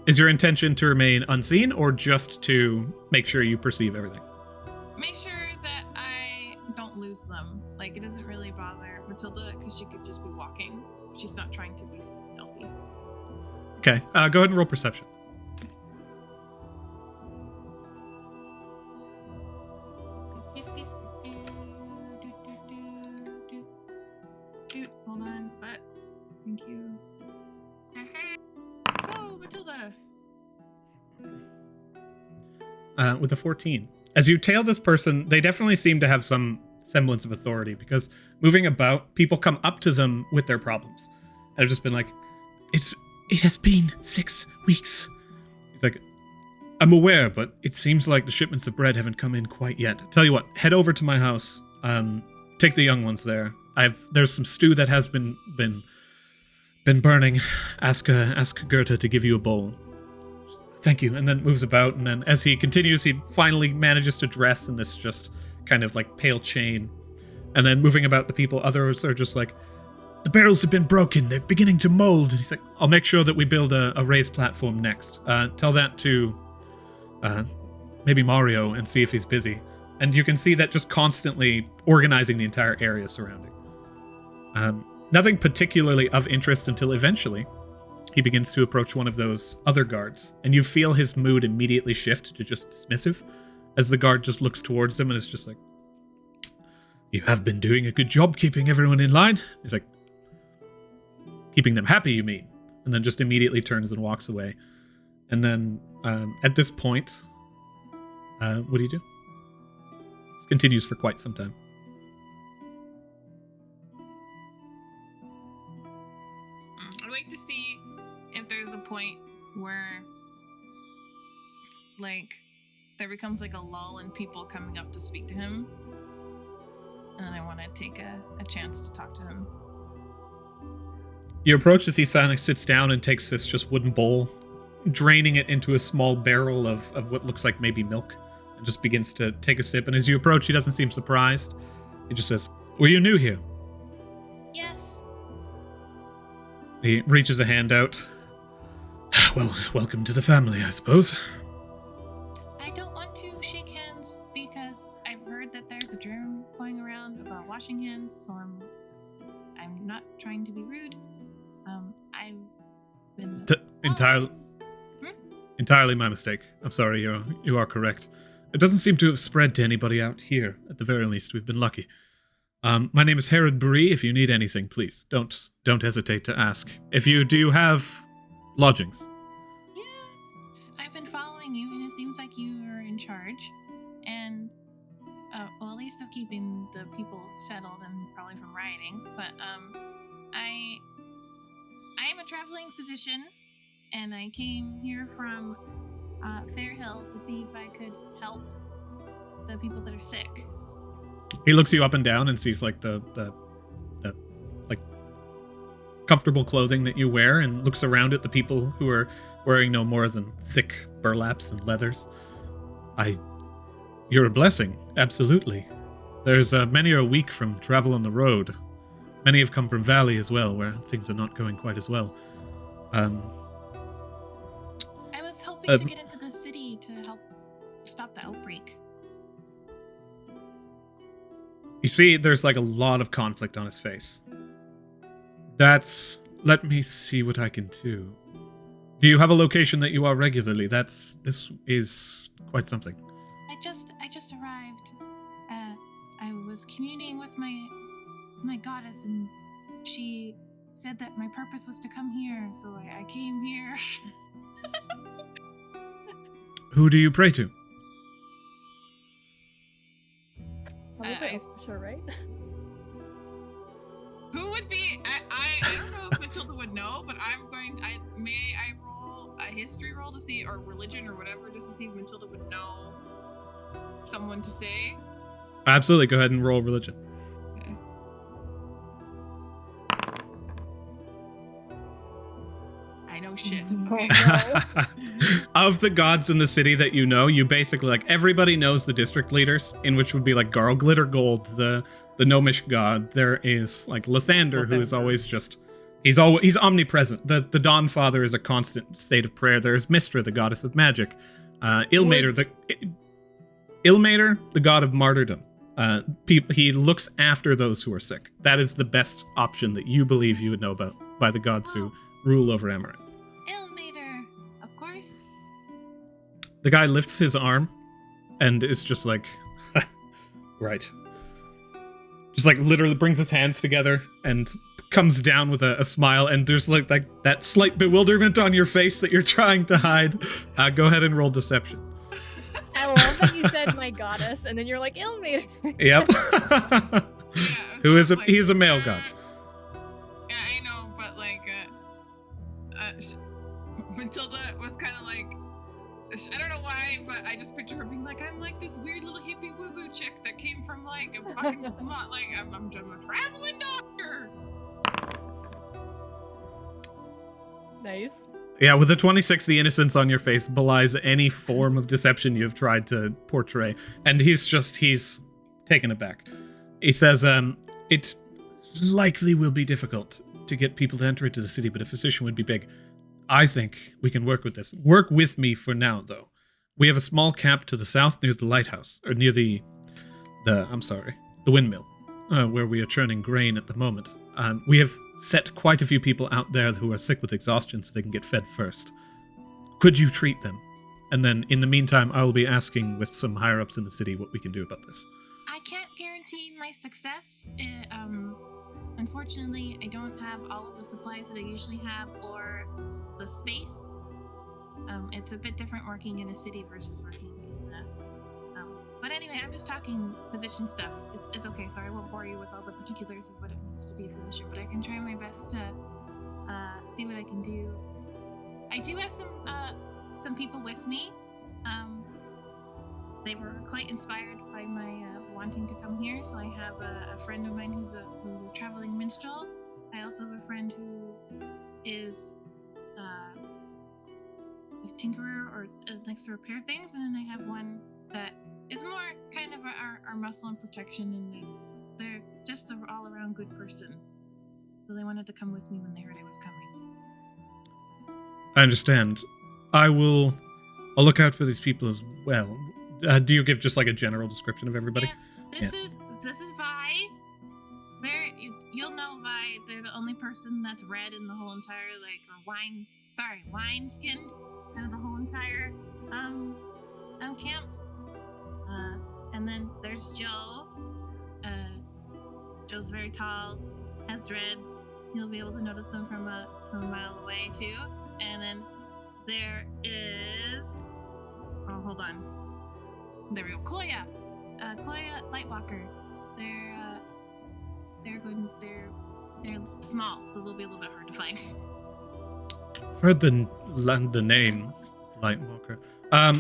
Is your intention to remain unseen or just to make sure you perceive everything? Make sure that I don't lose them. Like, it doesn't really bother Matilda because she could just be walking. She's not trying to be stealthy. Okay, go ahead and roll perception. Hold on, but thank you. Oh, Matilda! With a 14. As you tail this person, they definitely seem to have some semblance of authority, because moving about, people come up to them with their problems. And I've just been like, it has been 6 weeks. He's like, I'm aware, but it seems like the shipments of bread haven't come in quite yet. Tell you what, head over to my house. Take the young ones there. There's some stew that has been burning. Ask Goethe to give you a bowl. Thank you. And then moves about, and then as he continues, he finally manages to dress in this just kind of like pale chain. And then moving about the people, others are just like, the barrels have been broken, they're beginning to mold. And he's like, I'll make sure that we build a raised platform next. Tell that to maybe Mario and see if he's busy. And you can see that just constantly organizing the entire area surrounding. Nothing particularly of interest until eventually he begins to approach one of those other guards, and you feel his mood immediately shift to just dismissive as the guard just looks towards him and is just like, you have been doing a good job keeping everyone in line. He's like, keeping them happy, you mean? And then just immediately turns and walks away. And then at this point, what do you do? This continues for quite some time. I'd like to see if there's a point where, like, there becomes like a lull in people coming up to speak to him. And then I want to take a chance to talk to him. You approach as he silently sits down and takes this just wooden bowl, draining it into a small barrel of what looks like maybe milk, and just begins to take a sip. And as you approach, he doesn't seem surprised. He just says, were you new here? Yes. He reaches a hand out. Well, welcome to the family, I suppose. I don't want to shake hands because I've heard that there's a germ going around about washing hands, so I'm not trying to be rude. I've been entirely my mistake. I'm sorry, you are correct. It doesn't seem to have spread to anybody out here. At the very least, we've been lucky. My name is Herod Bree. If you need anything, please don't hesitate to ask. Do you have lodgings? Yes, I've been following you, and it seems like you are in charge. And well, at least of keeping the people settled and probably from rioting. But I am a traveling physician, and I came here from Fairhill to see if I could help the people that are sick. He looks you up and down and sees like the like comfortable clothing that you wear, and looks around at the people who are wearing no more than thick burlaps and leathers. You're a blessing, absolutely. There's many are weak from travel on the road. Many have come from Valley as well, where things are not going quite as well. I was hoping to get into the city to help stop the outbreak. You see, there's like a lot of conflict on his face. Let me see what I can do. Do you have a location that you are regularly? This is quite something. I just arrived. I was communing with my goddess, and she said that my purpose was to come here, so I came here. Who do you pray to? Sure, right? Who would be? I don't know if Matilda would know, but may I roll a history roll to see, or religion or whatever, just to see if Matilda would know someone to say? Absolutely. Go ahead and roll religion. Okay. I know shit. Okay. Of the gods in the city that you know, you basically, like, everybody knows the district leaders, in which would be like Garl Glittergold, the gnomish god. There is like Lathander, who is always just he's omnipresent. The Dawn Father is a constant state of prayer. There's Mystra, the goddess of magic. Ilmater, the god of martyrdom. He looks after those who are sick. That is the best option that you believe you would know about by the gods who rule over Amaranth. Ilmater, of course. The guy lifts his arm and is just like, right. Just like literally brings his hands together and comes down with a smile, and there's like that slight bewilderment on your face that you're trying to hide. Go ahead and roll deception. I love that you said my goddess, and then you're like, Ilmater. Yep. Yeah, He's a male god. Yeah, I know, but like, Matilda was kind of like, I don't know why, but I just picture her being like, I'm like this weird little hippie woo-woo chick that came from like a fucking slot, like I'm a traveling doctor. Nice. Yeah, with a 26, the innocence on your face belies any form of deception you've tried to portray. And he's taken aback. He says, it likely will be difficult to get people to enter into the city, but a physician would be big. I think we can work with this. Work with me for now, though. We have a small camp to the south near the lighthouse, or near the windmill, where we are churning grain at the moment. We have set quite a few people out there who are sick with exhaustion so they can get fed first. Could you treat them? And then, in the meantime, I will be asking with some higher-ups in the city what we can do about this. I can't guarantee my success. Unfortunately, I don't have all of the supplies that I usually have, or the space. It's a bit different working in a city versus working in but anyway, I'm just talking physician stuff. It's okay. Sorry, I won't bore you with all the particulars of what it means to be a physician, but I can try my best to see what I can do. I do have some people with me. They were quite inspired by my wanting to come here. So I have a friend of mine who's a traveling minstrel. I also have a friend who is a tinkerer or likes to repair things, and then I have one that is more kind of our muscle and protection, and they're just an all-around good person. So they wanted to come with me when they heard I was coming. I understand. I'll look out for these people as well. Do you give just like a general description of everybody? Yeah, this is Vi. You'll know Vi. They're the only person that's red in the whole entire wine skinned out of the whole entire camp. And then there's Joe. Joe's very tall, has dreads. You'll be able to notice them from a mile away too. And then there is, hold on. There we go. Kloya Lightwalker. They're small, so they'll be a little bit hard to find. I've heard the name Lightwalker.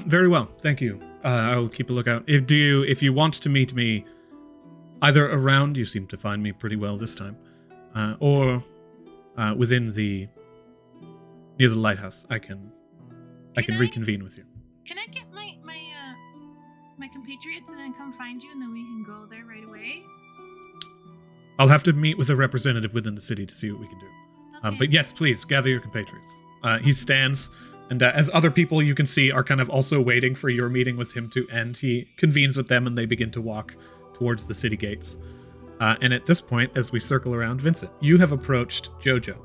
Very well, thank you. I'll keep a lookout. If you want to meet me, either around, you seem to find me pretty well this time, or within near the lighthouse, I can reconvene with you. Can I get my compatriots and then come find you, and then we can go there right away? I'll have to meet with a representative within the city to see what we can do. Okay. But yes, please gather your compatriots. He stands. And as other people you can see are kind of also waiting for your meeting with him to end, he convenes with them and they begin to walk towards the city gates. And at this point, as we circle around, Vincent, you have approached Jojo,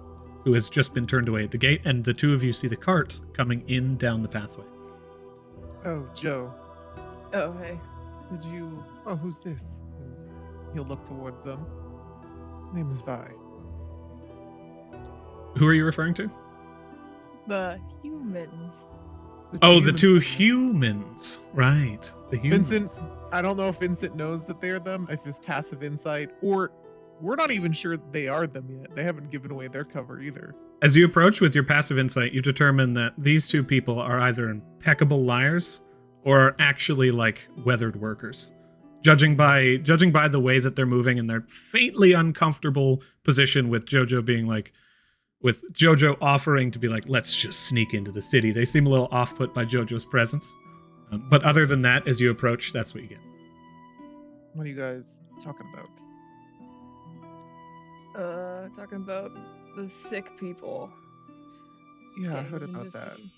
who has just been turned away at the gate, and the two of you see the cart coming in down the pathway. Oh, Joe. Oh, hey. Who's this? And he'll look towards them. Name is Vi. Who are you referring to? The humans. The two humans. Right. The humans. Vincent, I don't know if Vincent knows that they're them, if it's passive insight, or we're not even sure they are them yet. They haven't given away their cover either. As you approach with your passive insight, you determine that these two people are either impeccable liars or are actually like weathered workers. Judging by the way that they're moving and their faintly uncomfortable position with Jojo being like, with Jojo offering to be like, let's just sneak into the city. They seem a little off-put by Jojo's presence. But other than that, as you approach, that's what you get. What are you guys talking about? Talking about the sick people. Yeah, I getting heard into about the that. city.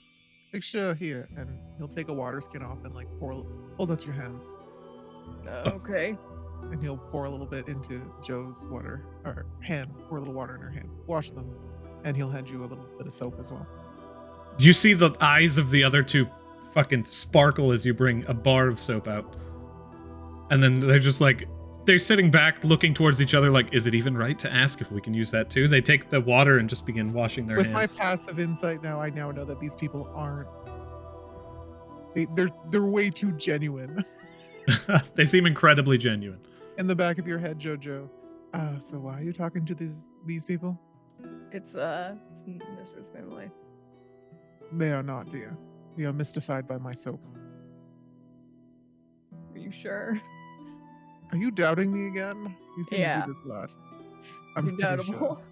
Make sure here, and he'll take a water skin off and like hold out your hands, Okay. and he'll pour a little bit into Joe's water or hand. Pour a little water in her hands. Wash them, and he'll hand you a little bit of soap as well. You see the eyes of the other two fucking sparkle as you bring a bar of soap out. And then they're just like, they're sitting back looking towards each other like, is it even right to ask if we can use that too? They take the water and just begin washing their With hands. my passive insight now, I now know that these people aren't. They're way too genuine. They seem incredibly genuine. In the back of your head, Jojo. So why are you talking to these people? It's Mistress family. They are not, dear. They are mystified by my soap. Are you sure? Are you doubting me again? You seem Yeah. to do this a lot. I'm pretty Undoubtable.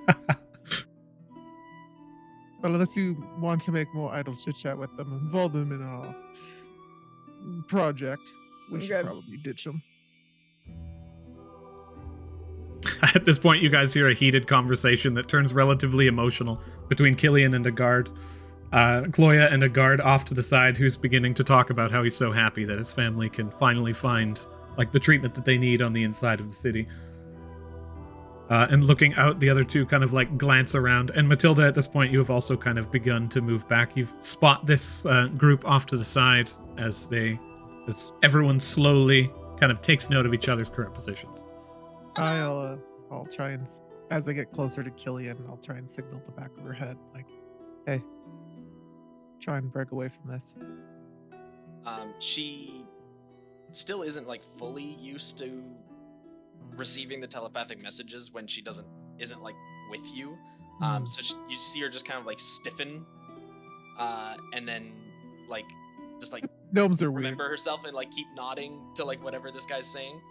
sure. Well, unless you want to make more idle chit chat with them, involve them in our project, we should Okay. probably ditch them. At this point, you guys hear a heated conversation that turns relatively emotional between Killian and a guard. Chloya and a guard off to the side who's beginning to talk about how he's so happy that his family can finally find like the treatment that they need on the inside of the city. And looking out, the other two kind of like glance around. And Matilda, at this point, you have also kind of begun to move back. You spot this group off to the side as everyone slowly kind of takes note of each other's current positions. I'll try and, as I get closer to Killian, I'll try and signal the back of her head, like, hey, try and break away from this. She still isn't like fully used to receiving the telepathic messages when she isn't like with you. So you see her just kind of like stiffen, and then like just like Gnomes are weird. remember herself and like keep nodding to like whatever this guy's saying.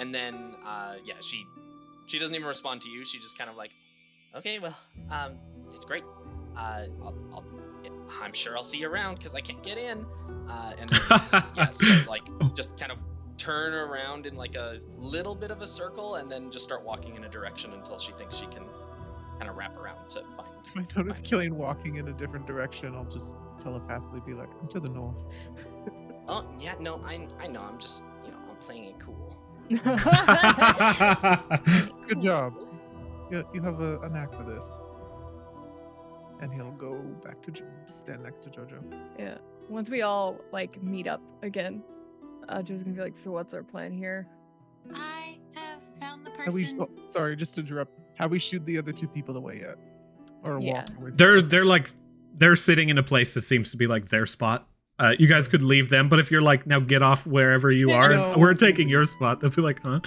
And then yeah, she doesn't even respond to you. She just kind of like, okay, well, it's great. I'm sure I'll see you around because I can't get in. And then yeah, so like just kind of turn around in like a little bit of a circle and then just start walking in a direction until she thinks she can kind of wrap around to find. If I notice Killian walking in a different direction, I'll just telepathically be like, I'm to the north. Oh yeah, no, I know. I'm just I'm playing it cool. Good job. You have a knack for this. And he'll go back to stand next to Jojo. Yeah. Once we all like meet up again, Joe's gonna be like, so what's our plan here? I have found the Have we, person. oh, sorry, just to interrupt. Have we shooed the other two people away yet? Or Yeah. walked away? They're sitting in a place that seems to be like their spot. You guys could leave them, but if you're like, now get off wherever you are, No. we're taking your spot. They'll be like, huh?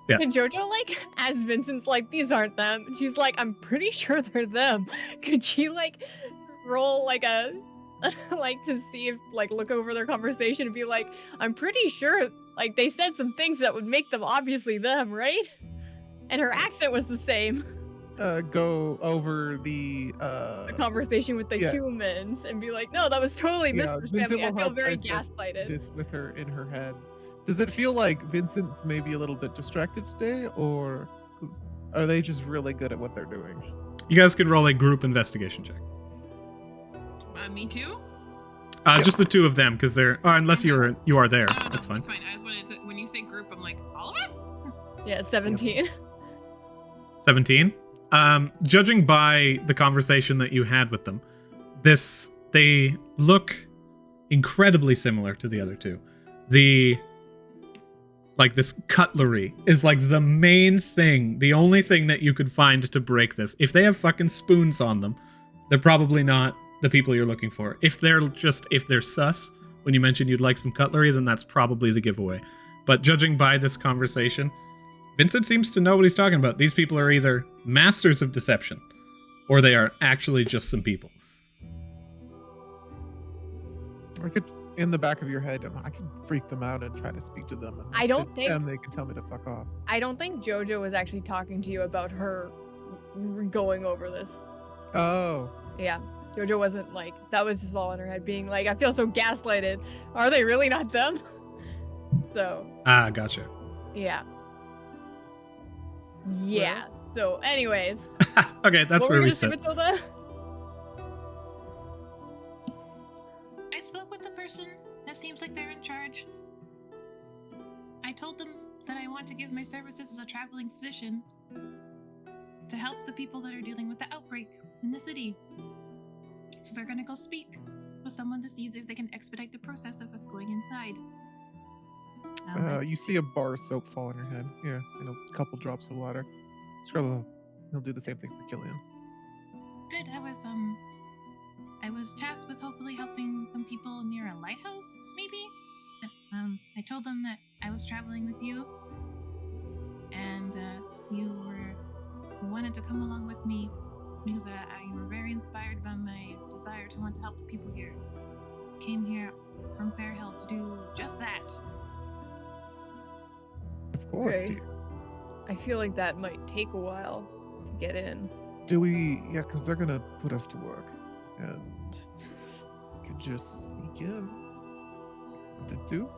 Yeah. And Jojo, like, as Vincent's like, these aren't them. And she's like, I'm pretty sure they're them. Could she like roll like a like to see if like look over their conversation and be like, I'm pretty sure like they said some things that would make them obviously them, right? And her accent was the same. Go over the The conversation with the yeah. humans and be like, no, that was totally Yeah, Mistress Vincent family. I will feel help very Vincent gaslighted. this with her in her head. Does it feel like Vincent's maybe a little bit distracted today, or 'cause are they just really good at what they're doing? You guys can roll a group investigation check. Me too. Just the two of them, because they're unless you are there. No, That's fine. It's fine. I just wanted to. When you say group, I'm like, all of us. Yeah, 17. 17. Judging by the conversation that you had with them, they look incredibly similar to the other two. like this cutlery is like the main thing, the only thing that you could find to break this. If they have fucking spoons on them, they're probably not the people you're looking for. If they're sus, when you mentioned you'd like some cutlery, then that's probably the giveaway. But judging by this conversation, Vincent seems to know what he's talking about. These people are either masters of deception, or they are actually just some people. I could, in the back of your head, I can freak them out and try to speak to them. And I don't if think- them, they can tell me to fuck off. I don't think Jojo was actually talking to you about her going over this. Oh. Yeah. Jojo wasn't like, that was just all in her head being like, I feel so gaslighted. Are they really not them? So. Ah, gotcha. Yeah. Yeah. So anyways. Okay, that's what where were we you gonna say, sit. Matilda? I spoke with the person that seems like they're in charge. I told them that I want to give my services as a traveling physician to help the people that are dealing with the outbreak in the city. So they're gonna go speak with someone to see if they can expedite the process of us going inside. You see a bar of soap fall on your head. Yeah, and a couple drops of water. Scrub them. He'll do the same thing for Killian. Good. I was tasked with hopefully helping some people near a lighthouse, maybe. I told them that I was traveling with you, and you wanted to come along with me because you were very inspired by my desire to want to help the people here. Came here from Fairhill to do just that. Of course, Okay. dear. I feel like that might take a while to get in. Do we? Yeah, because they're gonna put us to work, and we could just sneak in. What they do?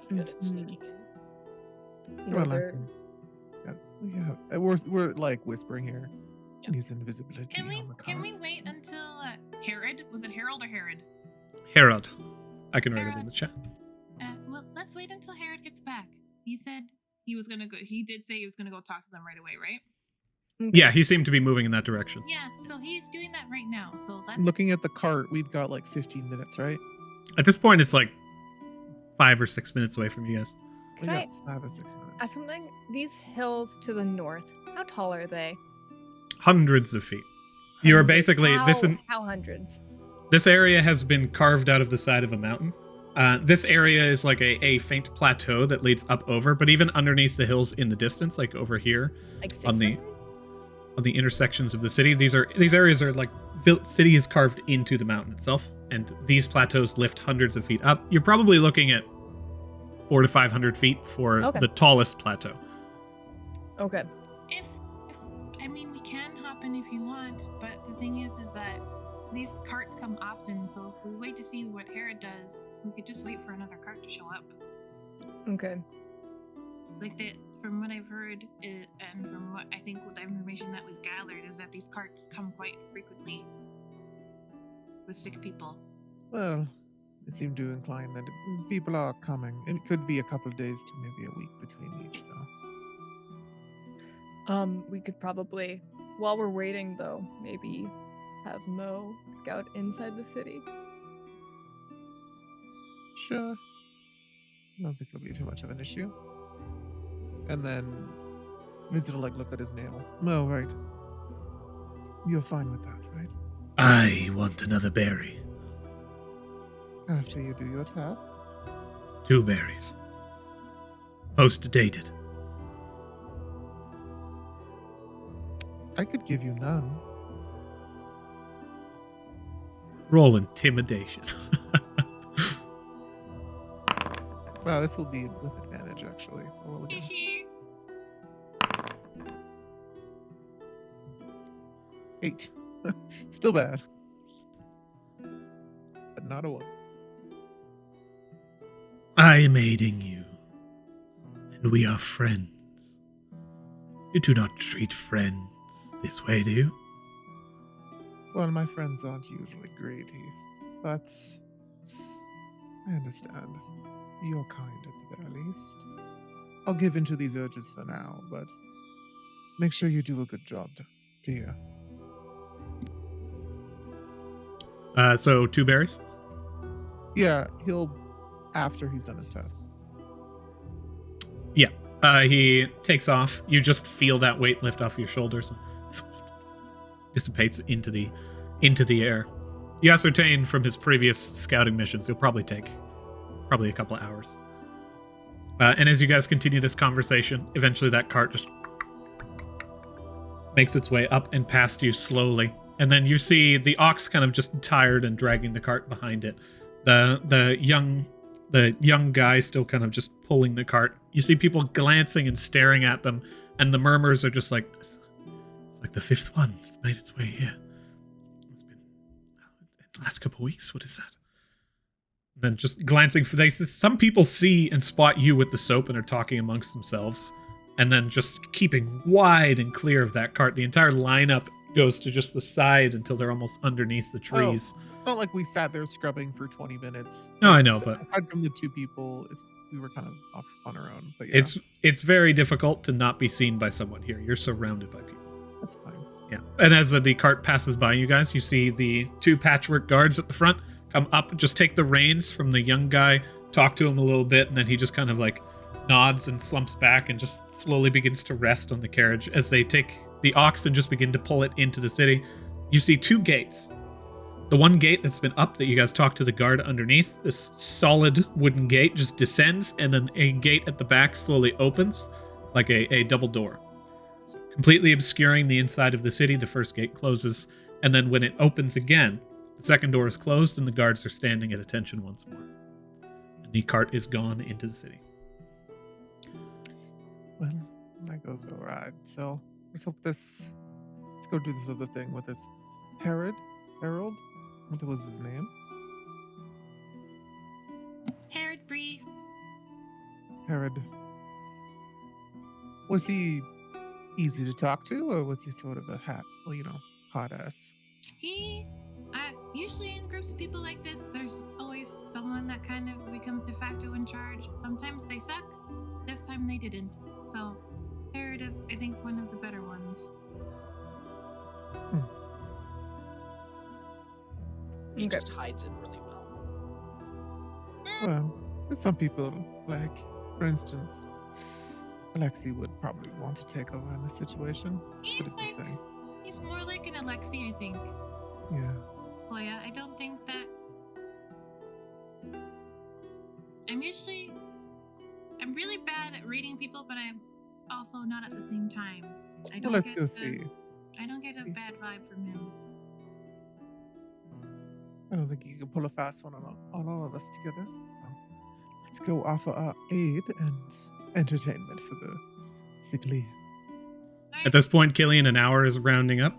Good at sneaking in. You know, Well, I they're- can- yeah. We're like whispering here. Yeah. Use invisibility. Can we on the cards. wait until Herod? Was it Harold or Herod? Herod. I can write it in the chat. Well, let's wait until Herod gets back. He said he was gonna go. He did say he was gonna go talk to them right away, right? Yeah, he seemed to be moving in that direction. Yeah. So he's doing that right now. So let's. Looking at the cart, we've got like 15 minutes, right? At this point, it's like 5 or 6 minutes away from you guys. We Right. got 5 or 6 minutes. Ask something. These hills to the north, how tall are they? Hundreds of feet. You are basically How hundreds? this area has been carved out of the side of a mountain. This area is like a faint plateau that leads up over, but even underneath the hills in the distance, like over here Like on the 600? on the intersections of the city, these areas are like city is carved into the mountain itself, and these plateaus lift hundreds of feet up. You're probably looking at 400 to 500 feet for Okay. the tallest plateau. Okay. If I mean, we can hop in if you want, but the thing is that these carts come often. So if we wait to see what Herod does, we could just wait for another cart to show up. Okay. Like that, from what I've heard, and from what I think with the information that we've gathered, is that these carts come quite frequently with sick people. Well, it seemed to incline that people are coming. It could be a couple of days to maybe a week between each, though. We could probably, while we're waiting though, maybe have Mo scout inside the city. Sure. I don't think it'll be too much of an issue. And then Vincent will like look at his nails. No, right. You're fine with that, right? I want another berry. After you do your task. 2 berries. Post-dated. I could give you none. Roll intimidation. Wow, this will be with advantage actually. So we'll look at 8. Still bad. But not a 1. I am aiding you, and we are friends. You do not treat friends this way, do you? Well, my friends aren't usually greedy, but I understand. You're kind at the very least. I'll give in to these urges for now, but make sure you do a good job, dear. So 2 berries? Yeah, he'll after he's done his task. Yeah. He takes off. You just feel that weight lift off your shoulders. Dissipates into the air. You ascertain from his previous scouting missions, it'll probably take a couple of hours. And as you guys continue this conversation, eventually that cart just makes its way up and past you slowly. And then you see the ox kind of just tired and dragging the cart behind it. The young guy still kind of just pulling the cart. You see people glancing and staring at them, and the murmurs are just like, it's like the fifth one that's made its way here. It's been in the last couple of weeks. What is that? And then just glancing for faces. Some people see and spot you with the soap and are talking amongst themselves, and then just keeping wide and clear of that cart. The entire lineup goes to just the side until they're almost underneath the trees. It's not like we sat there scrubbing for 20 minutes. No, I know, but aside from the two people, we were kind of off on our own. But yeah, it's very difficult to not be seen by someone here. You're surrounded by people. that's fine. Yeah. And as the cart passes by you guys, you see the two patchwork guards at the front come up, just take the reins from the young guy, talk to him a little bit, and then he just kind of like nods and slumps back and just slowly begins to rest on the carriage as they take the ox and just begin to pull it into the city. You see two gates. The one gate that's been up that you guys talked to the guard underneath, this solid wooden gate just descends, and then a gate at the back slowly opens like a double door. So completely obscuring the inside of the city, the first gate closes, and then when it opens again, the second door is closed and the guards are standing at attention once more. And the cart is gone into the city. Well, that goes all right. So let's go do this other thing with this Harold. What was his name? Herod Bree. Herod. Was he easy to talk to, or was he sort of a hot ass? Usually in groups of people like this, there's always someone that kind of becomes de facto in charge. Sometimes they suck. This time they didn't. So Herod is, I think, one of the better ones. He just hides it really well. Well, there's some people, like, for instance, Alexi would probably want to take over in this situation. He's more like an Alexi, I think. Yeah. Oh yeah, I don't think that. I'm really bad at reading people, but I'm also not at the same time. Well, let's go see. I don't get a bad vibe from him. I don't think you can pull a fast one on all of us together. So let's go offer our aid and entertainment for the sickly. At this point, Killian, an hour is rounding up,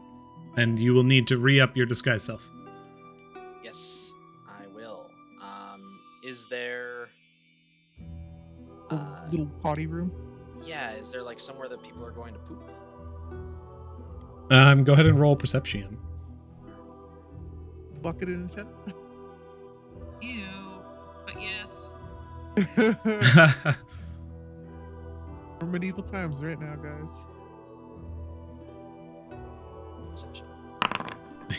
and you will need to re-up your disguise self. Yes, I will. Is there A little potty room? Yeah, is there like somewhere that people are going to poop? Go ahead and roll perception. Bucket in a tent? Ew. But yes. We're medieval times right now, guys. Perception.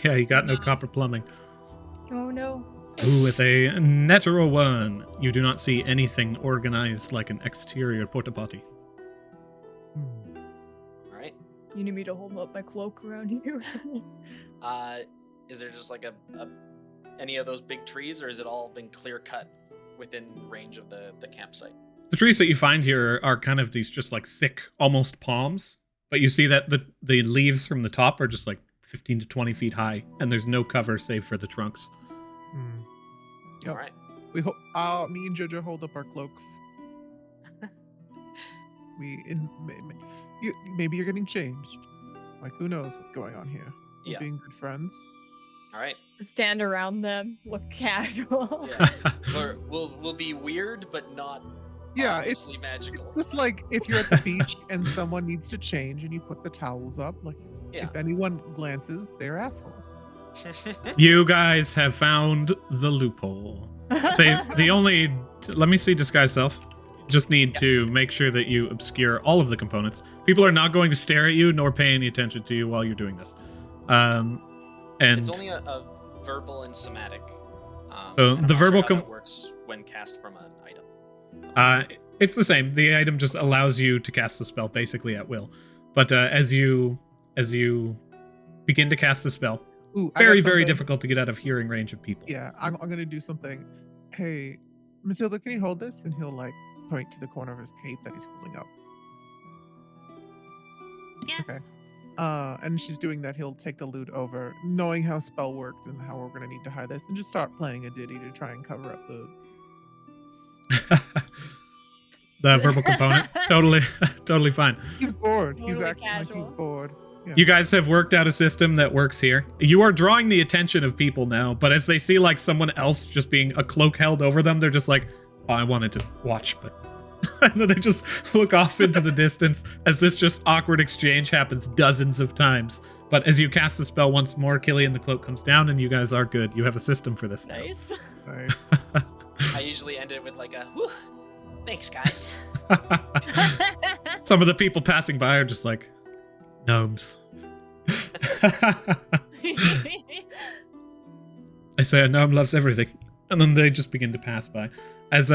Yeah, you got no copper plumbing. Oh no. Ooh, with a natural one, you do not see anything organized like an exterior porta potty. All right. You need me to hold up my cloak around you or something? Is there just like a any of those big trees, or has it all been clear cut within range of the campsite? The trees that you find here are kind of these just like thick, almost palms, but you see that the leaves from the top are just like 15 to 20 feet high, and there's no cover save for the trunks. Yep. All right. Me and Jojo hold up our cloaks. Maybe you're getting changed. Like, who knows what's going on here? We're Yeah. being good friends. All right. Stand around them, look casual. Yeah. We'll be weird, but not Yeah, it's obviously magical. It's just like if you're at the beach and someone needs to change and you put the towels up. Like, if anyone glances, they're assholes. You guys have found the loophole. Say let me see disguise self. Just need to make sure that you obscure all of the components. People are not going to stare at you nor pay any attention to you while you're doing this. And it's only a verbal and somatic So and the I'm not verbal sure how that works when cast from an item. It's the same. The item just allows you to cast the spell basically at will. But as you begin to cast the spell, Ooh, I got very something. difficult to get out of hearing range of people. Yeah, I'm gonna do something. Hey, Matilda, can you hold this? And he'll like point to the corner of his cape that he's holding up. Yes. Okay. And she's doing that. He'll take the lute over, knowing how spell worked and how we're gonna need to hide this, and just start playing a ditty to try and cover up the. The verbal component, totally fine. He's bored. He's Totally acting like he's casual. bored. Yeah. You guys have worked out a system that works here. You are drawing the attention of people now, but as they see like someone else just being a cloak held over them, they're just like, oh, I wanted to watch, but and then they just look off into the distance as this just awkward exchange happens dozens of times. But as you cast the spell once more, Killian, the cloak comes down, and you guys are good. You have a system for this now. Nice. Nice. I usually end it with like a, whew, thanks guys. Some of the people passing by are just like, gnomes. I say a gnome loves everything. And then they just begin to pass by. As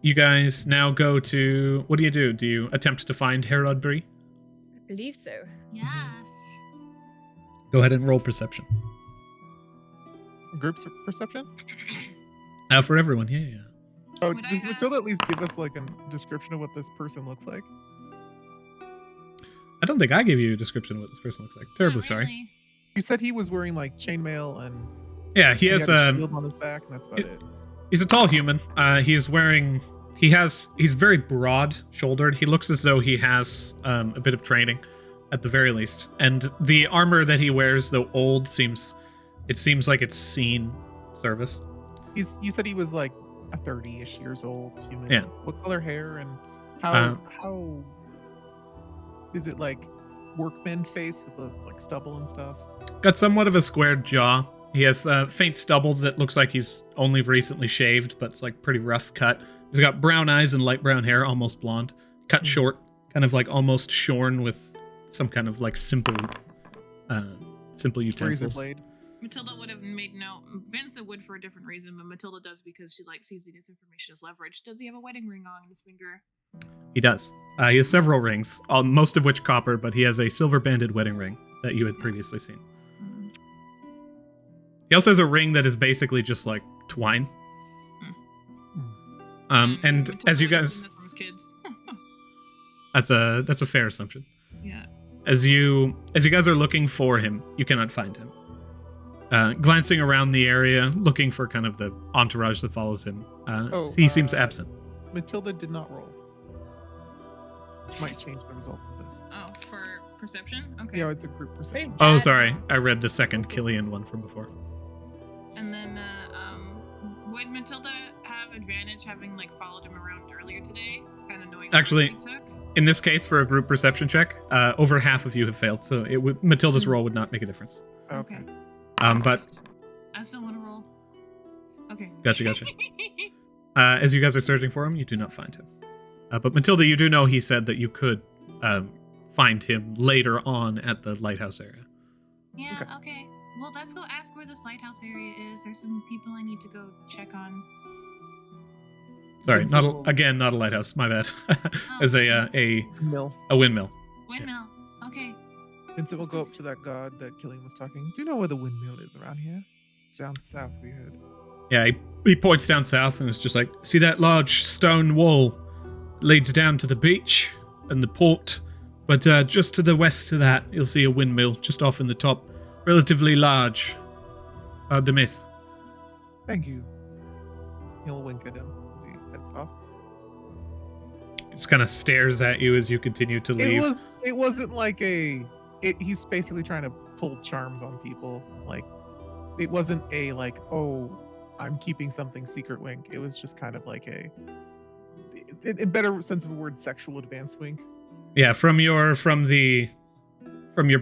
you guys now go to, what do? Do you attempt to find Herodbury? I believe so. Yes. Go ahead and roll perception. Group perception? For everyone, yeah. Oh, Would I does have- Matilda at least give us like a description of what this person looks like? I don't think I gave you a description of what this person looks like. Terribly Not sorry. really. You said he was wearing like chainmail and Yeah, he has had a shield on his back, and that's about it. He's a tall human. He's very broad shouldered. He looks as though he has a bit of training at the very least. And the armor that he wears, though old, seems like it's seen service. You said he was like a 30-ish years old human. Yeah. What color hair and how is it like workman face with the like stubble and stuff? Got somewhat of a squared jaw. He has faint stubble that looks like he's only recently shaved, but it's like pretty rough cut. He's got brown eyes and light brown hair, almost blonde. Cut short, kind of like almost shorn with some kind of like simple Razor utensils. blade. Matilda would have made no. Vincent would for a different reason, but Matilda does because she likes using this information as leverage. Does he have a wedding ring on his finger? He does. He has several rings, most of which copper, but he has a silver banded wedding ring that you had previously seen. Mm. He also has a ring that is basically just like twine. And Matilda as you would guys, assume that from his kids. that's a fair assumption. Yeah. As you guys are looking for him, you cannot find him. Glancing around the area, looking for kind of the entourage that follows him, he seems absent. Matilda did not roll. Which might change the results of this. Oh, for perception? Okay. Yeah, it's a group perception. Oh, Bad. sorry, I read the second Killian one from before. And then, would Matilda have advantage having like followed him around earlier today, kind of knowing? Actually, what he took? In this case, for a group perception check, over half of you have failed, so Matilda's roll would not make a difference. Okay. But I still want to roll. Okay. Gotcha. As you guys are searching for him, you do not find him. But Matilda, you do know he said that you could find him later on at the lighthouse area. Yeah. Okay. Well, let's go ask where this lighthouse area is. There's some people I need to go check on. Sorry, not Vincent a lighthouse. My bad. As a Mill. windmill. Windmill. Okay. Vincent will go up to that god that Killian was talking. Do you know where the windmill is around here? It's down south, we heard. Yeah, he points down south and is just like, see that large stone wall leads down to the beach and the port, but just to the west of that, you'll see a windmill just off in the top, relatively large. Hard to miss. Thank you. He'll wink at him as he heads off. Just kind of stares at you as you continue to leave. It wasn't like he's basically trying to pull charms on people. Like, it wasn't a like, oh, I'm keeping something secret wink. It was just kind of like in better sense of a word, sexual advance wink. Yeah, from your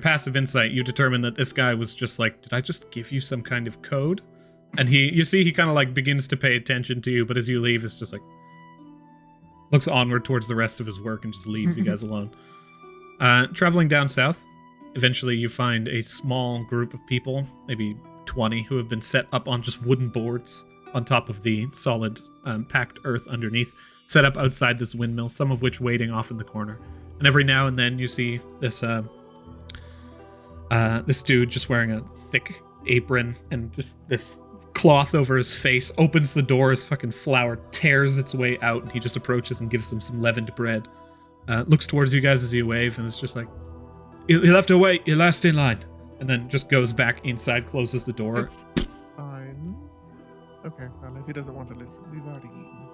passive insight, you determine that this guy was just like, did I just give you some kind of code? And you see he kind of like begins to pay attention to you, but as you leave, it's just like looks onward towards the rest of his work and just leaves you guys alone. Traveling down south, eventually you find a small group of people, maybe 20, who have been set up on just wooden boards on top of the solid packed earth underneath, set up outside this windmill, some of which waiting off in the corner. And every now and then you see this this dude just wearing a thick apron and just this cloth over his face, opens the door, his fucking flour tears its way out, and he just approaches and gives them some leavened bread. Looks towards you guys as you wave, and it's just like, you'll have to wait, you're last in line. And then just goes back inside, closes the door. It's fine. Okay, well, if he doesn't want to listen, we've already eaten.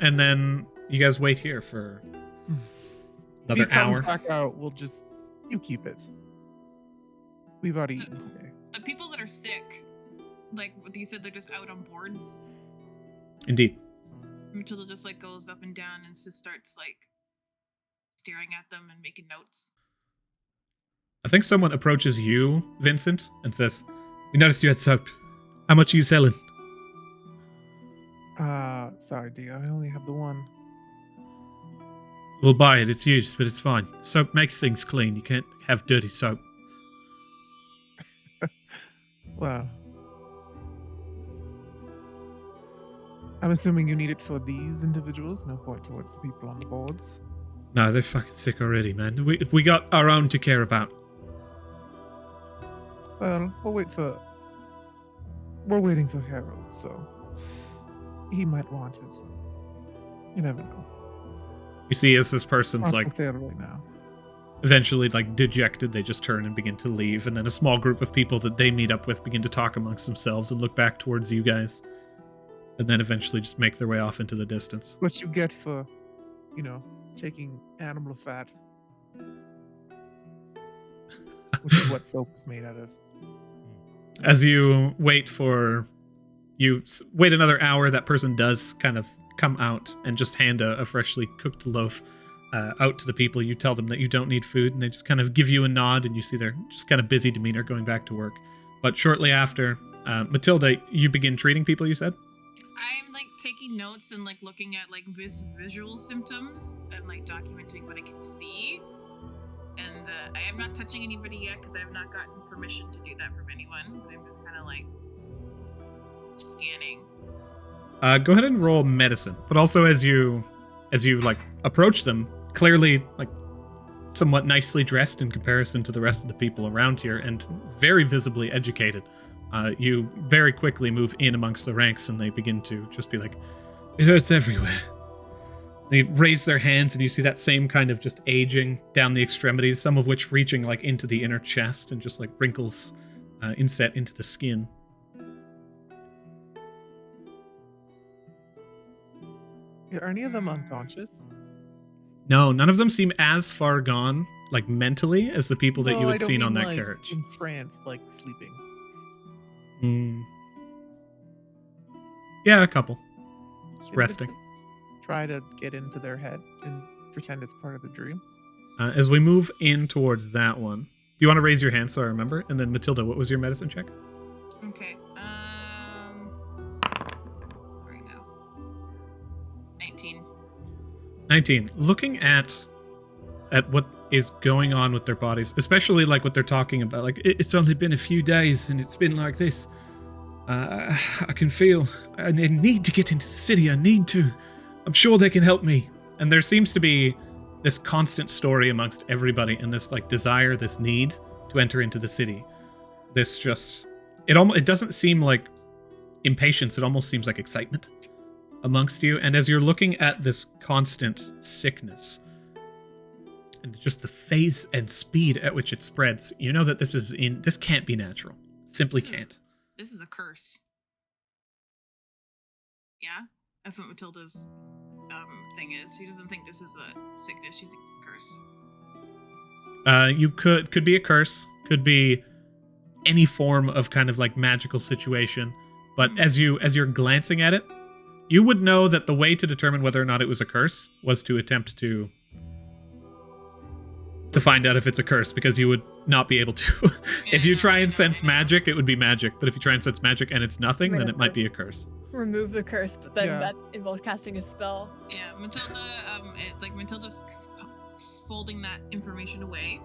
And then you guys wait here for another If he comes hour. back out, you keep it. We've already eaten today. The people that are sick, like what you said, they're just out on boards. Indeed. Matilda just like goes up and down and just starts like staring at them and making notes. I think someone approaches you, Vincent, and says, "We noticed you had soap. How much are you selling?" Sorry, dear. I only have the one. We'll buy it. It's used, but it's fine. Soap makes things clean. You can't have dirty soap. Well, I'm assuming you need it for these individuals. No point towards the people on the boards. No, they're fucking sick already, man. We got our own to care about. Well, we're waiting for Harold, so he might want it. You never know. You see as this person's like There right now. eventually like dejected, they just turn and begin to leave, and then a small group of people that they meet up with begin to talk amongst themselves and look back towards you guys, and then eventually just make their way off into the distance. What you get for, taking animal fat. Which is what soap is made out of. As you wait another hour, that person does kind of come out and just hand a freshly cooked loaf out to the people. You tell them that you don't need food, and they just kind of give you a nod, and you see their just kind of busy demeanor going back to work. But shortly after, Matilda, you begin treating people, you said? I'm like taking notes and like looking at like visual symptoms and like documenting what I can see. And I am not touching anybody yet because I have not gotten permission to do that from anyone. But I'm just kind of like scanning. Go ahead and roll medicine. But also as you like approach them, clearly like somewhat nicely dressed in comparison to the rest of the people around here, and very visibly educated. You very quickly move in amongst the ranks, and they begin to just be like, "It hurts everywhere." They raise their hands, and you see that same kind of just aging down the extremities, some of which reaching like into the inner chest and just like wrinkles inset into the skin. Are any of them unconscious? No, none of them seem as far gone, like mentally, as the people that you I had don't seen on mean, that like, carriage. Entranced, like sleeping. Yeah, a couple. Just Maybe resting. just Try to get into their head and pretend it's part of the dream. As we move in towards that one, do you want to raise your hand so I remember? And then Matilda, what was your medicine check? Okay. Right now. 19. 19. Looking at what is going on with their bodies, especially like what they're talking about, like it's only been a few days and it's been like this. I can feel I need to get into the city. I need to. I'm sure they can help me. And there seems to be this constant story amongst everybody, and this like desire, this need to enter into the city. This just it doesn't seem like impatience. It almost seems like excitement amongst you. And as you're looking at this constant sickness and just the phase and speed at which it spreads, you know that this can't be natural. Simply can't. This is a curse. Yeah? That's what Matilda's thing is. She doesn't think this is a sickness. She thinks it's a curse. You could be a curse, could be any form of kind of like magical situation. But as you're glancing at it, you would know that the way to determine whether or not it was a curse was to attempt to find out if it's a curse, because you would not be able to. If you try and sense magic, it would be magic. But if you try and sense magic and it's nothing, then it might be a curse. Remove the curse, but then that involves casting a spell. Yeah, Matilda, Matilda's folding that information away,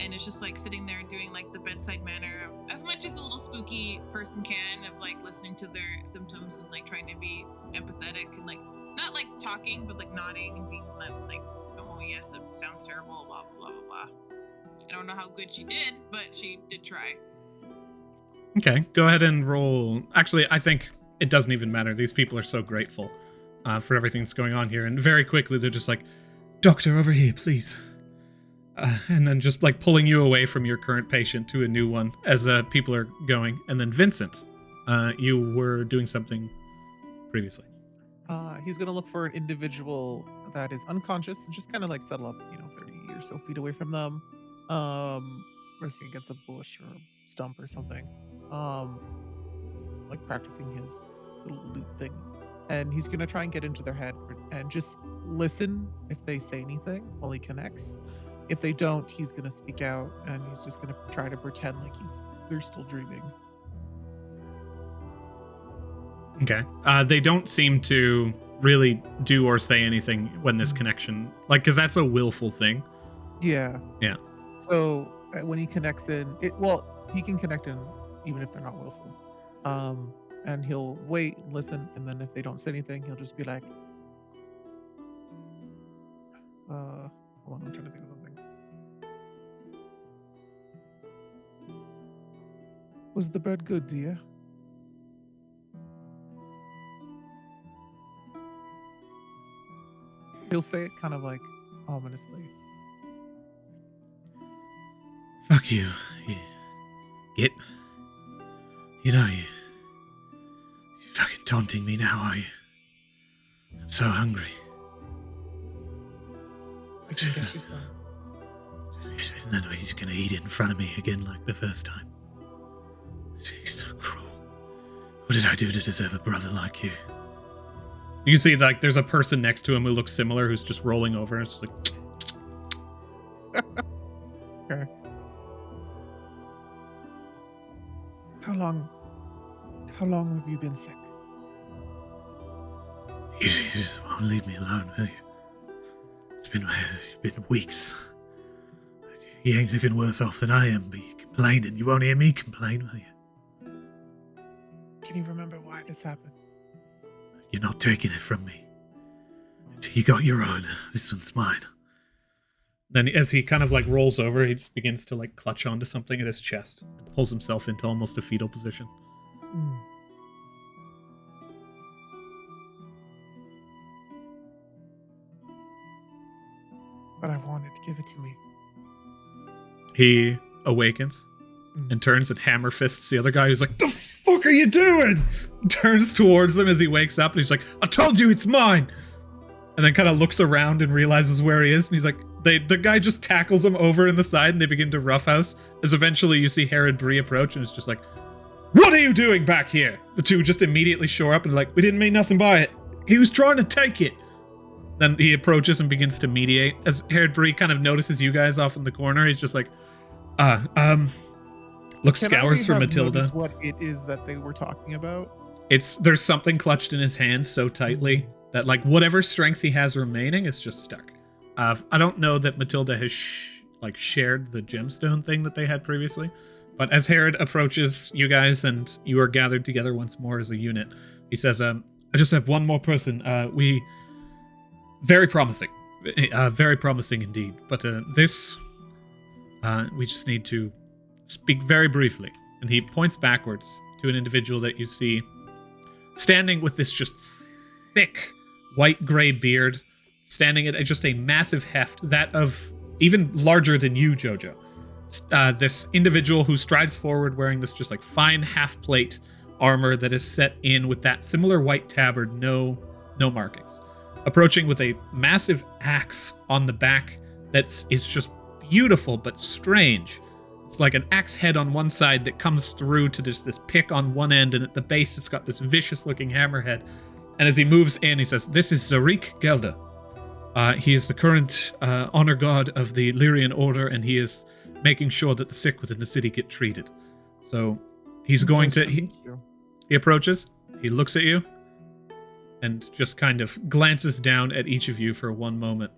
and it's just like sitting there doing like the bedside manner of, as much as a little spooky person can, of like listening to their symptoms and like trying to be empathetic and like not like talking but like nodding and being like, oh yes, it sounds terrible, blah blah blah blah blah. I don't know how good she did, but she did try. Okay, go ahead and roll. Actually, I think it doesn't even matter. These people are so grateful for everything that's going on here, and very quickly they're just like, "Doctor, over here, please." And then just like pulling you away from your current patient to a new one as people are going. And then Vincent, you were doing something previously. He's going to look for an individual that is unconscious and just kind of like settle up, 30 or so feet away from them. Resting against a bush or a stump or something. Like practicing his little loot thing. And he's going to try and get into their head and just listen if they say anything while he connects. If they don't, he's going to speak out and he's just going to try to pretend like they're still dreaming. Okay. They don't seem to really do or say anything when this connection, like, because that's a willful thing. Yeah. Yeah. So when he connects in, he can connect in even if they're not willful. And he'll wait and listen, and then if they don't say anything, he'll just be like, hold on, I'm trying to think of something. Was the bread good, dear? He'll say it kind of like ominously. Fuck you. You fucking taunting me now, are you? I'm so hungry. I can get you some. No, he's gonna eat it in front of me again like the first time. He's so cruel. What did I do to deserve a brother like you? You can see, like, there's a person next to him who looks similar who's just rolling over and it's just like... Okay. How long have you been sick? You just won't leave me alone, will you? It's been weeks. You ain't even worse off than I am, but you're complaining. You won't hear me complain, will you? Can you remember why this happened? You're not taking it from me. You got your own. This one's mine. Then as he kind of like rolls over, he just begins to like clutch onto something at his chest and pulls himself into almost a fetal position. But I wanted to give it to me. He awakens and turns and hammer fists the other guy who's like, "The fuck are you doing?" Turns towards him as he wakes up and he's like, "I told you it's mine." And then kind of looks around and realizes where he is. And he's like, the guy just tackles him over in the side and they begin to roughhouse. As eventually you see Herod Bree approach and it's just like, "What are you doing back here?" The two just immediately shore up and like, "We didn't mean nothing by it. He was trying to take it." Then he approaches and begins to mediate. As Herod Bree kind of notices you guys off in the corner, he's just like, scours for Matilda. What it is that they were talking about? There's something clutched in his hand so tightly that like whatever strength he has remaining is just stuck. I don't know that Matilda has shared the gemstone thing that they had previously, but as Herod approaches you guys and you are gathered together once more as a unit, he says, "I just have one more person. Very promising, very promising indeed. But we just need to speak very briefly." And he points backwards to an individual that you see standing with this just thick white-gray beard, standing at just a massive heft, that of even larger than you, Jojo. This individual who strides forward wearing this just like fine half-plate armor that is set in with that similar white tabard, no markings. Approaching with a massive axe on the back is just beautiful but strange. It's like an axe head on one side that comes through to just this pick on one end, and at the base it's got this vicious-looking hammerhead. And as he moves in, he says, "This is Zarik Gelda. He is the current honor god of the Lyrian Order, and he is making sure that the sick within the city get treated." So he's going to... He approaches, he looks at you, and just kind of glances down at each of you for one moment.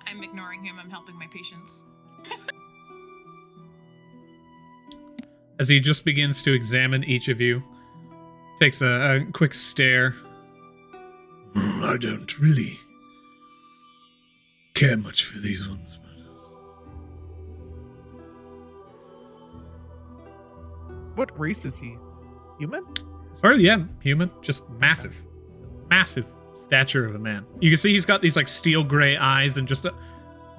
I'm ignoring him. I'm helping my patients. As he just begins to examine each of you, takes a quick stare. I don't really care much for these ones, but... What race is he? Human? As far as, yeah, human. Just massive. Massive stature of a man. You can see he's got these like steel gray eyes, and just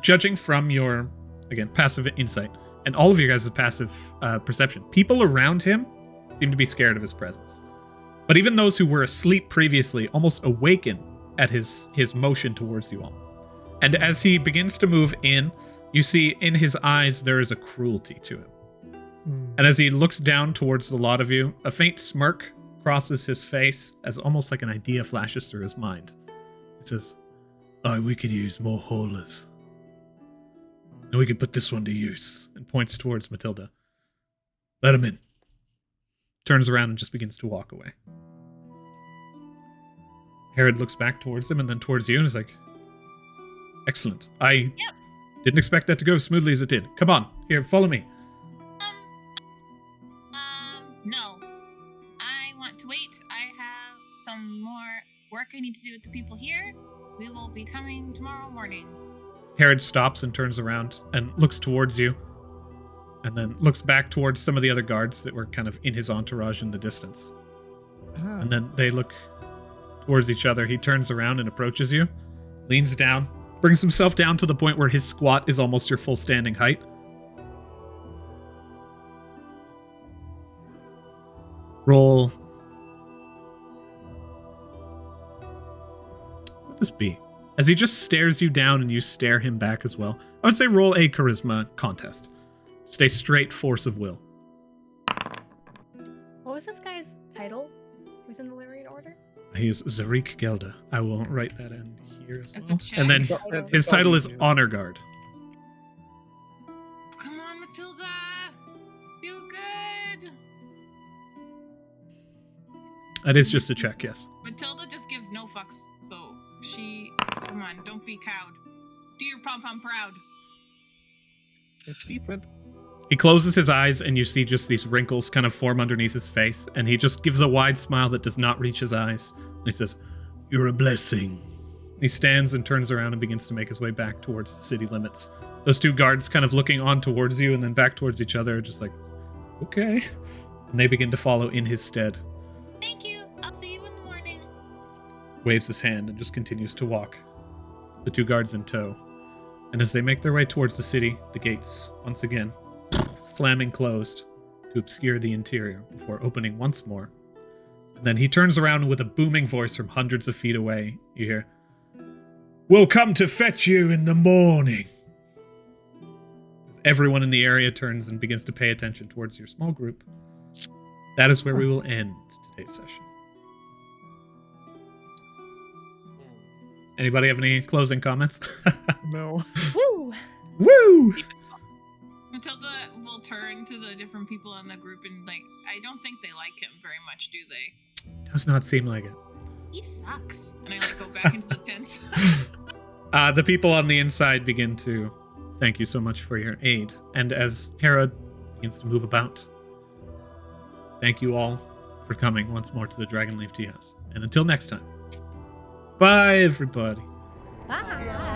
judging from your, again, passive insight, and all of you guys' passive perception, people around him seem to be scared of his presence. But even those who were asleep previously almost awaken at his motion towards you all. And as he begins to move in, you see in his eyes there is a cruelty to him. And as he looks down towards the lot of you, a faint smirk crosses his face as almost like an idea flashes through his mind. He says, "Oh, we could use more haulers. And we could put this one to use," and points towards Matilda. "Let him in." Turns around and just begins to walk away. Herod looks back towards him and then towards you and is like, "Excellent. I didn't expect that to go as smoothly as it did. Come on, here, follow me." No. I want to wait. I have some more work I need to do with the people here. We will be coming tomorrow morning. Herod stops and turns around and looks towards you, and then looks back towards some of the other guards that were kind of in his entourage in the distance. And then they look towards each other. He turns around and approaches you, leans down, brings himself down to the point where his squat is almost your full standing height. Roll. What would this be? As he just stares you down and you stare him back as well. I would say roll a charisma contest. Just a straight force of will. What was this guy's title within the Larian Order? He is Zarik Gelda. I will write that in here as That's well. a check. And then his title is Honor Guard. Come on, Matilda. Do good. That is just a check, yes. Matilda just gives no fucks, so she... Come on, don't be cowed. Do your pom-pom proud. It's decent. He closes his eyes and you see just these wrinkles kind of form underneath his face, and he just gives a wide smile that does not reach his eyes. And he says, "You're a blessing." He stands and turns around and begins to make his way back towards the city limits. Those two guards kind of looking on towards you and then back towards each other, just like, okay. And they begin to follow in his stead. Thank you. I'll see you in the morning. Waves his hand and just continues to walk. The two guards in tow. And as they make their way towards the city, the gates, once again, slamming closed to obscure the interior before opening once more. And then he turns around with a booming voice from hundreds of feet away. You hear, "We'll come to fetch you in the morning." As everyone in the area turns and begins to pay attention towards your small group, that is where we will end today's session. Anybody have any closing comments? No. Woo! Woo! Matilda will turn to the different people in the group and, like, I don't think they like him very much, do they? Does not seem like it. He sucks. And I, like, go back into the tent. The people on the inside begin to thank you so much for your aid. And as Hera begins to move about, thank you all for coming once more to the Dragonleaf Tea House. And until next time, bye everybody. Bye.